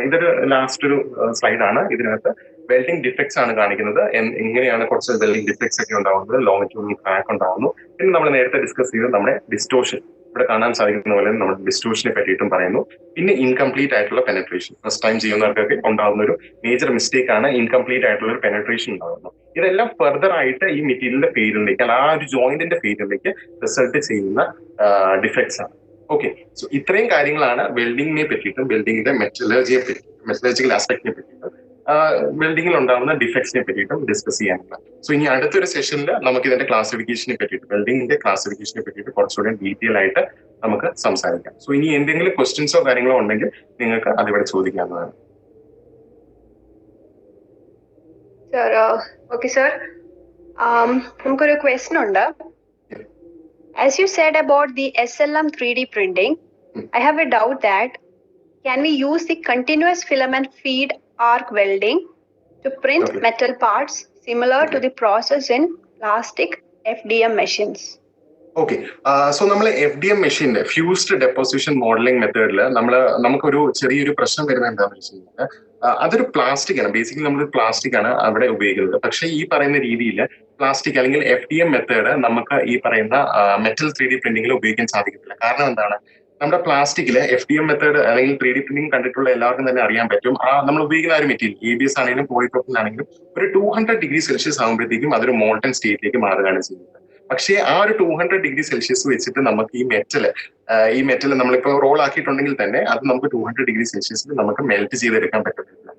ഇതൊരു ലാസ്റ്റ് ഒരു സ്ലൈഡാണ്. ഇതിനകത്ത് വെൽഡിംഗ് ഡിഫക്ട്സ് ആണ് കാണിക്കുന്നത്, എങ്ങനെയാണ് കുറച്ച് വെൽഡിംഗ് ഡിഫക്ട്സ് ഒക്കെ ഉണ്ടാവുന്നത്, ലോങ്ങിറ്റ്യൂഡിനൽ ക്രാക്ക് ഉണ്ടാവുന്നു. പിന്നെ നമ്മൾ നേരത്തെ ഡിസ്കസ് ചെയ്തത് നമ്മുടെ ഡിസ്റ്റോഷൻ, ഇവിടെ കാണാൻ സാധിക്കുന്ന പോലെ നമ്മുടെ ഡിസ്റ്റോഷനെ പറ്റിയിട്ടും പറയുന്നു. പിന്നെ ഇൻകംപ്ലീറ്റ് ആയിട്ടുള്ള പെനട്രേഷൻ, ഫസ്റ്റ് ടൈം ചെയ്യുന്നവർക്കൊക്കെ ഉണ്ടാകുന്ന ഒരു മേജർ മിസ്റ്റേക്ക് ആണ് ഇൻകംപ്ലീറ്റ് ആയിട്ടുള്ള ഒരു പെനട്രേഷൻ ഉണ്ടാകുന്നു. ഇതെല്ലാം ഫർദർ ആയിട്ട് ഈ മെറ്റീരിയലിന്റെ ഫെയിലിയറിലേക്ക്, ആ ഒരു ജോയിന്റിന്റെ ഫെയിലിയറിലേക്ക് റിസൾട്ട് ചെയ്യുന്ന ഡിഫക്ട്സ് ആണ്. ഓക്കെ, സോ ഇത്രയും കാര്യങ്ങളാണ് വെൽഡിങ്ങിനെ പറ്റിയിട്ടും വെൽഡിങ്ങിന്റെ മെറ്റലർജിക്കൽ ആസ്പെക്ടിനെ പറ്റിയിട്ടും വെൽഡിങ്ങിൽ ഉണ്ടാകുന്ന ഡിഫക്ട്സിനെ പറ്റിയിട്ടും ഡിസ്കസ് ചെയ്യാനുള്ള. സോ ഇനി അടുത്തൊരു സെഷനിൽ നമുക്ക് ഇതിന്റെ ക്ലാസിഫിക്കേഷനെ പറ്റിയിട്ട്, വെൽഡിങ്ങിന്റെ ക്ലാസിഫിക്കേഷനെ പറ്റിയിട്ട് കുറച്ചുകൂടി ഡീറ്റെയിൽ ആയിട്ട് നമുക്ക് സംസാരിക്കാം. സോ ഇനി എന്തെങ്കിലും ക്വസ്റ്റ്യൻസോ കാര്യങ്ങളോ ഉണ്ടെങ്കിൽ നിങ്ങൾക്ക് അതിവിടെ ചോദിക്കാവുന്നതാണ്. ഓക്കെ സർ, നമുക്കൊരു ക്വസ്റ്റ്യൻ ഉണ്ട്. As you said about the SLM 3D printing, I have a doubt that can we use the continuous filament feed arc welding to print metal parts similar to the process in plastic FDM machines? Okay, so നമ്മൾ FDM മെഷീന്റെ fused deposition modelling മെത്തേഡിൽ നമുക്കൊരു ചെറിയൊരു പ്രശ്നം വരുന്നത് എന്താണെന്ന് വെച്ച് കഴിഞ്ഞാൽ അതൊരു പ്ലാസ്റ്റിക് ആണ്. ബേസിക്കലി നമ്മൾ പ്ലാസ്റ്റിക് ആണ് അവിടെ ഉപയോഗിക്കുന്നത്. പക്ഷേ ഈ പറയുന്ന രീതിയിൽ പ്ലാസ്റ്റിക് അല്ലെങ്കിൽ FDM മെത്തേഡ് നമുക്ക് ഈ പറയുന്ന മെറ്റൽ 3D പ്രിന്റിംഗിൽ ഉപയോഗിക്കാൻ സാധിക്കത്തില്ല. കാരണം എന്താണ്, നമ്മുടെ പ്ലാസ്റ്റിക്കില് FDM മെത്തേഡ് അല്ലെങ്കിൽ 3D പ്രിന്റിംഗ് കണ്ടിട്ടുള്ള എല്ലാവർക്കും തന്നെ അറിയാൻ പറ്റും. നമ്മൾ ഉപയോഗിക്കുന്ന ഒരു മെറ്റീരിയൽ ABS ആണെങ്കിലും പോളിപ്രോപ്പിലൻ ആണെങ്കിലും ഒരു 200 ഡിഗ്രി സെൽഷ്യസ് ആകുമ്പോഴത്തേക്കും അതൊരു മോൾട്ടൺ സ്റ്റേറ്റിലേക്ക് മാറുകയാണ് ചെയ്യുന്നത്. പക്ഷേ ആ ഒരു 200 ഡിഗ്രി സെൽഷ്യസ് വെച്ചിട്ട് നമുക്ക് ഈ മെറ്റൽ നമ്മളിപ്പോൾ റോൾ ആക്കിയിട്ടുണ്ടെങ്കിൽ തന്നെ അത് നമുക്ക് 200 ഡിഗ്രി സെൽഷ്യസിൽ നമുക്ക് മെൽറ്റ് ചെയ്തെടുക്കാൻ പറ്റത്തില്ല.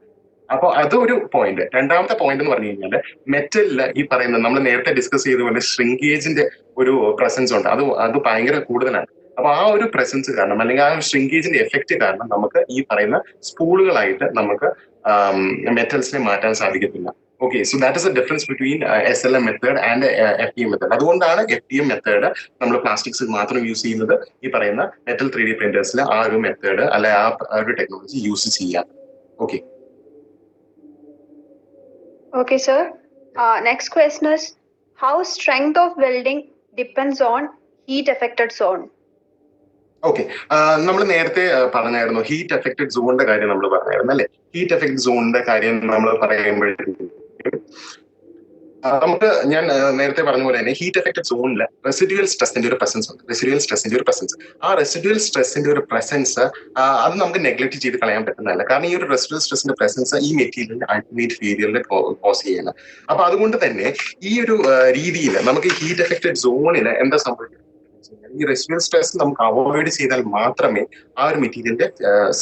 അപ്പോൾ അതൊരു പോയിന്റ്. രണ്ടാമത്തെ പോയിന്റ് എന്ന് പറഞ്ഞു കഴിഞ്ഞാൽ മെറ്റലില് ഈ പറയുന്ന നമ്മൾ നേരത്തെ ഡിസ്കസ് ചെയ്ത പോലെ ഷ്രിങ്കേജിന്റെ ഒരു പ്രസൻസ് ഉണ്ട്, അത് ഭയങ്കര കൂടുതലാണ്. അപ്പൊ ആ ഒരു പ്രസൻസ് കാരണം അല്ലെങ്കിൽ ആ ഒരു ഷ്രിങ്കേജിന്റെ എഫക്റ്റ് കാരണം നമുക്ക് ഈ പറയുന്ന സ്പൂളുകളായിട്ട് നമുക്ക് മെറ്റൽസിനെ മാറ്റാൻ സാധിക്കത്തില്ല. Okay, so that is A difference between SLM method and FDM method. അതുകൊണ്ടാണ് FDM മെത്തേഡ് നമ്മൾ പ്ലാസ്റ്റിക്സ് മാത്രം യൂസ് ചെയ്യുന്നത്. ഈ പറയുന്ന മെറ്റൽ 3D പ്രിന്റേഴ്സിൽ ആ ഒരു മെത്തേഡ് അല്ലെ ആ ഒരു ടെക്നോളജി യൂസ് ചെയ്യാം. Okay. Okay, sir. Next question is, how strength of welding depends on heat affected zone? Okay, നമ്മൾ നേരത്തെ പറഞ്ഞായിരുന്നു ഹീറ്റ് എഫക്റ്റഡ് സോണിന്റെ കാര്യം നമ്മൾ പറഞ്ഞായിരുന്നു അല്ലെ. ഹീറ്റ് എഫക്റ്റഡ് സോണിന്റെ കാര്യം നമ്മൾ പറയുമ്പോഴത്തേക്കും ഞാൻ നേരത്തെ പറഞ്ഞ പോലെ തന്നെ ഹീറ്റ് എഫക്റ്റഡ് സോണിൽ റെസിഡ്യൂവൽ സ്ട്രെസിന്റെ ഒരു പ്രസൻസ് ഉണ്ട്. ആ റെസിഡ്യൂവൽ സ്ട്രെസിന്റെ ഒരു പ്രസൻസ് അത് നമുക്ക് നെഗ്ലക്ട് ചെയ്ത് കളയാൻ പറ്റുന്നതല്ല. കാരണം ഈ ഒരു റെസിഡ്യൂവൽ സ്ട്രെസിന്റെ പ്രസൻസ് ഈ മെറ്റീരിയലിന്റെ അൾട്ടിമേറ്റ് ഫെയിലിയറിൽ കോസ് ചെയ്യണം. അപ്പൊ അതുകൊണ്ട് തന്നെ ഈ ഒരു രീതിയിൽ നമുക്ക് ഹീറ്റ് എഫക്റ്റഡ് സോണിൽ എന്താ സംഭവിക്കുന്നത്, ഈ റെസിഡ്യൂവൽ സ്ട്രെസ് നമുക്ക് അവോയ്ഡ് ചെയ്താൽ മാത്രമേ ആ ഒരു മെറ്റീരിയലിന്റെ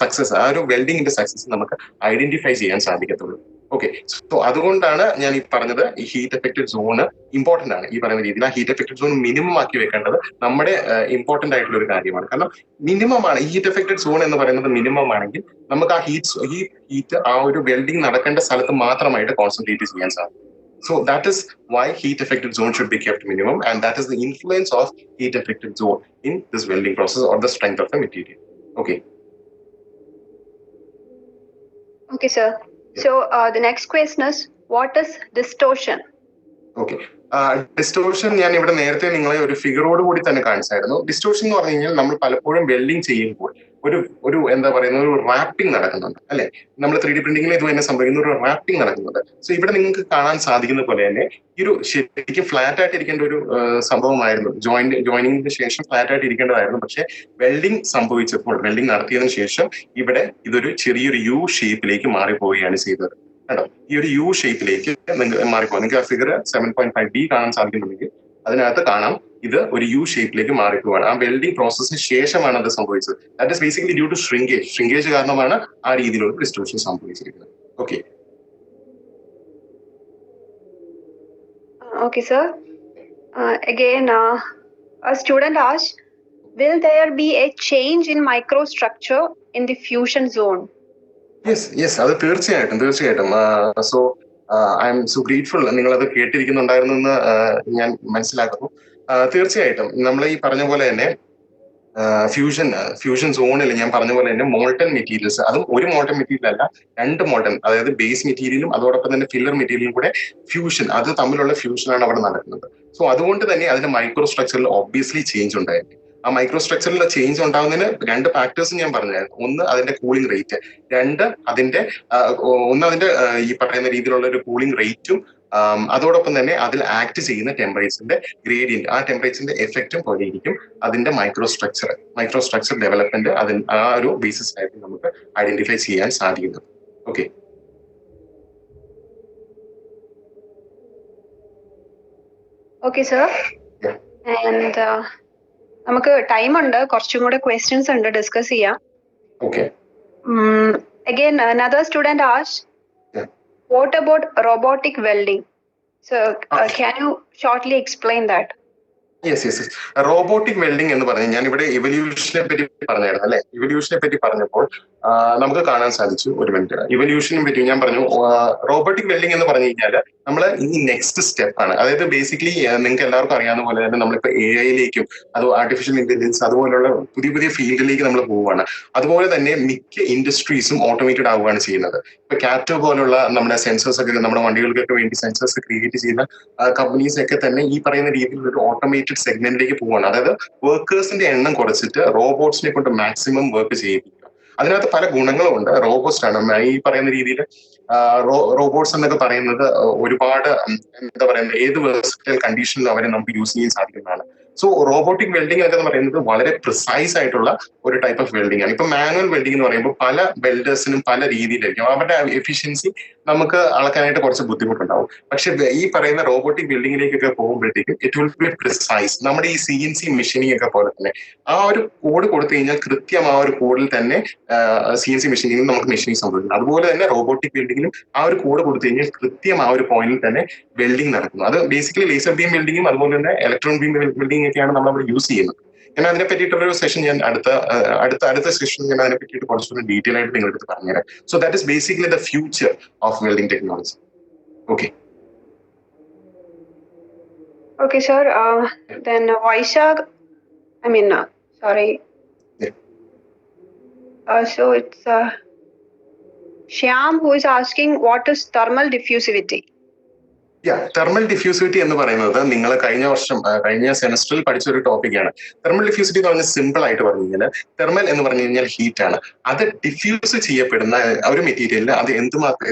സക്സസ്, ആ ഒരു വെൽഡിങ്ങിന്റെ സക്സസ് നമുക്ക് ഐഡന്റിഫൈ ചെയ്യാൻ സാധിക്കത്തുള്ളൂ. ഓക്കെ, സോ അതുകൊണ്ടാണ് ഞാൻ ഈ പറഞ്ഞത് ഈ ഹീറ്റ് എഫക്റ്റഡ് സോണ് ഇമ്പോർട്ടന്റ് ആണ്. ഈ പറയുന്ന രീതിയിൽ ആ ഹീറ്റ് എഫക്റ്റഡ് സോൺ മിനിമം ആക്കി വെക്കേണ്ടത് നമ്മുടെ ഇമ്പോർട്ടന്റ് ആയിട്ടുള്ള ഒരു കാര്യമാണ്. കാരണം മിനിമം ആണ് ഹീറ്റ് എഫക്റ്റഡ് സോൺ എന്ന് പറയുന്നത്. മിനിമം ആണെങ്കിൽ നമുക്ക് ആ ഹീറ്റ് ആ ഒരു വെൽഡിങ് നടക്കേണ്ട സ്ഥലത്ത് മാത്രമായിട്ട് കോൺസെൻട്രേറ്റ് ചെയ്യാൻ സാധിക്കും. So that is why heat affected zone should be kept minimum, and that is the influence of heat affected zone in this welding process or the strength of the material. Okay. Okay, sir. So the next question is, what is distortion? Okay, distortion ഞാൻ ഇവിടെ നേരത്തെ നിങ്ങളെ ഒരു ഫിഗറോട് കൂടി തന്നെ കാണിച്ചായിരുന്നു. Distortion എന്ന് പറഞ്ഞു കഴിഞ്ഞാൽ നമ്മൾ പലപ്പോഴും വെൽഡിങ് ചെയ്യുമ്പോൾ ഒരു എന്താ പറയുന്ന ഒരു റാപ്പിംഗ് നടക്കുന്നുണ്ട് അല്ലെ. നമ്മൾ 3D പ്രിന്റിംഗിൽ ഇത് തന്നെ സംഭവിക്കുന്ന ഒരു റാപ്പിംഗ് നടക്കുന്നുണ്ട്. സോ ഇവിടെ നിങ്ങൾക്ക് കാണാൻ സാധിക്കുന്ന പോലെ തന്നെ ഈ ഒരു ശരിക്കും ഫ്ലാറ്റ് ആയിട്ട് ഇരിക്കേണ്ട ഒരു സംഭവമായിരുന്നു. ജോയിനിങ്ങിന് ശേഷം ഫ്ലാറ്റ് ആയിട്ട് ഇരിക്കേണ്ടതായിരുന്നു. പക്ഷെ വെൽഡിങ് സംഭവിച്ചപ്പോൾ, വെൽഡിങ് നടത്തിയതിനു ശേഷം ഇവിടെ ഇതൊരു ചെറിയൊരു യു ഷേപ്പിലേക്ക് മാറിപ്പോവുകയാണ് ചെയ്തത്. കേട്ടോ, ഈ ഒരു യു ഷേപ്പിലേക്ക് മാറിപ്പോ. നിങ്ങൾക്ക് ആ ഫിഗർ 7.5D കാണാൻ സാധിക്കുന്നുണ്ടെങ്കിൽ അതിനകത്ത് കാണാം ഇത് ഒരു യു ഷേപ്പിലേക്ക് മാറിപ്പോവാണ്. ആ വെൽഡിംഗ് പ്രോസസ്സിന് ശേഷമാണ് അത് സംഭവിച്ചത്. That is basically due to shrinkage കാരണമാണ് ആ രീതിയിലുള്ള ഡിസ്റ്റോർഷൻ സംഭവിച്ചിരിക്കുന്നത്. Okay. Okay, sir. Again, a student asked, will there be a change in microstructure in the fusion zone? Yes, അത് തീർച്ചയായിട്ടും. So I M so grateful നിങ്ങൾ അത് കേട്ടിരിക്കുന്നുണ്ടായിരുന്നു എന്ന് ഞാൻ മനസ്സിലാക്കുന്നു. തീർച്ചയായിട്ടും നമ്മൾ ഈ പറഞ്ഞ പോലെ തന്നെ ഫ്യൂഷൻ സോണിൽ ഞാൻ പറഞ്ഞ പോലെ തന്നെ മോൾട്ടൺ മെറ്റീരിയൽസ്, അതും ഒരു മോൾട്ടൺ മെറ്റീരിയൽ അല്ല, 2 മോൾട്ടൺ, അതായത് ബേസ് മെറ്റീരിയലും അതോടൊപ്പം തന്നെ ഫില്ലർ മെറ്റീരിയലും കൂടെ ഫ്യൂഷൻ, അത് തമ്മിലുള്ള ഫ്യൂഷനാണ് അവിടെ നടക്കുന്നത്. സോ അതുകൊണ്ട് തന്നെ അതിന്റെ മൈക്രോ സ്ട്രക്ചറിൽ ഒബ്വിയസ്ലി ചേഞ്ച് ഉണ്ടായിരിക്കും. ആ മൈക്രോ സ്ട്രക്ചറിൽ ചേഞ്ച് ഉണ്ടാകുന്നതിന് 2 ഫാക്ടേഴ്സ് ഞാൻ പറഞ്ഞായിരുന്നു. ഒന്ന് അതിന്റെ കൂളിംഗ് റേറ്റ്, അതിന്റെ ഈ പറയുന്ന രീതിയിലുള്ള ഒരു കൂളിംഗ് റേറ്റും അതോടൊപ്പം തന്നെ അതിൽ ആക്ട് ചെയ്യുന്ന ടെമ്പറേച്ചറിന്റെ ഗ്രേഡിയന്റ്, ആ ടെമ്പറേച്ചറിന്റെ എഫക്റ്റും പോലെയിരിക്കും അതിന്റെ മൈക്രോ സ്ട്രക്ചർ ഡെവലപ്മെന്റ്. ആ ഒരു ബേസിസ് ആയിട്ട് നമുക്ക് ഐഡന്റിഫൈ ചെയ്യാൻ സാധിക്കുന്നത്. ഓക്കെ. Okay, sir. And നമുക്ക് ടൈം ഉണ്ട്, കുറച്ചും കൂടെ ക്വസ്റ്റ്യൻസ് ഉണ്ട്, ഡിസ്കസ് ചെയ്യാം. Okay. Again, another student asked, what about robotic welding? So can you shortly explain that? Yes. Robotic welding എന്ന് പറഞ്ഞാൽ ഞാൻ ഇവിടെ ഇവല്യൂഷനെ പറ്റി പറഞ്ഞായിരുന്നു അല്ലെ. ഇവല്യൂഷനെ പറ്റി പറഞ്ഞപ്പോൾ നമുക്ക് കാണാൻ സാധിച്ചു, ഒരു മിനിറ്റ്, ഇവല്യൂഷനെ പറ്റി ഞാൻ പറഞ്ഞു. റോബോട്ടിക് വെൽഡിംഗ് എന്ന് പറഞ്ഞു കഴിഞ്ഞാൽ നമ്മൾ ഇനി നെക്സ്റ്റ് സ്റ്റെപ്പ് ആണ്. അതായത് ബേസിക്കലി നിങ്ങൾക്ക് എല്ലാവർക്കും അറിയാവുന്ന പോലെ തന്നെ നമ്മളിപ്പോ AI അത് ആർട്ടിഫിഷ്യൽ ഇന്റലിജൻസ് അതുപോലുള്ള പുതിയ ഫീൽഡിലേക്ക് നമ്മൾ പോവുകയാണ്. അതുപോലെ തന്നെ മിക്ക ഇൻഡസ്ട്രീസും ഓട്ടോമേറ്റഡ് ആവുകയാണ് ചെയ്യുന്നത്. ഇപ്പൊ കാറ്റോ പോലുള്ള നമ്മുടെ സെൻസേഴ്സ് ഒക്കെ, നമ്മുടെ വണ്ടികൾക്കൊക്കെ വേണ്ടി സെൻസേഴ്സ് ക്രിയേറ്റ് ചെയ്യുന്ന കമ്പനീസ് ഒക്കെ തന്നെ ഈ പറയുന്ന രീതിയിൽ ഒരു ഓട്ടോമേറ്റഡ് സെഗ്മെന്റിലേക്ക് പോവുകയാണ്. അതായത് വർക്കേഴ്സിന്റെ എണ്ണം കുറച്ചിട്ട് റോബോട്ട്സിനെ കൊണ്ട് മാക്സിമം വർക്ക് ചെയ്യിപ്പിക്കുക. അതിനകത്ത് പല ഗുണങ്ങളും ഉണ്ട്. റോബോട്ട്സ് ആണ് ഈ പറയുന്ന രീതിയിൽ റോബോട്ട്സ് എന്നൊക്കെ പറയുന്നത് ഒരുപാട് എന്താ പറയുന്നത്, ഏത് വെർസറ്റൈൽ കണ്ടീഷനിലും അവരെ നമുക്ക് യൂസ് ചെയ്യാൻ സാധിക്കുന്നതാണ്. സോ റോബോട്ടിക് വെൽഡിംഗ് എന്ന് പറയുന്നത് വളരെ പ്രിസൈസ് ആയിട്ടുള്ള ഒരു ടൈപ്പ് ഓഫ് വെൽഡിംഗ് ആണ്. ഇപ്പൊ മാനുവൽ വെൽഡിംഗ് എന്ന് പറയുമ്പോൾ പല വെൽഡേഴ്സിനും പല രീതിയിലായിരിക്കും അവരുടെ എഫിഷ്യൻസി നമുക്ക് അളക്കാനായിട്ട് കുറച്ച് ബുദ്ധിമുട്ടുണ്ടാവും. പക്ഷെ ഈ പറയുന്ന റോബോട്ടിക് വെൽഡിങ്ങിലേക്കൊക്കെ പോകുമ്പോഴത്തേക്കും ഇറ്റ് വിൽ ബി പ്രിസൈസ്. നമ്മുടെ ഈ CNC മെഷീനിങ് ഒക്കെ പോലെ തന്നെ ആ ഒരു കോഡ് കൊടുത്തു കഴിഞ്ഞാൽ കൃത്യം ആ ഒരു കോഡിൽ തന്നെ CNC മെഷീനിങ്ങിലും നമുക്ക് മെഷീനിങ് സംഭവിക്കുന്നു. അതുപോലെ തന്നെ റോബോട്ടിക് വെൽഡിങ്ങിലും ആ ഒരു കോഡ് കൊടുത്തു കഴിഞ്ഞാൽ കൃത്യം ആ ഒരു പോയിന്റിൽ തന്നെ വെൽഡിംഗ് നടക്കുന്നു. അത് ബേസിക്കലി ലേസർ ബീം വെൽഡിങ്ങും അതുപോലെ തന്നെ ഇലക്ട്രോൺ ബീം വെൽഡിംഗ് ഒക്കെയാണ് നമ്മൾ അവിടെ യൂസ് ചെയ്യുന്നത്. ഞാൻ അതിനെ പറ്റിയിട്ടുള്ള സെഷൻ ഞാൻ അടുത്ത സെഷൻ ഞാൻ അതിനെ പറ്റിയിട്ട് കുറച്ചുകൂടി ഡീറ്റെയിൽ ആയിട്ട് നിങ്ങളുടെ അടുത്ത് പറഞ്ഞുതരാം. So that is basically the future of welding technology. Okay. Okay, sir. Then Vaishak, sorry. Yeah. So it's Shyam who is asking, what is thermal diffusivity? Thermal diffusivity എന്ന് പറയുന്നത് നിങ്ങൾ കഴിഞ്ഞ സെമസ്റ്ററിൽ പഠിച്ച ഒരു ടോപ്പിക്കാണ്. തെർമൽ ഡിഫ്യൂസിറ്റി എന്ന് പറഞ്ഞാൽ സിമ്പിൾ ആയിട്ട് പറഞ്ഞു കഴിഞ്ഞാൽ തെർമൽ എന്ന് പറഞ്ഞു കഴിഞ്ഞാൽ ഹീറ്റ് ആണ്. അത് ഡിഫ്യൂസ് ചെയ്യപ്പെടുന്ന ഒരു മെറ്റീരിയലിൽ അത്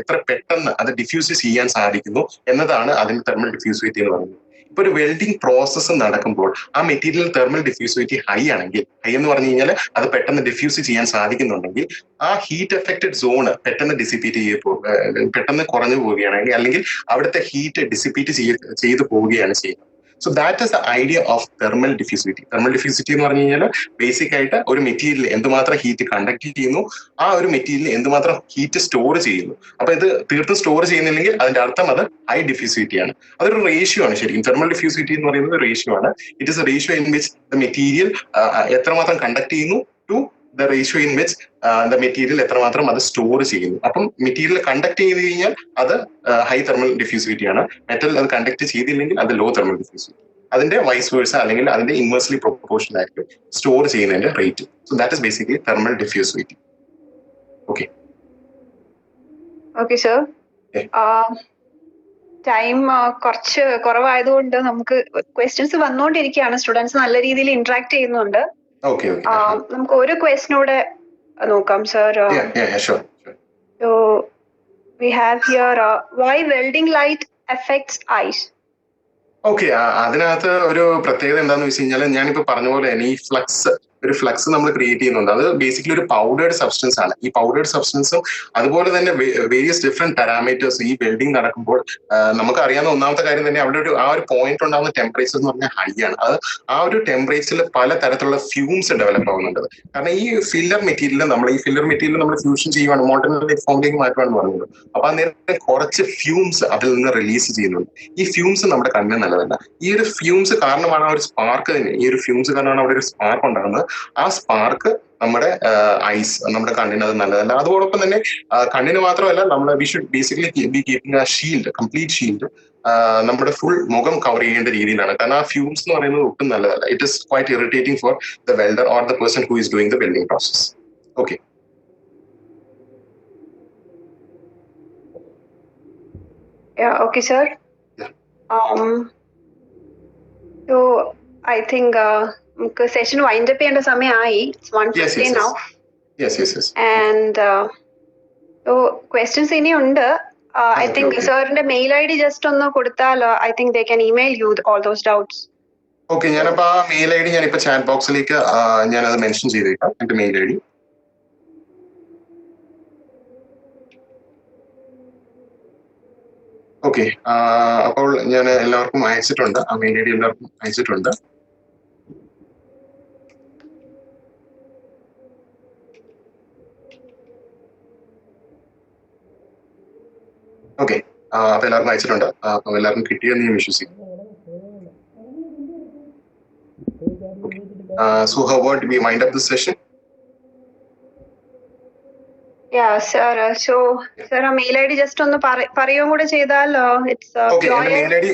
എത്ര പെട്ടെന്ന് അത് ഡിഫ്യൂസ് ചെയ്യാൻ സാധിക്കുന്നു എന്നതാണ് അതിന്റെ തെർമൽ ഡിഫ്യൂസിവിറ്റി എന്ന് പറയുന്നത്. ഇപ്പൊ ഒരു വെൽഡിംഗ് പ്രോസസ്സ് നടക്കുമ്പോൾ ആ മെറ്റീരിയൽ തെർമൽ ഡിഫ്യൂസിവിറ്റി ഹൈ ആണെങ്കിൽ, ഹൈ എന്ന് പറഞ്ഞു കഴിഞ്ഞാൽ അത് പെട്ടെന്ന് ഡിഫ്യൂസ് ചെയ്യാൻ സാധിക്കുന്നുണ്ടെങ്കിൽ ആ ഹീറ്റ് എഫക്റ്റഡ് സോണ് പെട്ടെന്ന് കുറഞ്ഞു പോവുകയാണെങ്കിൽ, അല്ലെങ്കിൽ അവിടുത്തെ ഹീറ്റ് ഡിസിപ്പേറ്റ് ചെയ്തു പോവുകയാണ് ചെയ്യുന്നത്. So that is the idea of thermal diffusivity. Thermal diffusivity എന്ന് പറഞ്ഞു കഴിഞ്ഞാൽ ബേസിക് ആയിട്ട് ഒരു മെറ്റീരിയൽ എന്തുമാത്രം ഹീറ്റ് കണ്ടക്ട് ചെയ്യുന്നു, ആ ഒരു മെറ്റീരിയൽ എന്തുമാത്രം ഹീറ്റ് സ്റ്റോർ ചെയ്യുന്നു. അപ്പൊ ഇത് തീർത്തും സ്റ്റോർ ചെയ്യുന്നില്ലെങ്കിൽ അതിന്റെ അർത്ഥം അത് ഹൈ ഡിഫ്യൂസിവിറ്റി ആണ്. അതൊരു റേഷ്യോ ആണ് ശരിക്കും. തെർമൽ ഡിഫ്യൂസിവിറ്റി എന്ന് പറയുന്നത് റേഷ്യോ ആണ്. It is a ratio in which the material എത്രമാത്രം കണ്ടക്ട് ചെയ്യുന്നു to the ratio in which the material എത്രമാത്രം അത് സ്റ്റോർ ചെയ്യുന്നു. അപ്പം മെറ്റീരിയൽ കണ്ടക്ട് ചെയ്ത് കഴിഞ്ഞാൽ അത് ഹൈ തെർമൽ ഡിഫ്യൂസിവിറ്റി ആണ്. മെറ്റൽ അത് കണ്ടക്ട് ചെയ്തില്ലെങ്കിൽ അത് ലോ തെർമൽ ഡിഫ്യൂസിവിറ്റി. അതിന്റെ വൈസ് വേഴ്സ അല്ലെങ്കിൽ അതിന്റെ ഇൻവേഴ്സ്ലി പ്രൊപ്പോർഷണൽ ആയിരിക്കും സ്റ്റോർ ചെയ്യുന്നതിന്റെ rate. So that is basically thermal diffusivity. Okay okay sir. Time കുറച്ച് കുറവായതുകൊണ്ട് നമുക്ക് ക്വസ്റ്റ്യൻസ് വന്നുകൊണ്ടിരിക്കുകയാണ്. സ്റ്റുഡൻസ് നല്ല രീതിയിൽ ഇന്ററാക്ട് ചെയ്യുന്നുണ്ട്. നമുക്ക് ഒരു ക്വസ്റ്റ്യനൂടെ നോക്കാം sir. So we have here why welding light affects eyes. Okay, അതിനകത്ത് ഒരു പ്രത്യേകത എന്താണെന്ന് വെച്ച് കഴിഞ്ഞാൽ ഞാനിപ്പോ പറഞ്ഞ പോലെ തന്നെ ഈ ഒരു ഫ്ലക്സ് നമ്മൾ ക്രിയേറ്റ് ചെയ്യുന്നുണ്ട്. അത് ബേസിക്കലി ഒരു പൗഡേർഡ് സബ്സ്റ്റൻസ് ആണ്. ഈ പൗഡേർഡ് സബ്സ്റ്റൻസും അതുപോലെ തന്നെ വേരിയസ് ഡിഫറെന്റ് പാരാമീറ്റേഴ്സ് ഈ വെൽഡിങ് നടക്കുമ്പോൾ നമുക്ക് അറിയാവുന്ന ഒന്നാമത്തെ കാര്യം തന്നെ അവിടെ ആ ഒരു പോയിന്റ് ഉണ്ടാകുന്ന ടെമ്പറേച്ചർ എന്ന് പറഞ്ഞാൽ ഹൈ ആണ്. അത് ആ ഒരു ടെമ്പറേച്ചറിൽ പല തരത്തിലുള്ള ഫ്യൂംസ് ഡെവലപ്പ് ആവുന്നുണ്ട്. കാരണം ഈ ഫില്ലർ മെറ്റീരിയൽ നമ്മൾ ഫ്യൂഷൻ ചെയ്യുവാണ്, മോൾട്ടൻ ഫോമിലേക്ക് മാറ്റുവാണെന്ന് പറഞ്ഞത്. അപ്പൊ ആ നേരത്തെ കുറച്ച് ഫ്യൂംസ് അതിൽ നിന്ന് റിലീസ് ചെയ്യുന്നുണ്ട്. ഈ ഫ്യൂംസ് നമ്മുടെ കണ്ണിന് നല്ലതല്ല. ഈ ഒരു ഫ്യൂംസ് കാരണമാണ് ആ ഒരു സ്പാർക്ക് തന്നെ, ഈ ഒരു ഫ്യൂംസ് കാരണമാണ് അവിടെ ഒരു സ്പാർക്ക് ഉണ്ടാകുന്നത്. ആ സ്പാർക്ക് നമ്മുടെ നമ്മുടെ കണ്ണിന് അത് നല്ലതല്ല. അതോടൊപ്പം തന്നെ കണ്ണിന് മാത്രമല്ല, we should basically B keeping ആ ഷീൽഡ്, കംപ്ലീറ്റ് ഷീൽഡ് നമ്മുടെ ഫുൾ മുഖം കവർ ചെയ്യേണ്ട രീതിയിലാണ്. കാരണം ആ ഫ്യൂംസ് എന്ന് പറയുന്നത് ഒട്ടും നല്ലതല്ല. It is quite irritating for the welder or the person who is doing the welding process. Okay. Okay, sir. So I think നമുക്ക് സെഷൻ വൈൻഡ് അപ്പ് ചെയ്യേണ്ട സമയമായി. It's 1:15 now. Yes. And so questions ഇനി ഉണ്ട്. I think സാറിന്റെ mail I D just ഒന്ന് കൊടുത്താൽ I think they can email you all those doubts. Okay, ഞാനപ്പോ ആ മെയിൽ ഐ ഡി ഞാനിപ്പോ ചാറ്റ് ബോക്സിലേക്ക് ഞാനത് മെൻഷൻ ചെയ്തേക്കാം, എന്റെ മെയിൽ ഐ ഡി. ഓക്കെ, അപ്പോൾ ഞാൻ എല്ലാവർക്കും അയച്ചിട്ടുണ്ട്, ആ മെയിൽ ഐ ഡി എല്ലാവർക്കും അയച്ചിട്ടുണ്ട്. ഓക്കെ, അപ്പൊ എല്ലാവർക്കും അയച്ചിട്ടുണ്ട്. അപ്പൊ എല്ലാവർക്കും കിട്ടിയെന്ന് ഞാൻ വിശ്വസിക്കുന്നു. So how about we wind up this session? Yeah, sir. So, sir, our mail ID just on the parayum kuda cheyidal it's okay, and the mail ID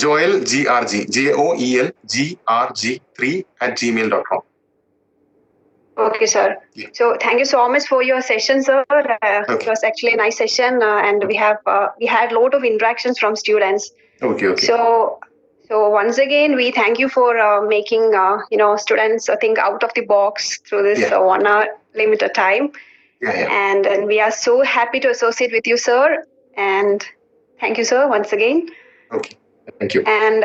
Joel GRG JOELGRG3@gmail.com. Okay, sir. Yeah. So, thank you so much for your session, sir. It was actually a nice session, and we had lot of interactions from students. Okay. So once again, we thank you for making students think out of the box through this 1 hour limited time. Yeah. And we are so happy to associate with you, sir. And thank you, sir, once again. Okay, thank you. And